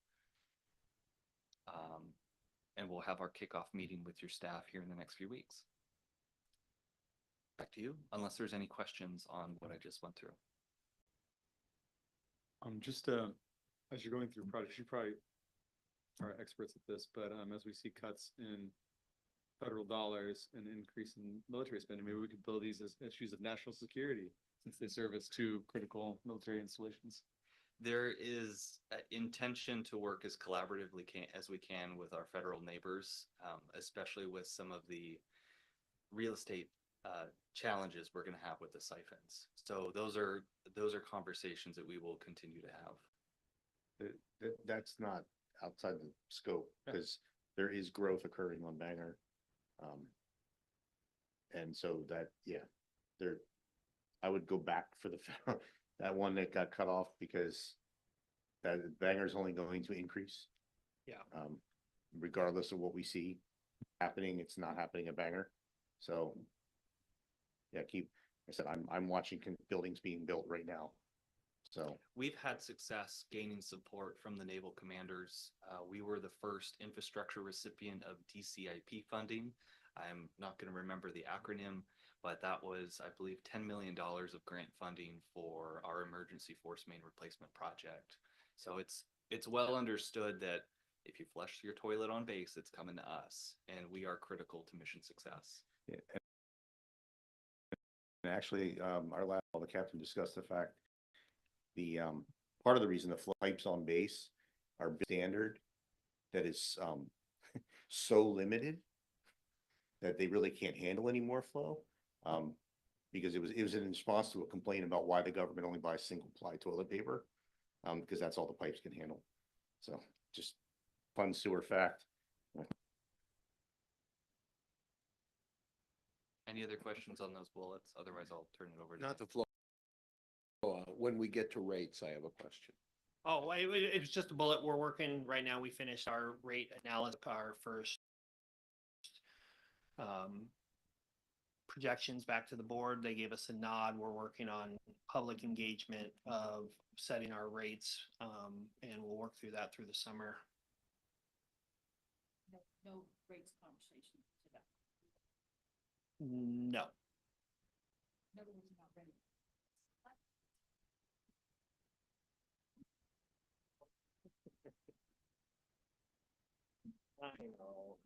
And we'll have our kickoff meeting with your staff here in the next few weeks. Back to you, unless there's any questions on what I just went through. Just as you're going through projects, you probably are experts at this, but as we see cuts in federal dollars and increase in military spending, maybe we could build these as issues of national security since they serve as 2 critical military installations. There is intention to work as collaboratively as we can with our federal neighbors, especially with some of the real estate challenges we're going to have with the siphons. So those are conversations that we will continue to have. That's not outside the scope because there is growth occurring on Banger. And so that, I would go back for the that one that got cut off because that Banger is only going to increase. Yeah. Regardless of what we see happening, it's not happening at Banger. So yeah, I said, I'm watching buildings being built right now. So we've had success gaining support from the naval commanders. We were the first infrastructure recipient of DCIP funding. I'm not going to remember the acronym, but that was, I believe, $10 million of grant funding for our emergency force main replacement project. So it's well understood that if you flush your toilet on base, it's coming to us, and we are critical to mission success. Yeah. And actually, our last call, the captain discussed the fact the part of the reason the pipes on base are standard that is so limited that they really can't handle any more flow. Because it was in response to a complaint about why the government only buys single ply toilet paper, because that's all the pipes can handle. So just fun sewer fact. Any other questions on those bullets? Otherwise, I'll turn it over to Not the flow. When we get to rates, I have a question. Oh, it was just a bullet. We're working right now. We finished our rate analysis, our first projections back to the board. They gave us a nod. We're working on public engagement of setting our rates, and we'll work through that through the summer. No rates conversation today. No. No, we're not ready. I know.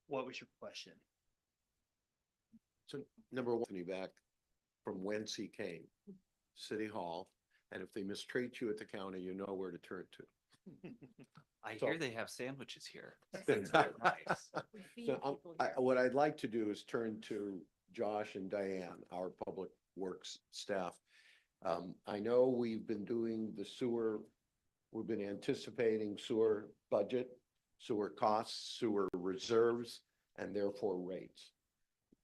What was your question? So number one, you back from whence he came, City Hall, and if they mistreat you at the county, you know where to turn to. I So- hear they have sandwiches here. Nice. We feed So, people here. what I'd like to do is turn to Josh and Diane, our public works staff. I know we've been doing the sewer, we've been anticipating sewer budget, sewer costs, sewer reserves, and therefore rates.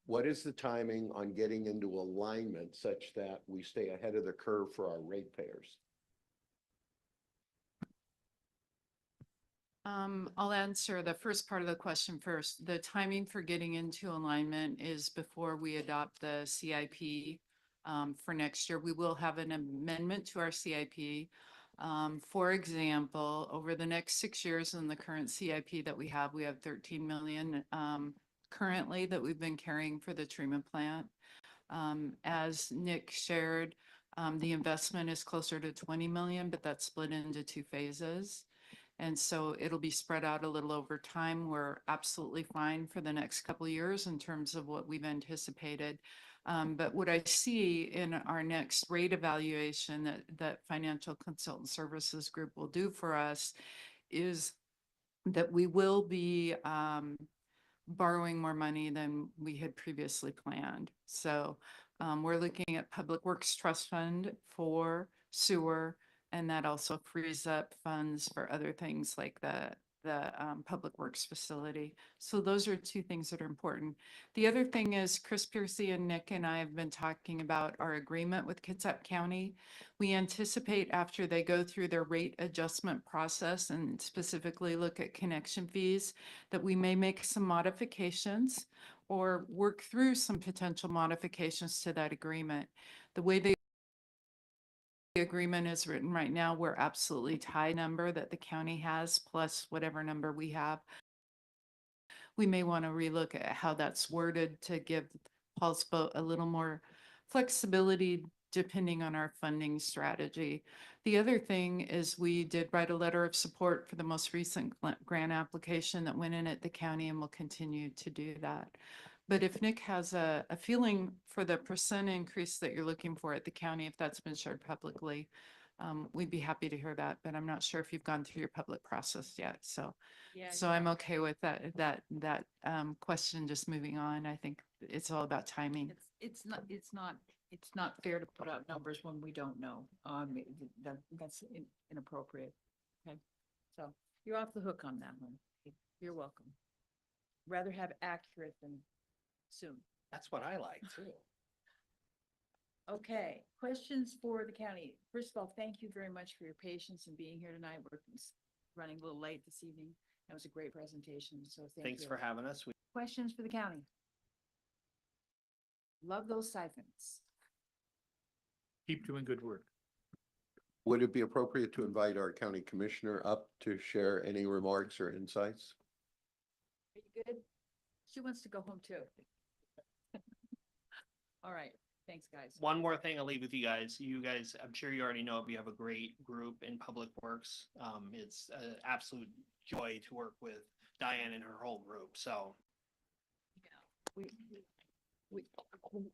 what is the timing on getting into alignment such that we stay ahead of the curve for our ratepayers? I'll answer the first part of the question first. The timing for getting into alignment is before we adopt the CIP for next year. We will have an amendment to our CIP. For example, over the next 6 years in the current CIP that we have 13 million currently that we've been carrying for the treatment plant. As Nick shared, the investment is closer to 20 million, but that's split into 2 phases. And so it'll be spread out a little over time. We're absolutely fine for the next couple of years in terms of what we've anticipated. But what I see in our next rate evaluation that Financial Consultant Services Group will do for us is that we will be borrowing more money than we had previously planned. So we're looking at Public Works Trust Fund for sewer, and that also frees up funds for other things like the Public Works facility. So those are 2 things that are important. The other thing is Chris Piercy and Nick and I have been talking about our agreement with Kitsap County. We anticipate after they go through their rate adjustment process and specifically look at connection fees, that we may make some modifications or work through some potential modifications to that agreement. The way the agreement is written right now, we're absolutely tied number that the county has plus whatever number we have. We may want to relook at how that's worded to give Poulsbo a little more flexibility depending on our funding strategy. The other thing is we did write a letter of support for the most recent grant application that went in at the county, and we'll continue to do that. But if Nick has a feeling for the percent increase that you're looking for at the county, if that's been shared publicly, we'd be happy to hear that, but I'm not sure if you've gone through your public process yet. So I'm okay with that question just moving on. I think it's all about timing. It's not fair to put out numbers when we don't know. That's inappropriate. Okay, so you're off the hook on that one. You're welcome. Rather have accurate than soon. That's what I like too. Okay, questions for the county. First of all, thank you very much for your patience and being here tonight. We're running a little late this evening. That was a great presentation, so thank you. Thanks for having us. Questions for the county? Love those siphons. Keep doing good work. Would it be appropriate to invite our county commissioner up to share any remarks or insights? Are you good? She wants to go home too. All right, thanks, guys. One more thing I'll leave with you guys. You guys, I'm sure you already know, you have a great group in Public Works. It's an absolute joy to work with Diane and her whole group, so.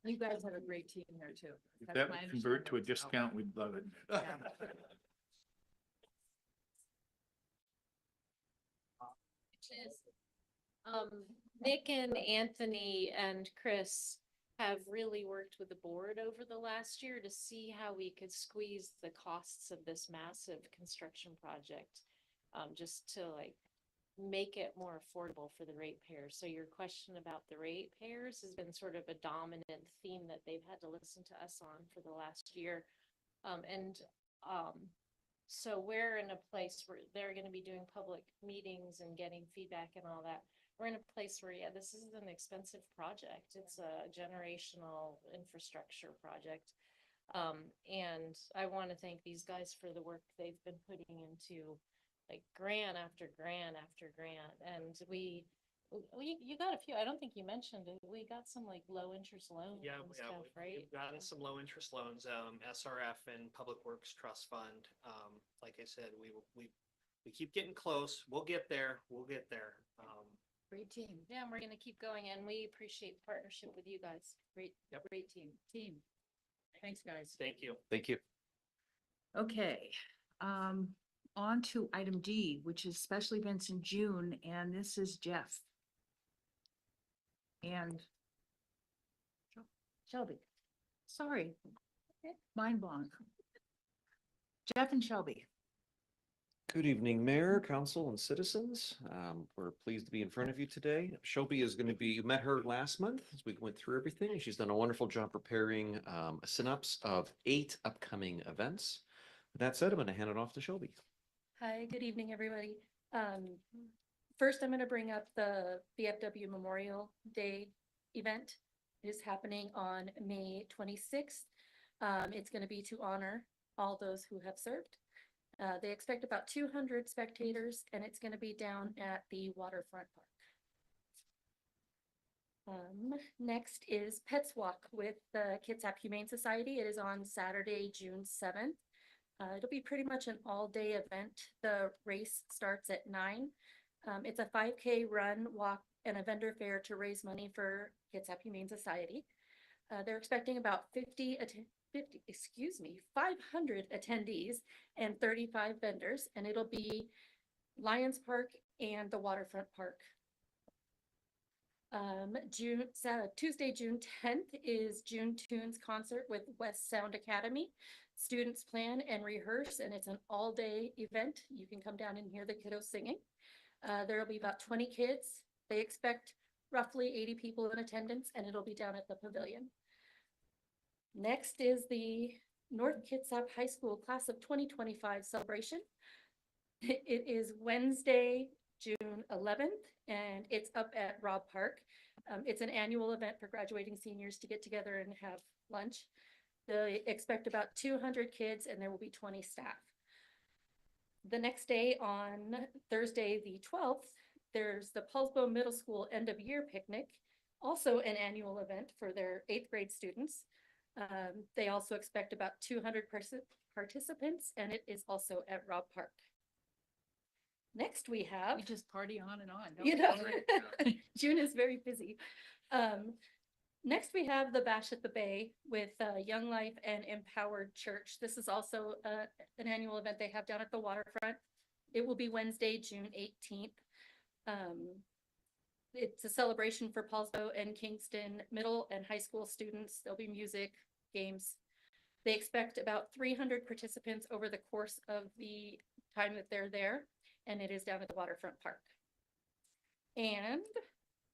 You guys have a great team there too. If That's that my would convert to a understanding as well. discount, we'd love it. Yeah. Nick and Anthony and Chris have really worked with the board over the last year to see how we could squeeze the costs of this massive construction project. Just to like make it more affordable for the ratepayers. So your question about the ratepayers has been sort of a dominant theme that they've had to listen to us on for the last year. So we're in a place where they're going to be doing public meetings and getting feedback and all that. We're in a place where, yeah, this is an expensive project. It's a generational infrastructure project. And I want to thank these guys for the work they've been putting into like grant after grant after grant. And you got a few, I don't think you mentioned it. We got some like low interest loans Yeah, and stuff, right? We've gotten some low interest loans, SRF and Public Works Trust Fund. Like I said, we keep getting close. We'll get there. We'll get there. Great team. Yeah, and we're gonna keep going, and we appreciate the partnership with you guys. Great team. Thanks, guys. Thank you. Thank you. Okay, on to item D, which is special events in June, and this is Jeff. And Shelby. Sorry, mind blank. Jeff and Shelby. Good evening, Mayor, Council, and citizens. We're pleased to be in front of you today. Shelby is going to be, you met her last month as we went through everything. and She's done a wonderful job preparing a synopsis of 8 upcoming events. With that said, I'm going to hand it off to Shelby. Hi, good evening, everybody. First, I'm going to bring up the VFW Memorial Day event. It is happening on May 26th. It's going to be to honor all those who have served. They expect about 200 spectators, and it's going to be down at the waterfront park. Next is Pets Walk with the Kitsap Humane Society. It is on Saturday, June 7th. It'll be pretty much an all-day event. The race starts at 9. It's a 5K run, walk, and a vendor fair to raise money for Kitsap Humane Society. They're expecting about 500 attendees and 35 vendors, and it'll be Lions Park and the waterfront park. Tuesday, June 10th is June Tunes concert with West Sound Academy. Students plan and rehearse, and it's an all-day event. You can come down and hear the kiddos singing. There will be about 20 kids. They expect roughly 80 people in attendance, and it'll be down at the pavilion. Next is the North Kitsap High School Class of 2025 celebration. It is Wednesday, June 11th, and it's up at Robb Park. It's an annual event for graduating seniors to get together and have lunch. They expect about 200 kids, and there will be 20 staff. The next day, on Thursday, the 12th, there's the Poulsbo Middle School end of year picnic, also an annual event for their 8th grade students. They also expect about 200 participants, and it is also at Robb Park. Next we have. We just party on and on. don't You we? know, June is very busy. Next we have the Bash at the Bay with Young Life and Empowered Church. This is also an annual event they have down at the waterfront. It will be Wednesday, June 18th. It's a celebration for Poulsbo and Kingston middle and high school students. There'll be music, games. They expect about 300 participants over the course of the time that they're there, and it is down at the waterfront park. And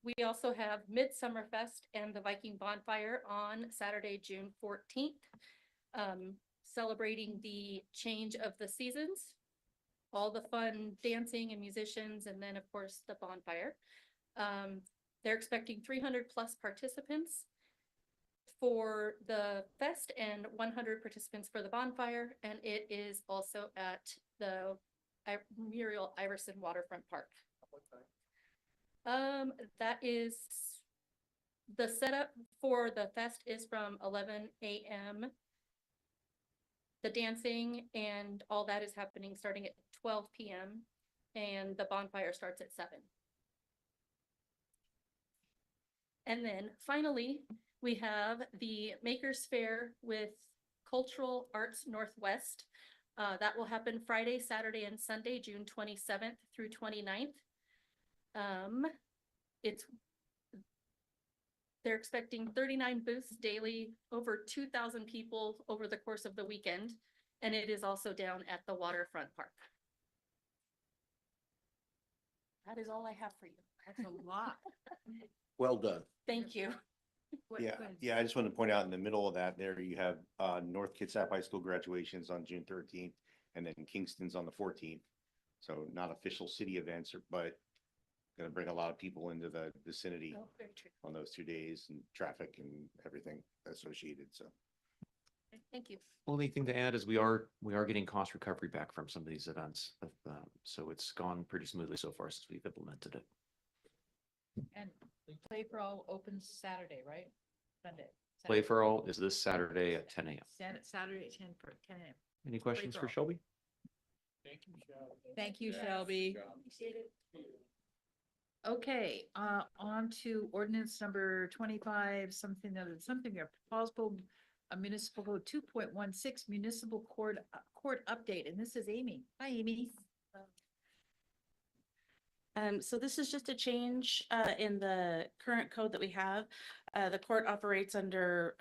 we also have Midsummer Fest and the Viking Bonfire on Saturday, June 14th, celebrating the change of the seasons, all the fun dancing and musicians, and then of course the bonfire. They're expecting 300 plus participants for the fest and 100 participants for the bonfire, and it is also at the Muriel Iverson Waterfront Park. That is, the setup for the fest is from 11 a.m. The dancing and all that is happening starting at 12 p.m. and the bonfire starts at 7. And then finally, we have the Makers Fair with Cultural Arts Northwest. That will happen Friday, Saturday, and Sunday, June 27th through 29th. They're expecting 39 booths daily, over 2,000 people over the course of the weekend, and it is also down at the waterfront park. That is all I have for you. That's a lot. Well done. Thank you. Yeah, I just wanted to point out in the middle of that, there you have North Kitsap High School graduations on June 13th, and then Kingston's on the 14th. So not official city events, but gonna bring a lot of people into the vicinity Oh, very true. on those 2 days, and traffic and everything associated, so. Thank you. Only thing to add is we are getting cost recovery back from some of these events. So it's gone pretty smoothly so far since we've implemented it. And Play for All opens Saturday, right? Sunday. Play for All is this Saturday at 10 a.m. Saturday at 10 a.m. Any questions for All. Shelby? Thank you, Shelby. Appreciate it. Okay, on to ordinance number 25, something Poulsbo municipal code 2.16 municipal court update, and this is Amy. Hi, Amy. So this is just a change in the current code that we have. The court operates under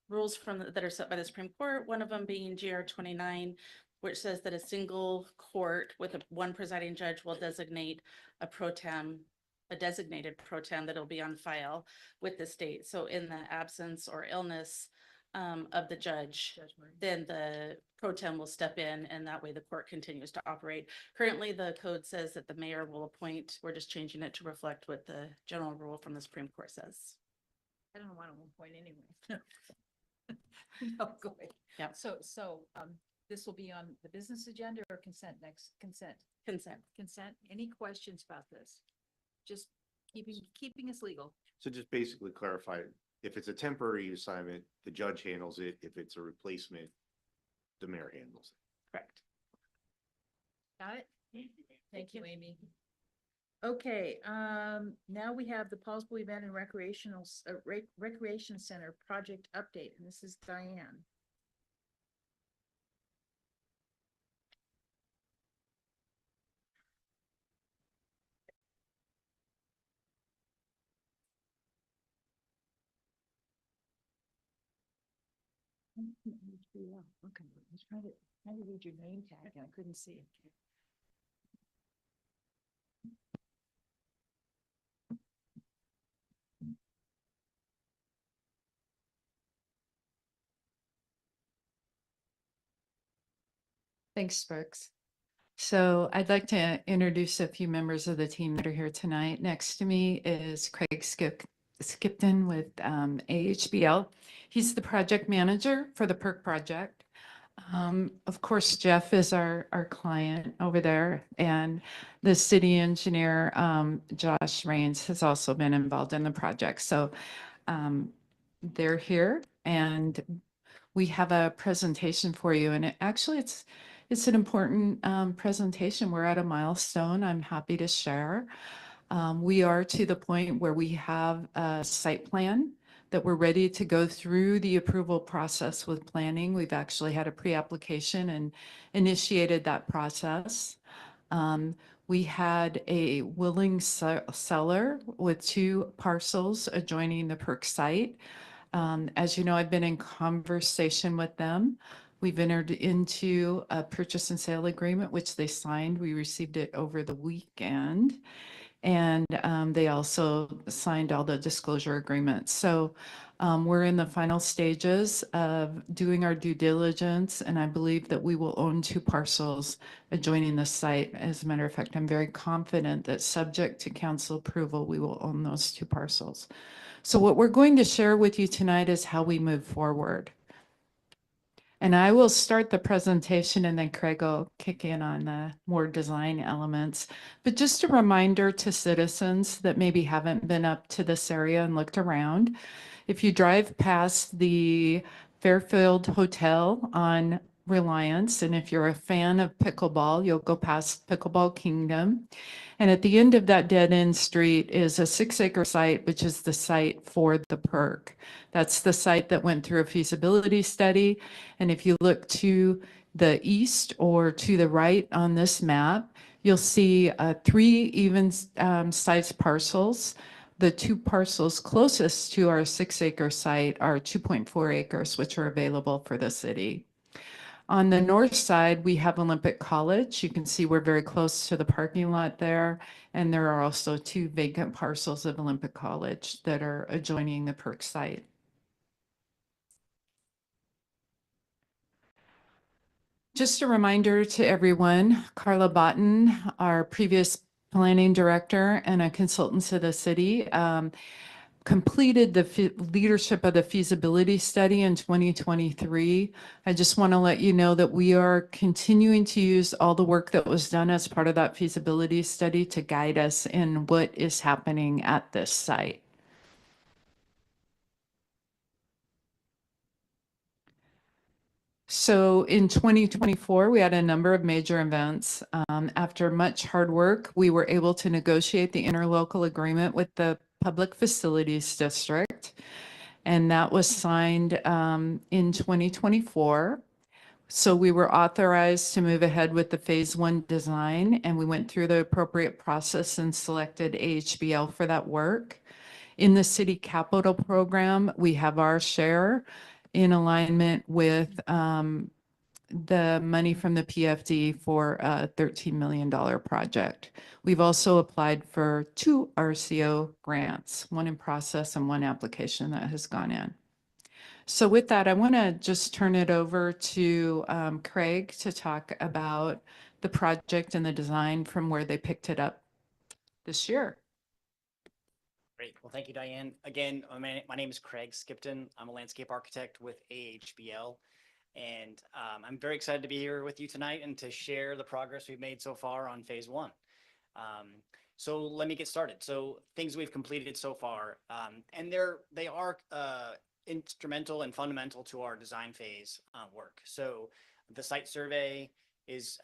rules that are set by the Supreme Court, one of them being GR 29 which says that a single court with one presiding judge will designate a pro tem, a designated pro tem that'll be on file with the state. So in the absence or illness of the judge, then the pro tem will step in, and that way the court continues to operate. Currently, the code says that the mayor will appoint. We're just changing it to reflect what the general rule from the Supreme Court says. I don't want to appoint anyway. No, go ahead. Yep. So, this will be on the business agenda or consent next? Consent. Consent. Any questions about this? Just keeping us legal. So just basically clarify, if it's a temporary assignment, the judge handles it. If it's a replacement, the mayor handles it. Correct. Got it? Thank you, Amy. Okay, now we have the Poulsbo Event and Recreation Center project update, and this is Diane. Okay, I was trying to read your name tag and I couldn't see it. Thanks, Sparks. So I'd like to introduce a few members of the team that are here tonight. Next to me is Craig Skipton with AHBL. He's the project manager for the PERC project. Of course, Jeff is our client over there, and the city engineer, Josh Rains, has also been involved in the project. So they're here, and we have a presentation for you, and it's an important presentation. We're at a milestone I'm happy to share. We are to the point where we have a site plan that we're ready to go through the approval process with planning. We've actually had a pre-application and initiated that process. We had a willing seller with 2 parcels adjoining the PERC site. As you know, I've been in conversation with them. We've entered into a purchase and sale agreement, which they signed. We received it over the weekend. And they also signed all the disclosure agreements. So we're in the final stages of doing our due diligence, and I believe that we will own 2 parcels adjoining the site. As a matter of fact, I'm very confident that subject to council approval, we will own those 2 parcels. So what we're going to share with you tonight is how we move forward. And I will start the presentation, and then Craig will kick in on the more design elements. But just a reminder to citizens that maybe haven't been up to this area and looked around. If you drive past the Fairfield Hotel on Reliance, and if you're a fan of pickleball, you'll go past Pickleball Kingdom. And at the end of that dead-end street is a 6-acre site, which is the site for the PERC. That's the site that went through a feasibility study. And if you look to the east or to the right on this map, you'll see 3 even sized parcels. The 2 parcels closest to our 6-acre site are 2.4 acres, which are available for the city. On the north side, we have Olympic College. You can see we're very close to the parking lot there. And there are also 2 vacant parcels of Olympic College that are adjoining the PERC site. Just a reminder to everyone, Carla Botten, our previous planning director and a consultant to the city, completed the leadership of the feasibility study in 2023. I just want to let you know that we are continuing to use all the work that was done as part of that feasibility study to guide us in what is happening at this site. So in 2024, we had a number of major events. After much hard work, we were able to negotiate the interlocal agreement with the Public Facilities District, and that was signed in 2024. So we were authorized to move ahead with the phase 1 design, and we went through the appropriate process and selected AHBL for that work. In the city capital program, we have our share in alignment with the money from the PFD for a $13 million project. We've also applied for 2 RCO grants, one in process and one application that has gone in. So with that, I want to just turn it over to Craig to talk about the project and the design from where they picked it up this year. Great. Well, thank you, Diane. Again, my name is Craig Skipton. I'm a landscape architect with AHBL. And I'm very excited to be here with you tonight and to share the progress we've made so far on phase 1. So let me get started. So things we've completed so far, and they are instrumental and fundamental to our design phase work. So the site survey is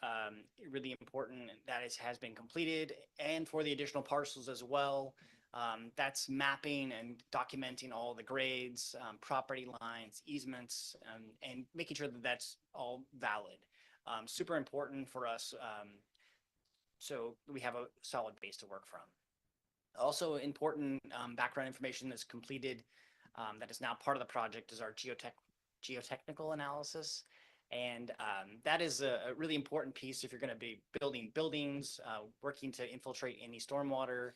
really important. That has been completed, and for the additional parcels as well. That's mapping and documenting all the grades, property lines, easements, and making sure that that's all valid. Super important for us, so we have a solid base to work from. Also important background information that's completed, that is now part of the project, is our geotechnical analysis. And that is a really important piece if you're going to be building buildings, working to infiltrate any stormwater.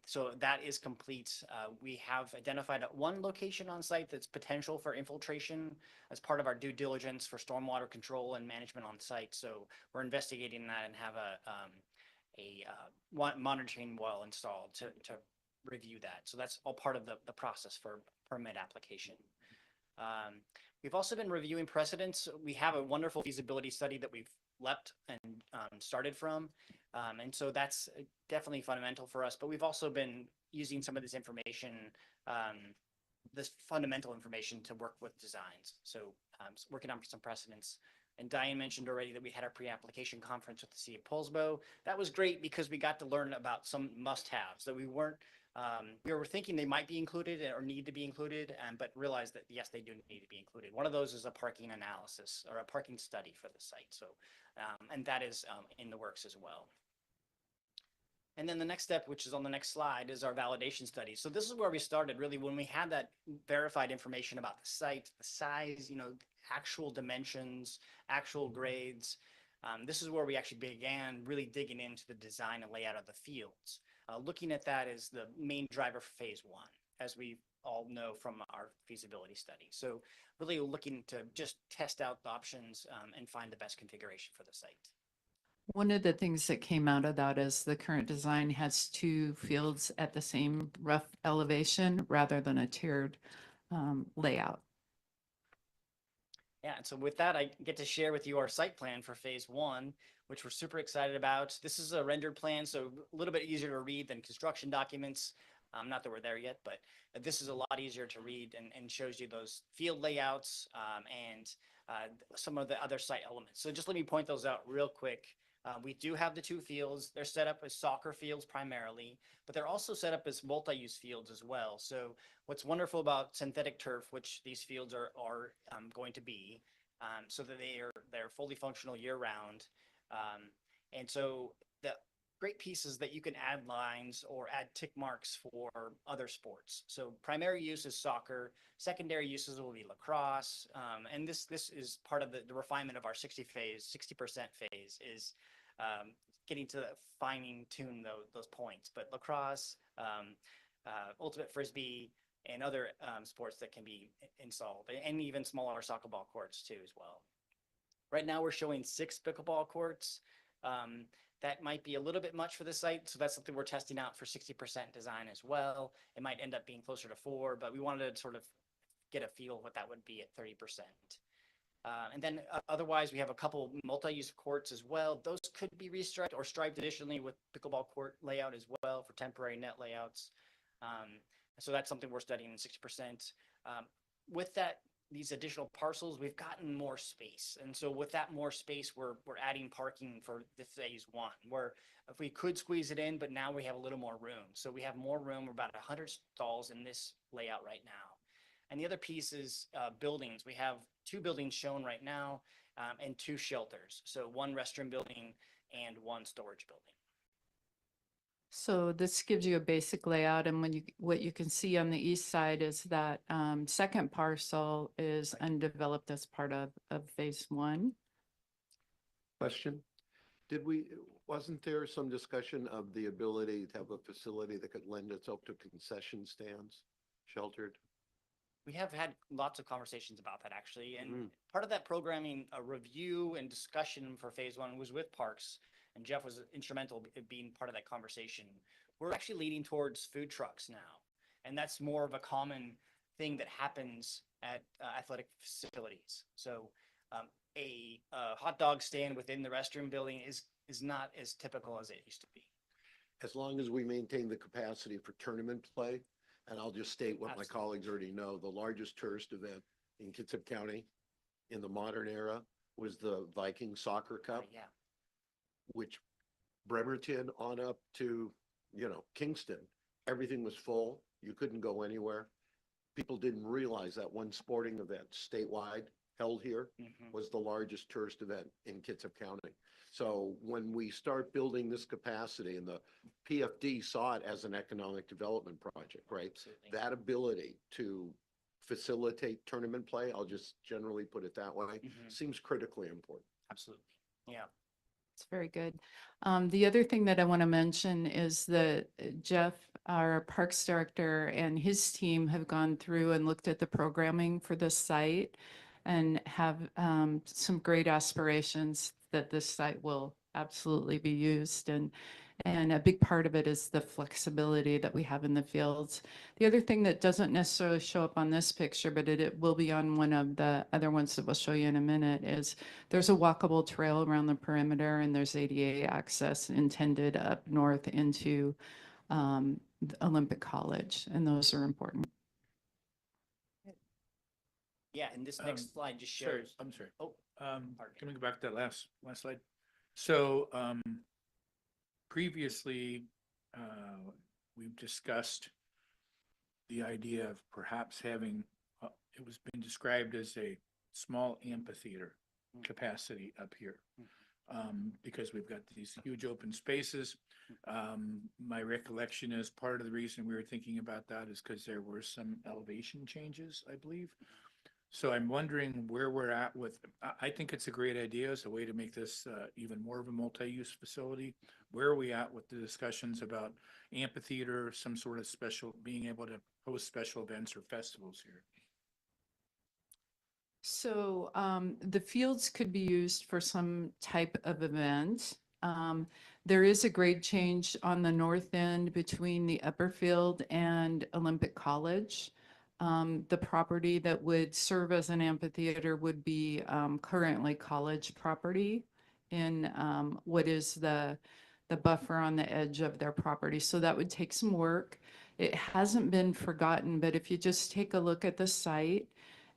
So that is complete. We have identified one location on site that's potential for infiltration as part of our due diligence for stormwater control and management on site. So we're investigating that and have a monitoring well installed to review that. So that's all part of the process for permit application. We've also been reviewing precedents. We have a wonderful feasibility study that we've leapt and started from. And so that's definitely fundamental for us, but we've also been using some of this information, this fundamental information, to work with designs. So working on some precedents. And Diane mentioned already that we had our pre-application conference with the city of Poulsbo. That was great because we got to learn about some must-haves that we weren't, we were thinking they might be included or need to be included, but realized that yes, they do need to be included. One of those is a parking analysis or a parking study for the site. So, and that is in the works as well. And then the next step, which is on the next slide, is our validation study. So this is where we started, really, when we had that verified information about the site, the size, actual dimensions, actual grades. This is where we actually began really digging into the design and layout of the fields. Looking at that as the main driver for phase 1, as we all know from our feasibility study. So really looking to just test out the options and find the best configuration for the site. One of the things that came out of that is the current design has 2 fields at the same rough elevation rather than a tiered layout. Yeah, and so with that, I get to share with you our site plan for phase 1, which we're super excited about. This is a rendered plan, so a little bit easier to read than construction documents. Not that we're there yet, but this is a lot easier to read and shows you those field layouts and some of the other site elements. So just let me point those out real quick. We do have the 2 fields. They're set up as soccer fields primarily, but they're also set up as multi-use fields as well. So what's wonderful about synthetic turf, which these fields are going to be, so that they're fully functional year round. And so the great piece is that you can add lines or add tick marks for other sports. So primary use is soccer, secondary uses will be lacrosse. And this is part of the refinement of our 60% phase is getting to fine tune those points. But lacrosse, ultimate frisbee, and other sports that can be installed, and even smaller soccer ball courts too as well. Right now we're showing 6 pickleball courts. That might be a little bit much for the site, so that's something we're testing out for 60% design as well. It might end up being closer to 4, but we wanted to sort of get a feel of what that would be at 30%. And then otherwise, we have a couple multi-use courts as well. Those could be restriped or striped additionally with pickleball court layout as well for temporary net layouts. So that's something we're studying in 60%. With that, these additional parcels, we've gotten more space. And so with that more space, we're adding parking for the phase 1, where if we could squeeze it in, but now we have a little more room. So we have more room, about 100 stalls in this layout right now. And the other piece is buildings. We have 2 buildings shown right now and 2 shelters. So 1 restroom building and 1 storage building. So this gives you a basic layout, and what you can see on the east side is that second parcel is undeveloped as part of phase one. Question. Wasn't there some discussion of the ability to have a facility that could lend itself to concession stands, sheltered? We have had lots of conversations about that actually, and Mhm. part of that programming, a review and discussion for phase one was with Parks, and Jeff was instrumental in being part of that conversation. We're actually leaning towards food trucks now, and that's more of a common thing that happens at athletic facilities. So a hot dog stand within the restroom building is not as typical as it used to be. As long as we maintain the capacity for tournament play, and I'll just state what my Absolutely. colleagues already know, the largest tourist event in Kitsap County in the modern era was the Viking Soccer Cup, Yeah. which Bremerton on up to, Kingston, everything was full. You couldn't go anywhere. People didn't realize that one sporting event statewide held here Mhm. was the largest tourist event in Kitsap County. So when we start building this capacity, and the PFD saw it as an economic development project, right? Absolutely. That ability to facilitate tournament play, I'll just generally put it that way, Mhm. seems critically important. Absolutely. Yeah. It's very good. The other thing that I want to mention is that Jeff, our Parks Director, and his team have gone through and looked at the programming for this site and have some great aspirations that this site will absolutely be used. And a big part of it is the flexibility that we have in the fields. The other thing that doesn't necessarily show up on this picture, but it will be on one of the other ones that we'll show you in a minute, is there's a walkable trail around the perimeter, and there's ADA access intended up north into the Olympic College, and those are important. Yeah, and this next slide just Sorry, shows. I'm sorry. Oh, pardon me. Can we go back to that last slide? So, previously, we've discussed the idea of perhaps having, it was been described as a small amphitheater capacity up here. Because we've got these huge open spaces. My recollection is part of the reason we were thinking about that is because there were some elevation changes, I believe. So I'm wondering where we're at with, I think it's a great idea as a way to make this even more of a multi-use facility. Where are we at with the discussions about amphitheater, some sort of special, being able to host special events or festivals here? So the fields could be used for some type of event. There is a grade change on the north end between the upper field and Olympic College. The property that would serve as an amphitheater would be currently college property in what is the buffer on the edge of their property. So that would take some work. It hasn't been forgotten, but if you just take a look at the site,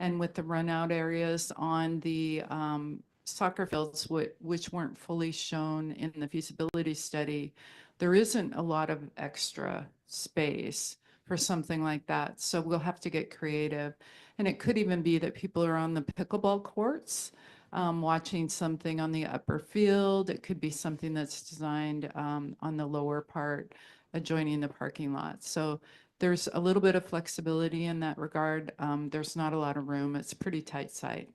and with the runout areas on the soccer fields, which weren't fully shown in the feasibility study, there isn't a lot of extra space for something like that. So we'll have to get creative. And it could even be that people are on the pickleball courts watching something on the upper field. It could be something that's designed on the lower part adjoining the parking lot. So there's a little bit of flexibility in that regard. There's not a lot of room. It's a pretty tight site.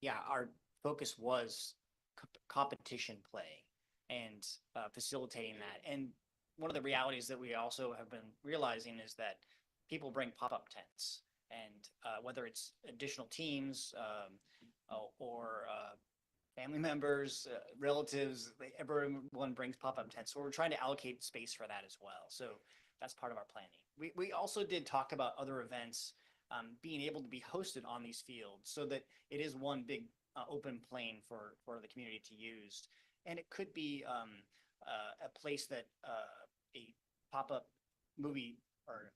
Yeah, our focus was competition play and facilitating that. And one of the realities that we also have been realizing is that people bring pop-up tents, and whether it's additional teams or family members, relatives, everyone brings pop-up tents. So we're trying to allocate space for that as well. So that's part of our planning. We also did talk about other events being able to be hosted on these fields so that it is one big open plain for the community to use. And it could be a place that a pop-up movie or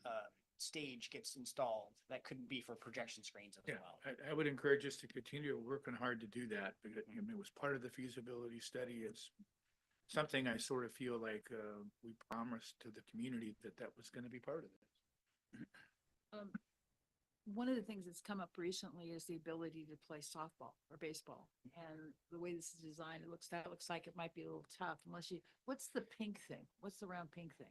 stage gets installed. That could be for projection screens as well. I would encourage us to continue working hard to do that, because it was part of the feasibility study. It's something I sort of feel like we promised to the community that was going to be part of it. one of the things that's come up recently is the ability to play softball or baseball. And the way this is designed, that looks like it might be a little tough unless you, what's the pink thing? What's the round pink thing?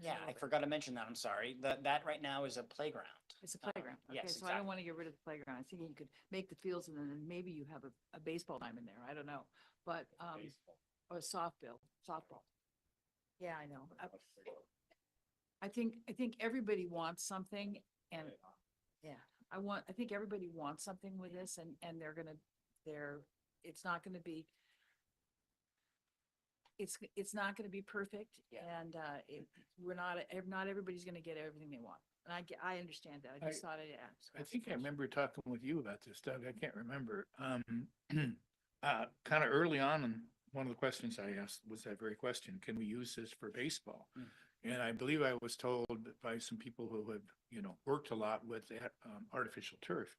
Yeah, I forgot to mention that. I'm sorry. That right now is a playground. It's a playground. Okay, yes, so I don't exactly. want to get rid of the playground. I think you could make the fields and then maybe you have a baseball diamond there. I don't know. But, or softball. Yeah, I know. I think everybody wants something and, yeah, I think everybody wants something with this and it's not gonna be, it's not gonna be perfect and, not everybody's gonna get everything they want. And I understand that. I just thought I'd ask. I think I remember talking with you about this, Doug. I can't remember. Kind of early on, and one of the questions I asked was that very question, can we use this for baseball? And I believe I was told by some people who have, worked a lot with that artificial turf,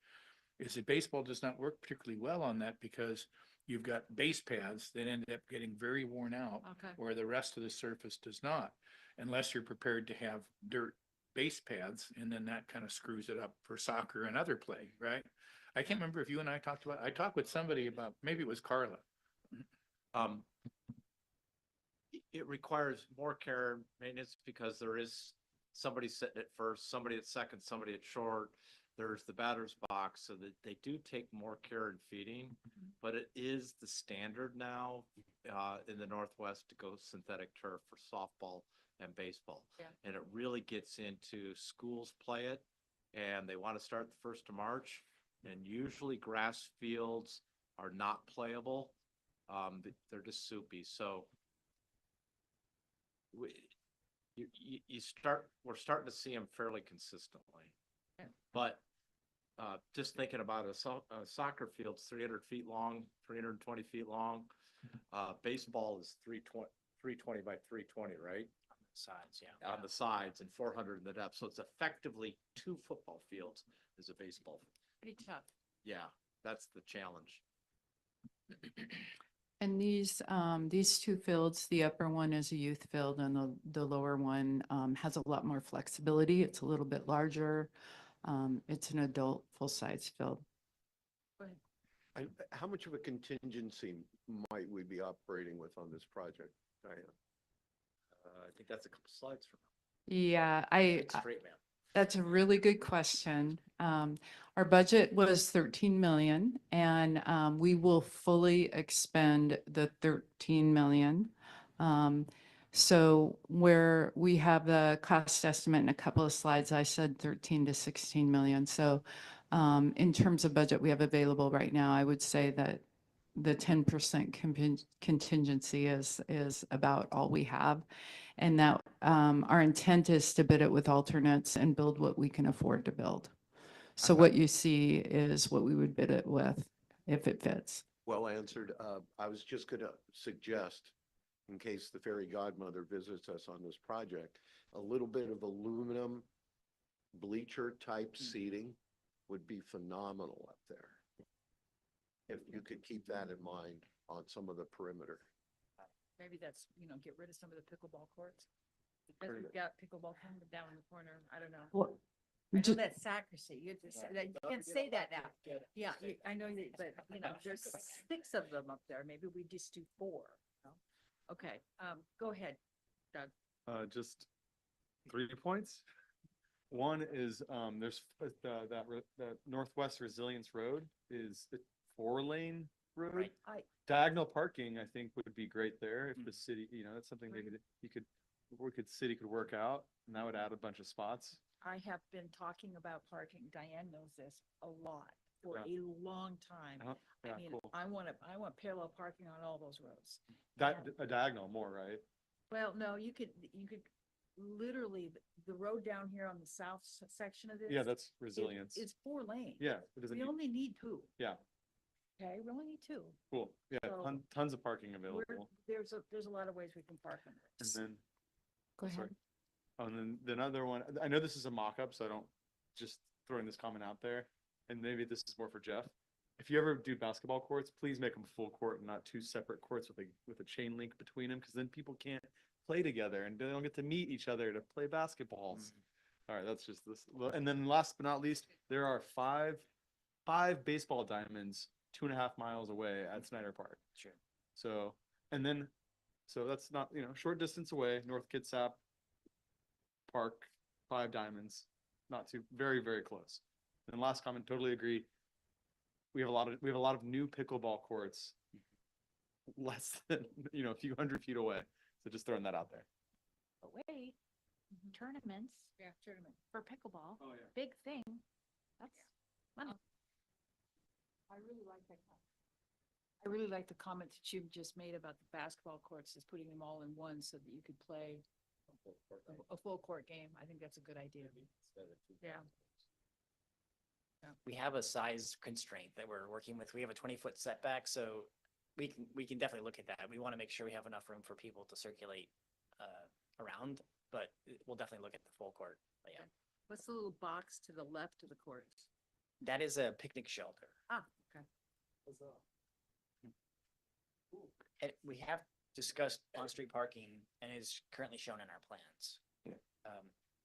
is that baseball does not work particularly well on that because you've got base paths that end up getting very worn out, Okay. where the rest of the surface does not, unless you're prepared to have dirt base paths, and then that kind of screws it up for soccer and other play, right? I can't remember if you and I talked with somebody about, maybe it was Carla. It requires more care and maintenance because there is somebody sitting at first, somebody at second, somebody at short. There's the batter's box, so that they do take more care in feeding, but it is the standard now in the Northwest to go synthetic turf for softball and baseball. Yeah. And it really gets into schools play it, and they want to start the 1st of March, and usually grass fields are not playable. They're just soupy, so we're starting to see them fairly consistently. Yeah. But just thinking about a soccer field's 300 feet long, 320 feet long. Baseball is 320 by 320, right? Sides, yeah. On the sides and 400 in the depth. So it's effectively 2 football fields as a baseball. Pretty tough. Yeah, that's the challenge. And these two fields, the upper one is a youth field and the lower one has a lot more flexibility. It's a little bit larger. It's an adult full-size field. Go ahead. How much of a contingency might we be operating with on this project, Diane? I think that's a couple slides from Yeah, Good straight man. that's a really good question. Our budget was 13 million and we will fully expend the 13 million. So where we have the cost estimate in a couple of slides, I said 13 to 16 million. So in terms of budget we have available right now, I would say that the 10% contingency is about all we have. And that our intent is to bid it with alternates and build what we can afford to build. So what you see is what we would bid it with if it fits. Well answered. I was just going to suggest, in case the fairy godmother visits us on this project, a little bit of aluminum bleacher type seating would be phenomenal up there. If you could keep that in mind on some of the perimeter. Maybe that's, get rid of some of the pickleball courts. Because we've got pickleball coming down in the corner. I don't know. Well, I know ju- that's sacristy. You can't say that now. Yeah, I know that, but there's 6 of them up there. Maybe we just do 4. Okay, go ahead, Doug. Just 3 points. One is, there's that Northwest Resilience Road is a 4-lane road. Right. Diagonal parking, I think, would be great there if the city, that's something maybe that city could work out, and that would add a bunch of spots. I have been talking about parking. Diane knows this a lot for Yeah. a long time. Yeah, I mean, cool. I want parallel parking on all those roads. A diagonal more, right? Well, no, you could literally, the road down here on the south section of this. Yeah, that's resilience. It's 4 lanes. Yeah, it doesn't We need- only need 2. Yeah, Okay, we only need 2. cool. Yeah, So tons of parking available. There's a lot of ways we can park on And this. then, Go sorry. ahead. Oh, and then the another one, I know this is a mock-up, so I don't, just throwing this comment out there, and maybe this is more for Jeff. If you ever do basketball courts, please make them full court and not 2 separate courts with a chain link between them, because then people can't play together and they don't get to meet each other to play basketballs. All right, that's just this. And then last but not least, there are five baseball diamonds 2.5 miles away at Snyder Park. Sure. So, and then, so that's not, short distance away, North Kitsap Park, 5 diamonds, not too, very, very close. And last comment, totally agree. We have a lot of new pickleball courts less than, a few hundred feet away. So just throwing that out there. But wait, tournaments. Yeah, tournament. For pickleball. Oh, yeah. Big thing. That's money. I really like that. I really like the comment that you just made about the basketball courts, is putting them all in one so that you could play a full court game. I think that's a good idea. Yeah. We have a size constraint that we're working with. We have a 20-foot setback, so we can definitely look at that. We want to make sure we have enough room for people to circulate around, but we'll definitely look at the full court. But yeah, What's the little box to the left of the courts? that is a picnic shelter. Ah, okay. And we have discussed on-street parking and is currently shown in our plans.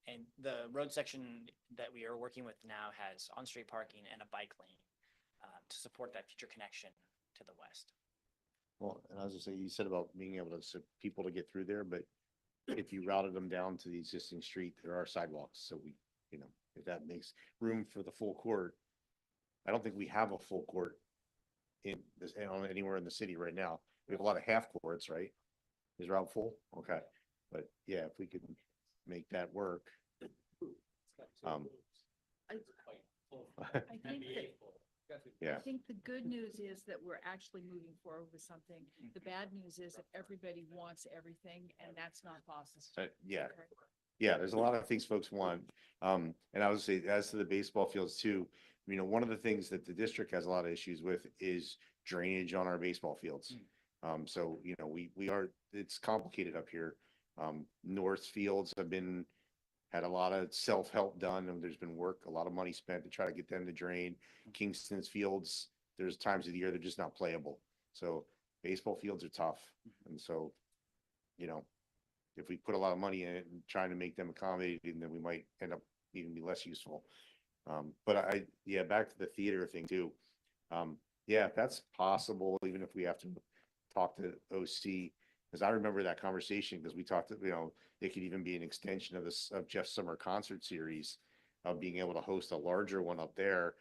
And the road section that we are working with now has on-street parking and a bike lane to support that future connection to the west. Well, and I was gonna say, you said about being able to, people to get through there, but if you routed them down to the existing street, there are sidewalks, so we, if that makes room for the full court. I don't think we have a full court in this, anywhere in the city right now. We have a lot of half courts, right? Is Route full? Okay, but yeah, if we could make that work. I think Yeah. I think the good news is that we're actually moving forward with something. The bad news is that everybody wants everything, and that's not possible. Yeah. Yeah, there's a lot of things folks want. And I would say, as to the baseball fields too, one of the things that the district has a lot of issues with is drainage on our baseball fields. So, it's complicated up here. North fields had a lot of self-help done, and there's been a lot of money spent to try to get them to drain. Kingston's fields, there's times of the year they're just not playable. So baseball fields are tough. And so, if we put a lot of money in it and trying to make them accommodating, then we might end up even be less useful. But back to the theater thing too. Yeah, if that's possible, even if we have to talk to OC, because I remember that conversation, because we talked, it could even be an extension of Jeff's summer concert series, of being able to host a larger one up there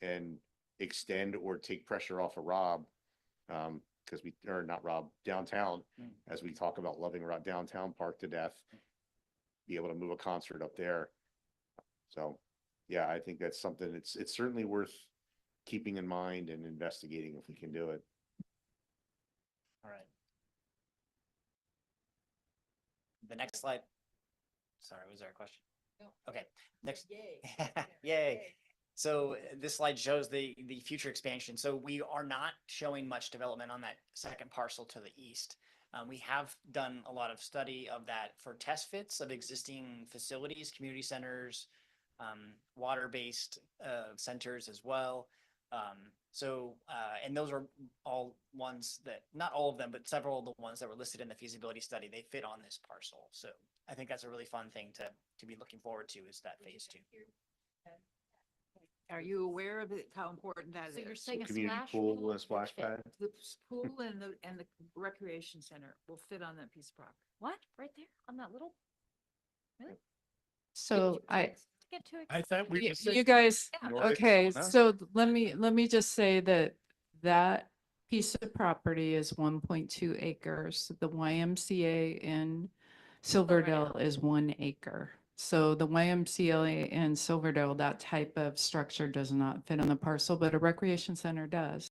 and extend or take pressure off of Rob. Because not Rob, downtown, as we talk about loving downtown park to death, be able to move a concert up there. So, yeah, I think that's something, it's certainly worth keeping in mind and investigating if we can do it. All right. The next slide. Sorry, was there a question? No. Okay, next. Yay. Yay. So this slide shows the future expansion. So we are not showing much development on that second parcel to the east. We have done a lot of study of that for test fits of existing facilities, community centers, water-based centers as well. And those are all ones that, not all of them, but several of the ones that were listed in the feasibility study, they fit on this parcel. So I think that's a really fun thing to be looking forward to, is that phase 2. Are you aware of it, how important that is? So you're saying a Community splash pool pad and a splash would fit? pad. The pool and the recreation center will fit on that piece of property. What? Right there on that little? Really? So Get too I thought we. you guys, Nordic, okay, no? so let me just say that piece of property is 1.2 acres. The YMCA in Silverdale is 1 acre. So the YMCA in Silverdale, that type of structure does not fit on the parcel, but a recreation center does.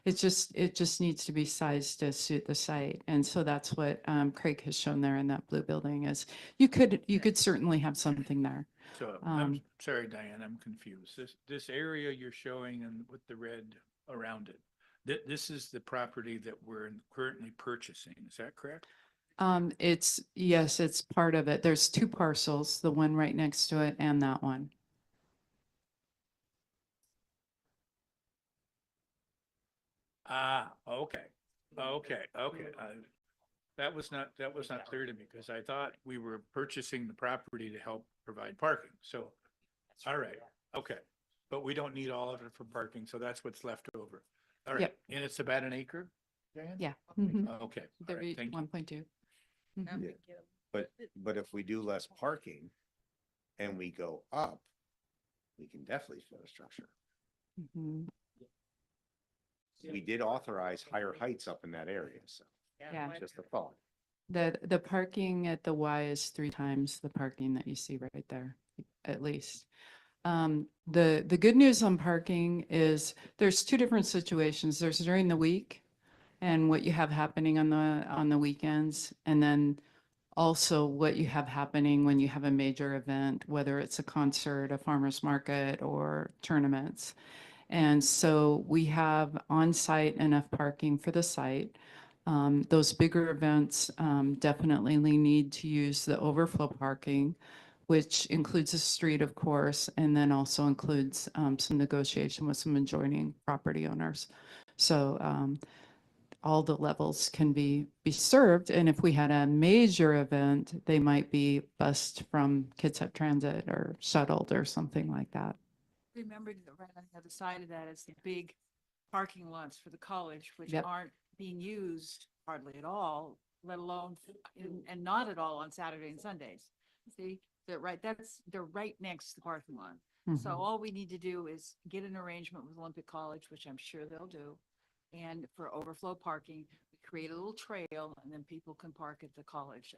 It just needs to be sized to suit the site. And so that's what Craig has shown there in that blue building, is you could certainly have something there. So I'm sorry, Diane, I'm confused. This area you're showing and with the red around it, this is the property that we're currently purchasing. Is that correct? Yes, it's part of it. There's 2 parcels, the one right next to it and that one. Ah, okay. that was not clear to me, because I thought we were purchasing the property to help provide parking, so, all right, okay. But we don't need all of it for parking, so that's what's left over. All right, Yep. and it's about an acre? Diane? Yeah. Mhm. Okay, all There'd right, be thank you. 1.2. Mhm. Yeah. But if we do less parking and we go up, we can definitely fit a structure. Mhm. We did authorize higher heights up in that area, so. Yeah. Just a thought. The parking at the Y is 3 times the parking that you see right there, at least. The good news on parking is there's 2 different situations. There's during the week and what you have happening on the weekends, and then also what you have happening when you have a major event, whether it's a concert, a farmer's market, or tournaments. And so we have on-site enough parking for the site. Those bigger events definitely need to use the overflow parking, which includes the street, of course, and then also includes some negotiation with some adjoining property owners. So all the levels can be served. And if we had a major event, they might be bused from Kitsap Transit or shuttled or something like that. Remember that right on the other side of that is the big parking lots for the college, which Yep. aren't being used hardly at all, let alone, and not at all on Saturday and Sundays. See, they're right next to the parking lot. So Mhm. all we need to do is get an arrangement with Olympic College, which I'm sure they'll do. And for overflow parking, we create a little trail and then people can park at the college.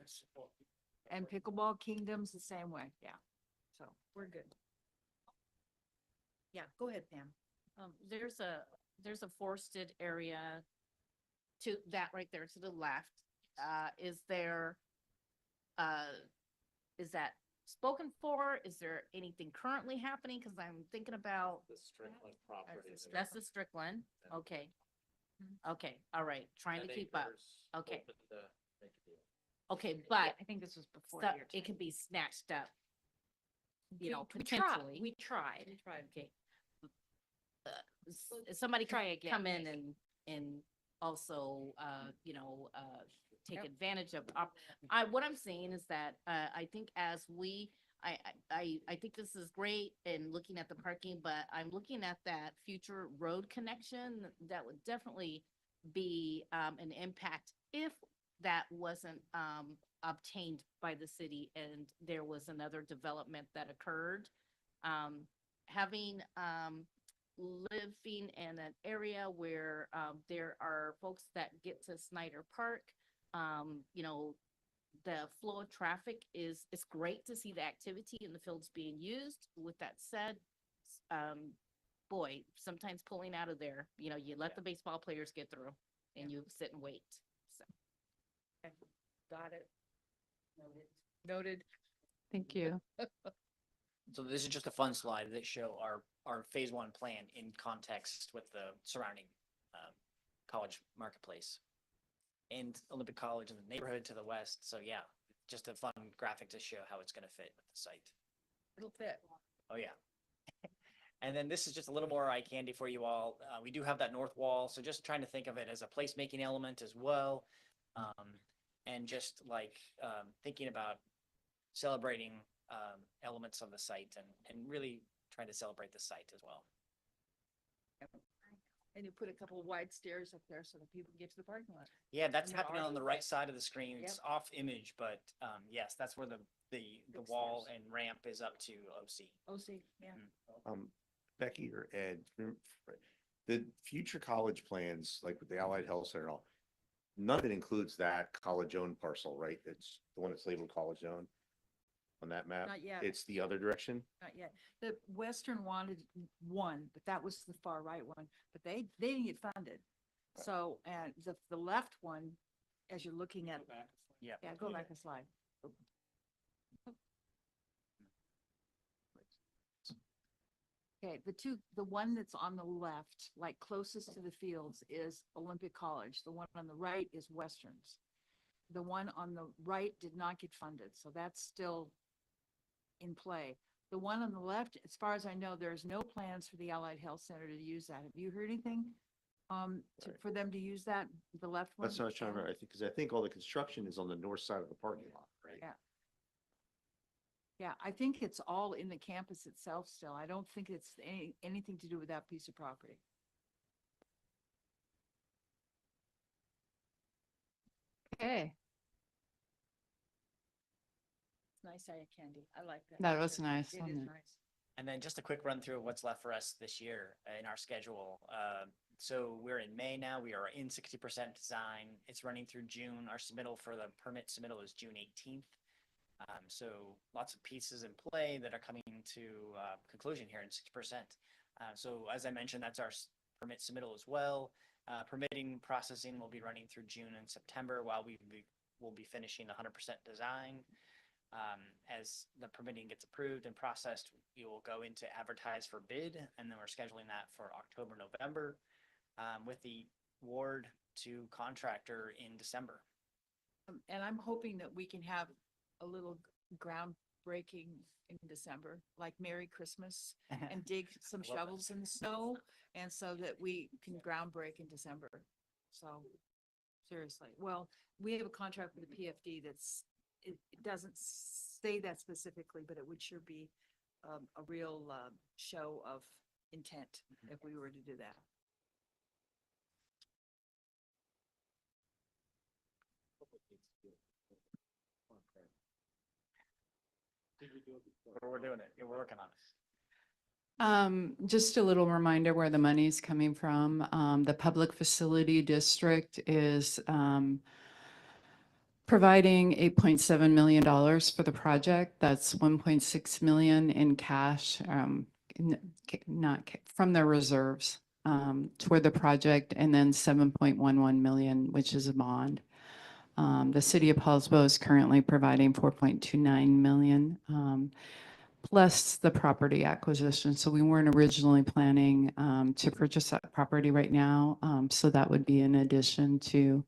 And Pickleball Kingdom's the same way, yeah. So we're good. Yeah, go ahead, Pam. There's a forested area to that right there to the left. Is that spoken for? Is there anything currently happening? Cause I'm thinking about. The Strickland property. That's the Strickland. Okay. Okay, all right, trying to keep up. Okay. Okay, but I think this was before stuff- your it time. could be snatched up. You know, We tried. potentially. We tried. Okay. Somebody Try can again, come in and also, take advantage of, what I'm saying is that, I think as I think this is great in looking at the parking, but I'm looking at that future road connection. That would definitely be, an impact if that wasn't, obtained by the city and there was another development that occurred. Having, living in an area where there are folks that get to Snyder Park, the flow of traffic it's great to see the activity in the fields being used. With that said, boy, sometimes pulling out of there, you let the baseball players get through and you sit and wait. So. Got it. Noted. Thank you. So this is just a fun slide that show our phase 1 plan in context with the surrounding college marketplace and Olympic College in the neighborhood to the west. So yeah, just a fun graphic to show how it's going to fit with the site. It'll fit. Oh yeah. And then this is just a little more eye candy for you all. We do have that north wall, so just trying to think of it as a placemaking element as well. And just like thinking about celebrating elements of the site and really trying to celebrate the site as well. And you put a couple of wide stairs up there so that people can get to the parking lot. Yeah, that's And there happening are- on the right side of the screen. It's Yep. off image, but yes, that's where the wall stairs. and ramp is up to OC. OC, yeah. Becky or Ed, the future college plans, like with the Allied Health Center, and all, none of it includes that college-owned parcel, right? It's the one that's labeled college-owned on that map. Not yet. It's the other direction. Not yet. The Western wanted one, but that was the far right one, but they didn't get funded. So, and the left one, as you're looking at. Yeah. Yeah, go back a slide. Okay, the one that's on the left, like closest to the fields, is Olympic College. The one on the right is Westerns. The one on the right did not get funded, so that's still in play. The one on the left, as far as I know, there's no plans for the Allied Health Center to use that. Have you heard anything for them to use that, the left one? That's what I was trying to remember. I think, because I think all the construction is on the north side of the parking lot, right? Yeah. Yeah, I think it's all in the campus itself still. I don't think it's anything to do with that piece of property. Okay. It's nice eye candy. I like that. That was nice, It wasn't is it? nice. And then just a quick run through of what's left for us this year in our schedule. So we're in May now. We are in 60% design. It's running through June. Our submittal for the permit submittal is June 18th. So lots of pieces in play that are coming to conclusion here in 6%. So as I mentioned, that's our permit submittal as well. Permitting processing will be running through June and September while will be finishing 100% design. As the permitting gets approved and processed, we will go into advertise for bid, and then we're scheduling that for October, November, with the award to contractor in December. And I'm hoping that we can have a little groundbreaking in December, like Merry Christmas, and dig some I love that. shovels in the snow, and so that we can groundbreak in December. So seriously, well, we have a contract with the PFD it doesn't say that specifically, but it would sure be a real show of intent if we were to do that. We're doing it. We're working on it. Just a little reminder where the money's coming from. The Public Facility District is providing $8.7 million for the project. That's 1.6 million in cash, not from their reserves toward the project, and then 7.11 million, which is a bond. The city of Poulsbo is currently providing 4.29 million, plus the property acquisition. So we weren't originally planning to purchase that property right now. So that would be in addition to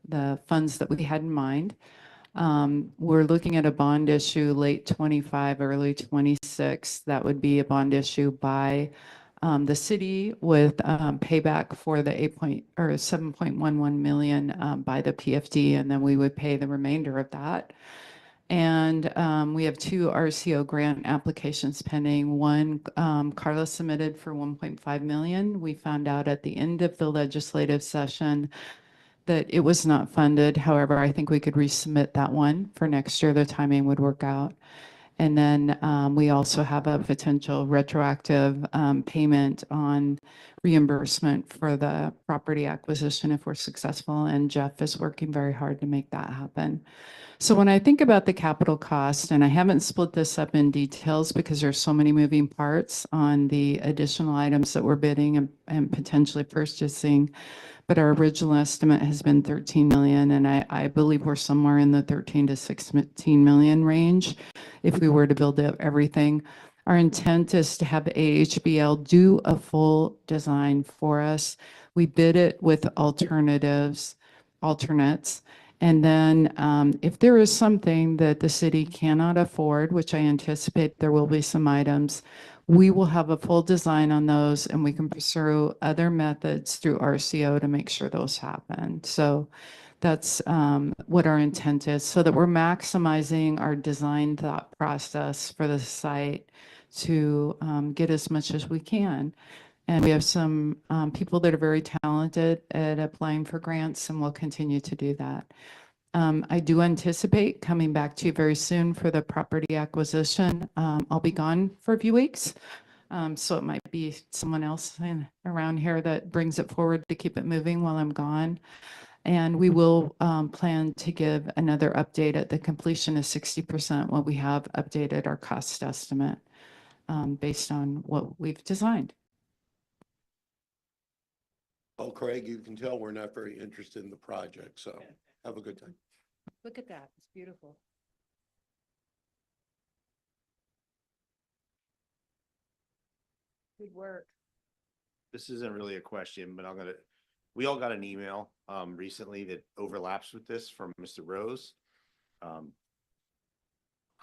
the funds that we had in mind. We're looking at a bond issue late 25, early 26. That would be a bond issue by the city with payback for the 7.11 million by the PFD, and then we would pay the remainder of that. And we have 2 RCO grant applications pending. One, Carla submitted for 1.5 million. We found out at the end of the legislative session that it was not funded. However, I think we could resubmit that one for next year. The timing would work out. And then we also have a potential retroactive payment on reimbursement for the property acquisition if we're successful. And Jeff is working very hard to make that happen. So when I think about the capital cost, and I haven't split this up in details because there's so many moving parts on the additional items that we're bidding and potentially purchasing, but our original estimate has been 13 million, and I believe we're somewhere in the 13 to 16 million range if we were to build up everything. Our intent is to have AHBL do a full design for us. We bid it with alternates. And then if there is something that the city cannot afford, which I anticipate there will be some items, we will have a full design on those, and we can pursue other methods through RCO to make sure those happen. So that's what our intent is, so that we're maximizing our design thought process for the site to get as much as we can. And we have some people that are very talented at applying for grants, and we'll continue to do that. I do anticipate coming back to you very soon for the property acquisition. I'll be gone for a few weeks. So it might be someone else around here that brings it forward to keep it moving while I'm gone. And we will plan to give another update at the completion of 60% when we have updated our cost estimate based on what we've designed. Well, Craig, you can tell we're not very interested in the project, so have a good time. Look at that. It's beautiful. Good work. This isn't really a question, but we all got an email recently that overlaps with this from Mr. Rose.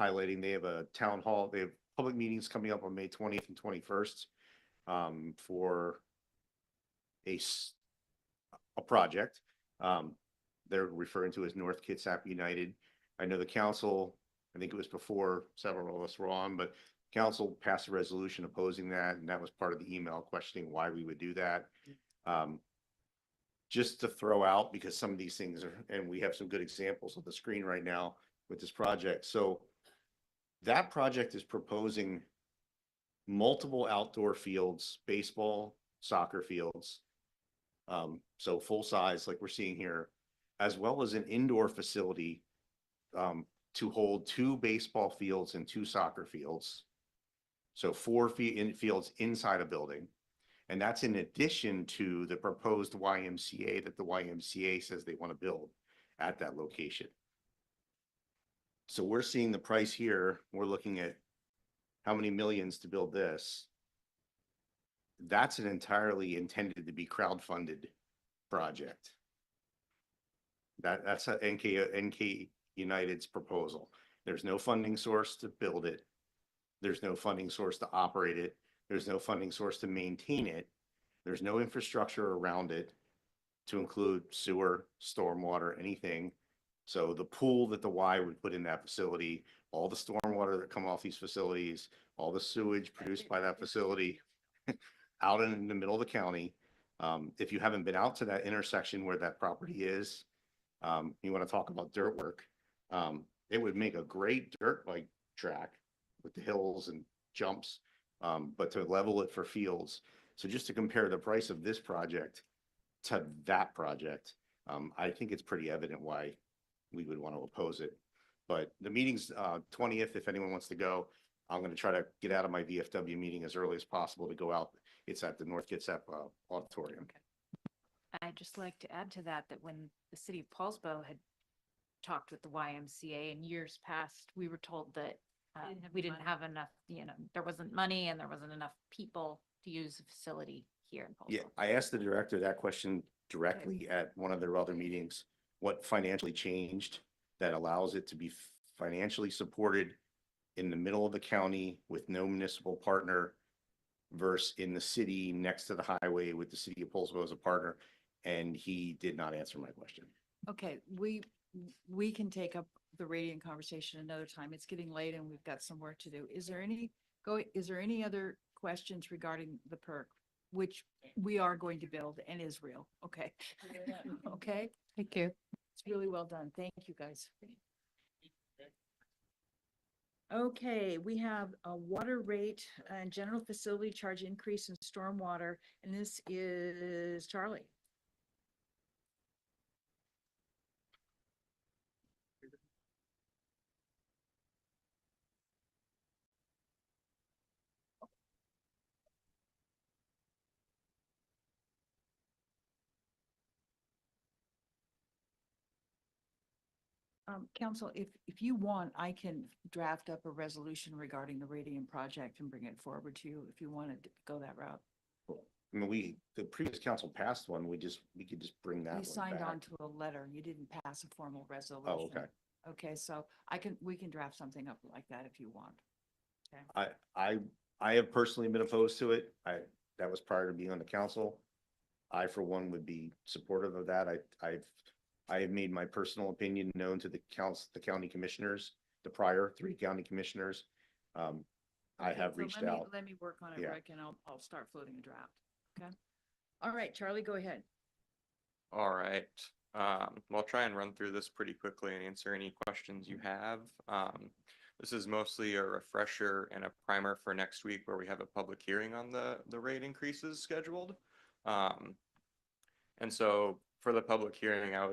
Highlighting they have a town hall, they have public meetings coming up on May 20th and 21st for a project. They're referring to as North Kitsap United. I know the council, I think it was before several of us were on, but council passed a resolution opposing that, and that was part of the email questioning why we would do that. Just to throw out, because some of these things are, and we have some good examples on the screen right now with this project. So that project is proposing multiple outdoor fields, baseball, soccer fields. So full size, like we're seeing here, as well as an indoor facility to hold 2 baseball fields and 2 soccer fields. So 4 fields inside a building. And that's in addition to the proposed YMCA that the YMCA says they want to build at that location. So we're seeing the price here. We're looking at how many millions to build this. That's an entirely intended to be crowdfunded project. That's a NK United's proposal. There's no funding source to build it. There's no funding source to operate it. There's no funding source to maintain it. There's no infrastructure around it to include sewer, stormwater, anything. So the pool that the Y would put in that facility, all the stormwater that come off these facilities, all the sewage produced by that facility out in the middle of the county. If you haven't been out to that intersection where that property is, you want to talk about dirt work. It would make a great dirt bike track with the hills and jumps, but to level it for fields. So just to compare the price of this project to that project, I think it's pretty evident why we would want to oppose it. But the meeting's 20th, if anyone wants to go. I'm going to try to get out of my VFW meeting as early as possible to go out. It's at the North Kitsap Auditorium. I'd just like to add to that, that when the city of Poulsbo had talked with the YMCA in years past, we were told that we didn't have enough, there wasn't money and there wasn't enough people to use the facility here in Poulsbo. Yeah, I asked the director that question directly at one of their other meetings. What financially changed that allows it to be financially supported in the middle of the county with no municipal partner versus in the city next to the highway with the city of Poulsbo as a partner? And he did not answer my question. Okay, we can take up the radiant conversation another time. It's getting late and we've got some work to do. Is there any other questions regarding the perk, which we are going to build and is real? Okay. Okay. Thank you. It's really well done. Thank you, guys. Okay, we have a water rate and general facility charge increase in stormwater, and this is Charlie. Council, if you want, I can draft up a resolution regarding the Radiant project and bring it forward to you if you wanted to go that route. I mean, the previous council passed one. We could just bring that You one signed back. on to a letter. You didn't pass a formal resolution. Oh, okay. Okay, so we can draft something up like that if you want. Okay. I have personally been opposed to it. That was prior to being on the council. I, for one, would be supportive of that. I have made my personal opinion known to the county commissioners, the prior 3 county commissioners. I Okay, have so reached let me- out. Let me work on it, Yeah. Rick, and I'll start floating a draft. Okay. All right, Charlie, go ahead. All right. I'll try and run through this pretty quickly and answer any questions you have. This is mostly a refresher and a primer for next week where we have a public hearing on the rate increases scheduled. And so for the public hearing, I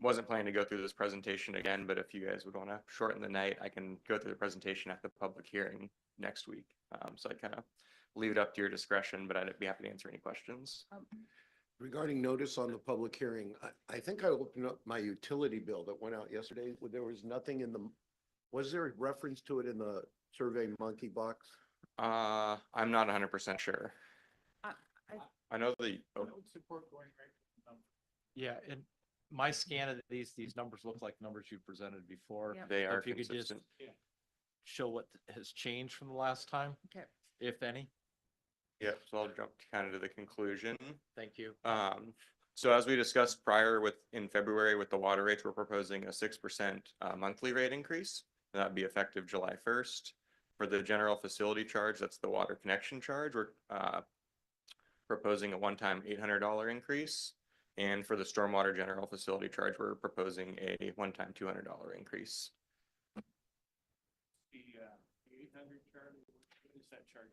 wasn't planning to go through this presentation again, but if you guys would want to shorten the night, I can go through the presentation at the public hearing next week. So I kind of leave it up to your discretion, but I'd be happy to answer any questions. Regarding notice on the public hearing, I think I opened up my utility bill that went out yesterday. There was nothing was there a reference to it in the Survey Monkey box? I'm not 100% sure. I know the. Yeah, and my scan of these numbers look like numbers you presented before. Yep. They are If you could just consistent. show what has changed from the last time, Okay. if any. Yeah, so I'll jump kind of to the conclusion. Thank you. So as we discussed prior in February with the water rates, we're proposing a 6% monthly rate increase. And that'd be effective July 1st. For the general facility charge, that's the water connection charge, we're proposing a one-time $800 increase. And for the stormwater general facility charge, we're proposing a one-time $200 increase. The 800 charge, what is that charge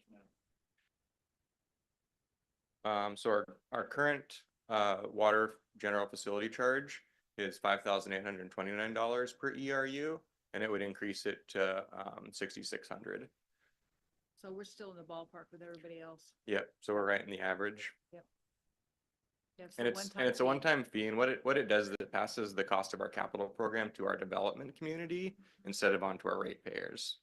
now? So our current water general facility charge is $5,829 per ERU, and it would increase it to $6,600. So we're still in the ballpark with everybody else. Yep, so we're right in the average. Yep. And it's a one-time fee, and what it does is it passes the cost of our capital program to our development community instead of onto our ratepayers.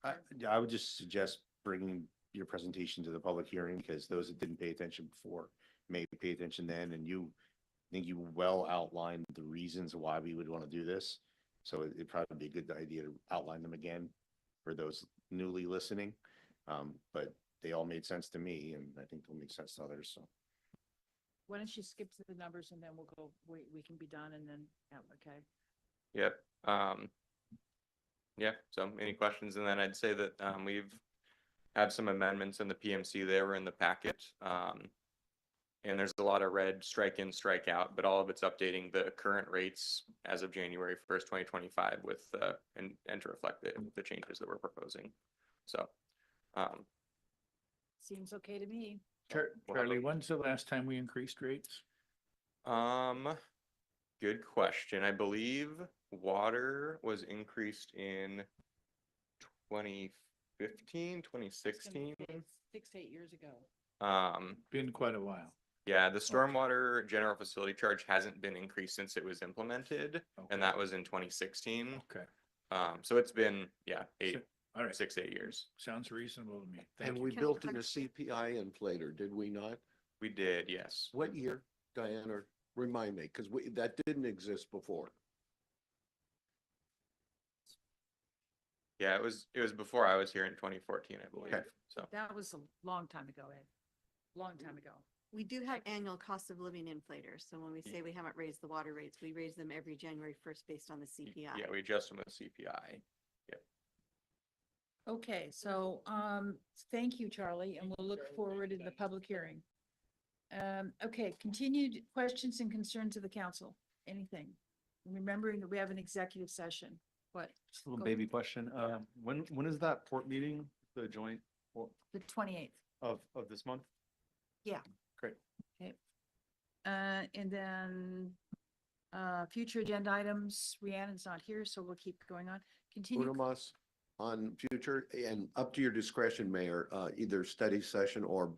I would just suggest bringing your presentation to the public hearing, because those that didn't pay attention before may pay attention then, and I think you well outlined the reasons why we would want to do this. So it'd probably be a good idea to outline them again for those newly listening. But they all made sense to me, and I think they'll make sense to others, so. Why don't you skip to the numbers and then we'll go, we can be done and then, yeah, okay. Yep. Yeah, so any questions? And then I'd say that we've had some amendments in the PMC. They were in the packet. And there's a lot of red strike in, strike out, but all of it's updating the current rates as of January 1st, 2025 with and to reflect the changes that we're proposing. So Seems okay to me. Charlie, when's the last time we increased rates? Good question. I believe water was increased in 2015, 2016. 6 to 8 years ago. Been quite a while. Yeah, the stormwater general facility charge hasn't been increased since it was implemented, and that was in 2016. Okay. So it's been, yeah, All right. 6 to 8 years. Sounds reasonable to me. And we built in a CPI inflator, did we not? We did, yes. What year, Diana? Remind me, because that didn't exist before. Yeah, it was before I was here in 2014, I believe. Yeah. So That was a long time ago, Ed. Long time ago. We do have annual cost of living inflators. So when we say we haven't raised the water rates, we raise them every January 1st based on the CPI. yeah, we adjust them with CPI. Okay, so, thank you, Charlie, and we'll look forward to the public hearing. Okay, continued questions and concerns of the council, anything? Remembering that we have an executive session, what? Just a little Go. baby question. When is that port meeting, the joint The 28th, of this month? yeah. Great. Okay. And then, future agenda items, Rhiannon's not here, so we'll keep going on. Continue. Unamas, on future, and up to your discretion, Mayor, either study session or,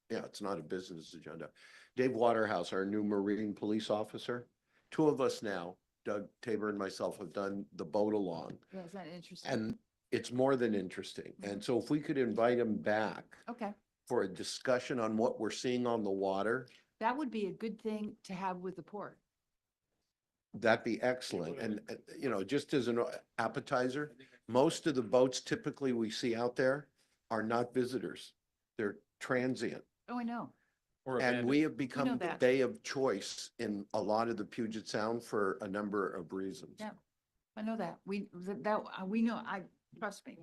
yeah, it's not a business agenda. Dave Waterhouse, our new Marine police officer. Two of us now, Doug Tabor and myself, have done the boat along. Yeah, is that interesting? And it's more than interesting. And so if we could invite him back Okay, for a discussion on what we're seeing on the water, that would be a good thing to have with the port. that'd be excellent. And, just as an appetizer, most of the boats typically we see out there are not visitors. They're transient. Oh, I know. And we have become the that. bay of choice in a lot of the Puget Sound for a number of reasons. Yeah, I know that. We know, trust me.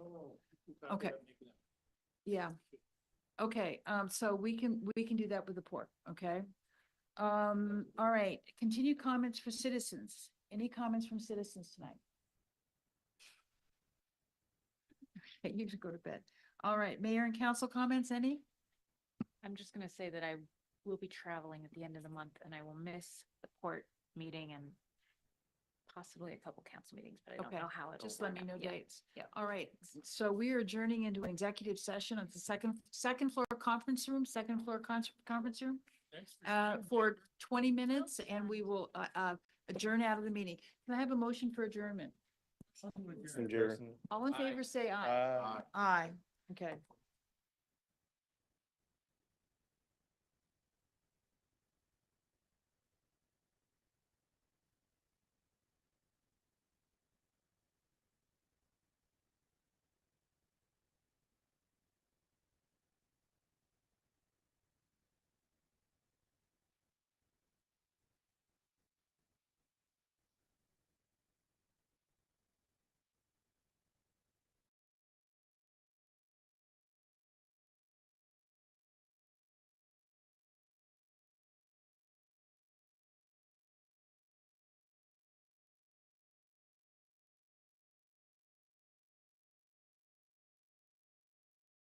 Okay. Yeah. Okay, so we can do that with the port, okay? All right, continue comments for citizens. Any comments from citizens tonight? You should go to bed. All right, mayor and council comments, any? I'm just gonna say that I will be traveling at the end of the month and I will miss the port meeting and possibly a couple council meetings, but I don't Okay, know how it'll just let me work know out yet. dates. Yeah, all right. So we are adjourning into an executive session at the second floor conference room, conference room. For 20 minutes, and we will adjourn out of the meeting. Can I have a motion for adjournment? All in favor, say aye. Aye. Okay.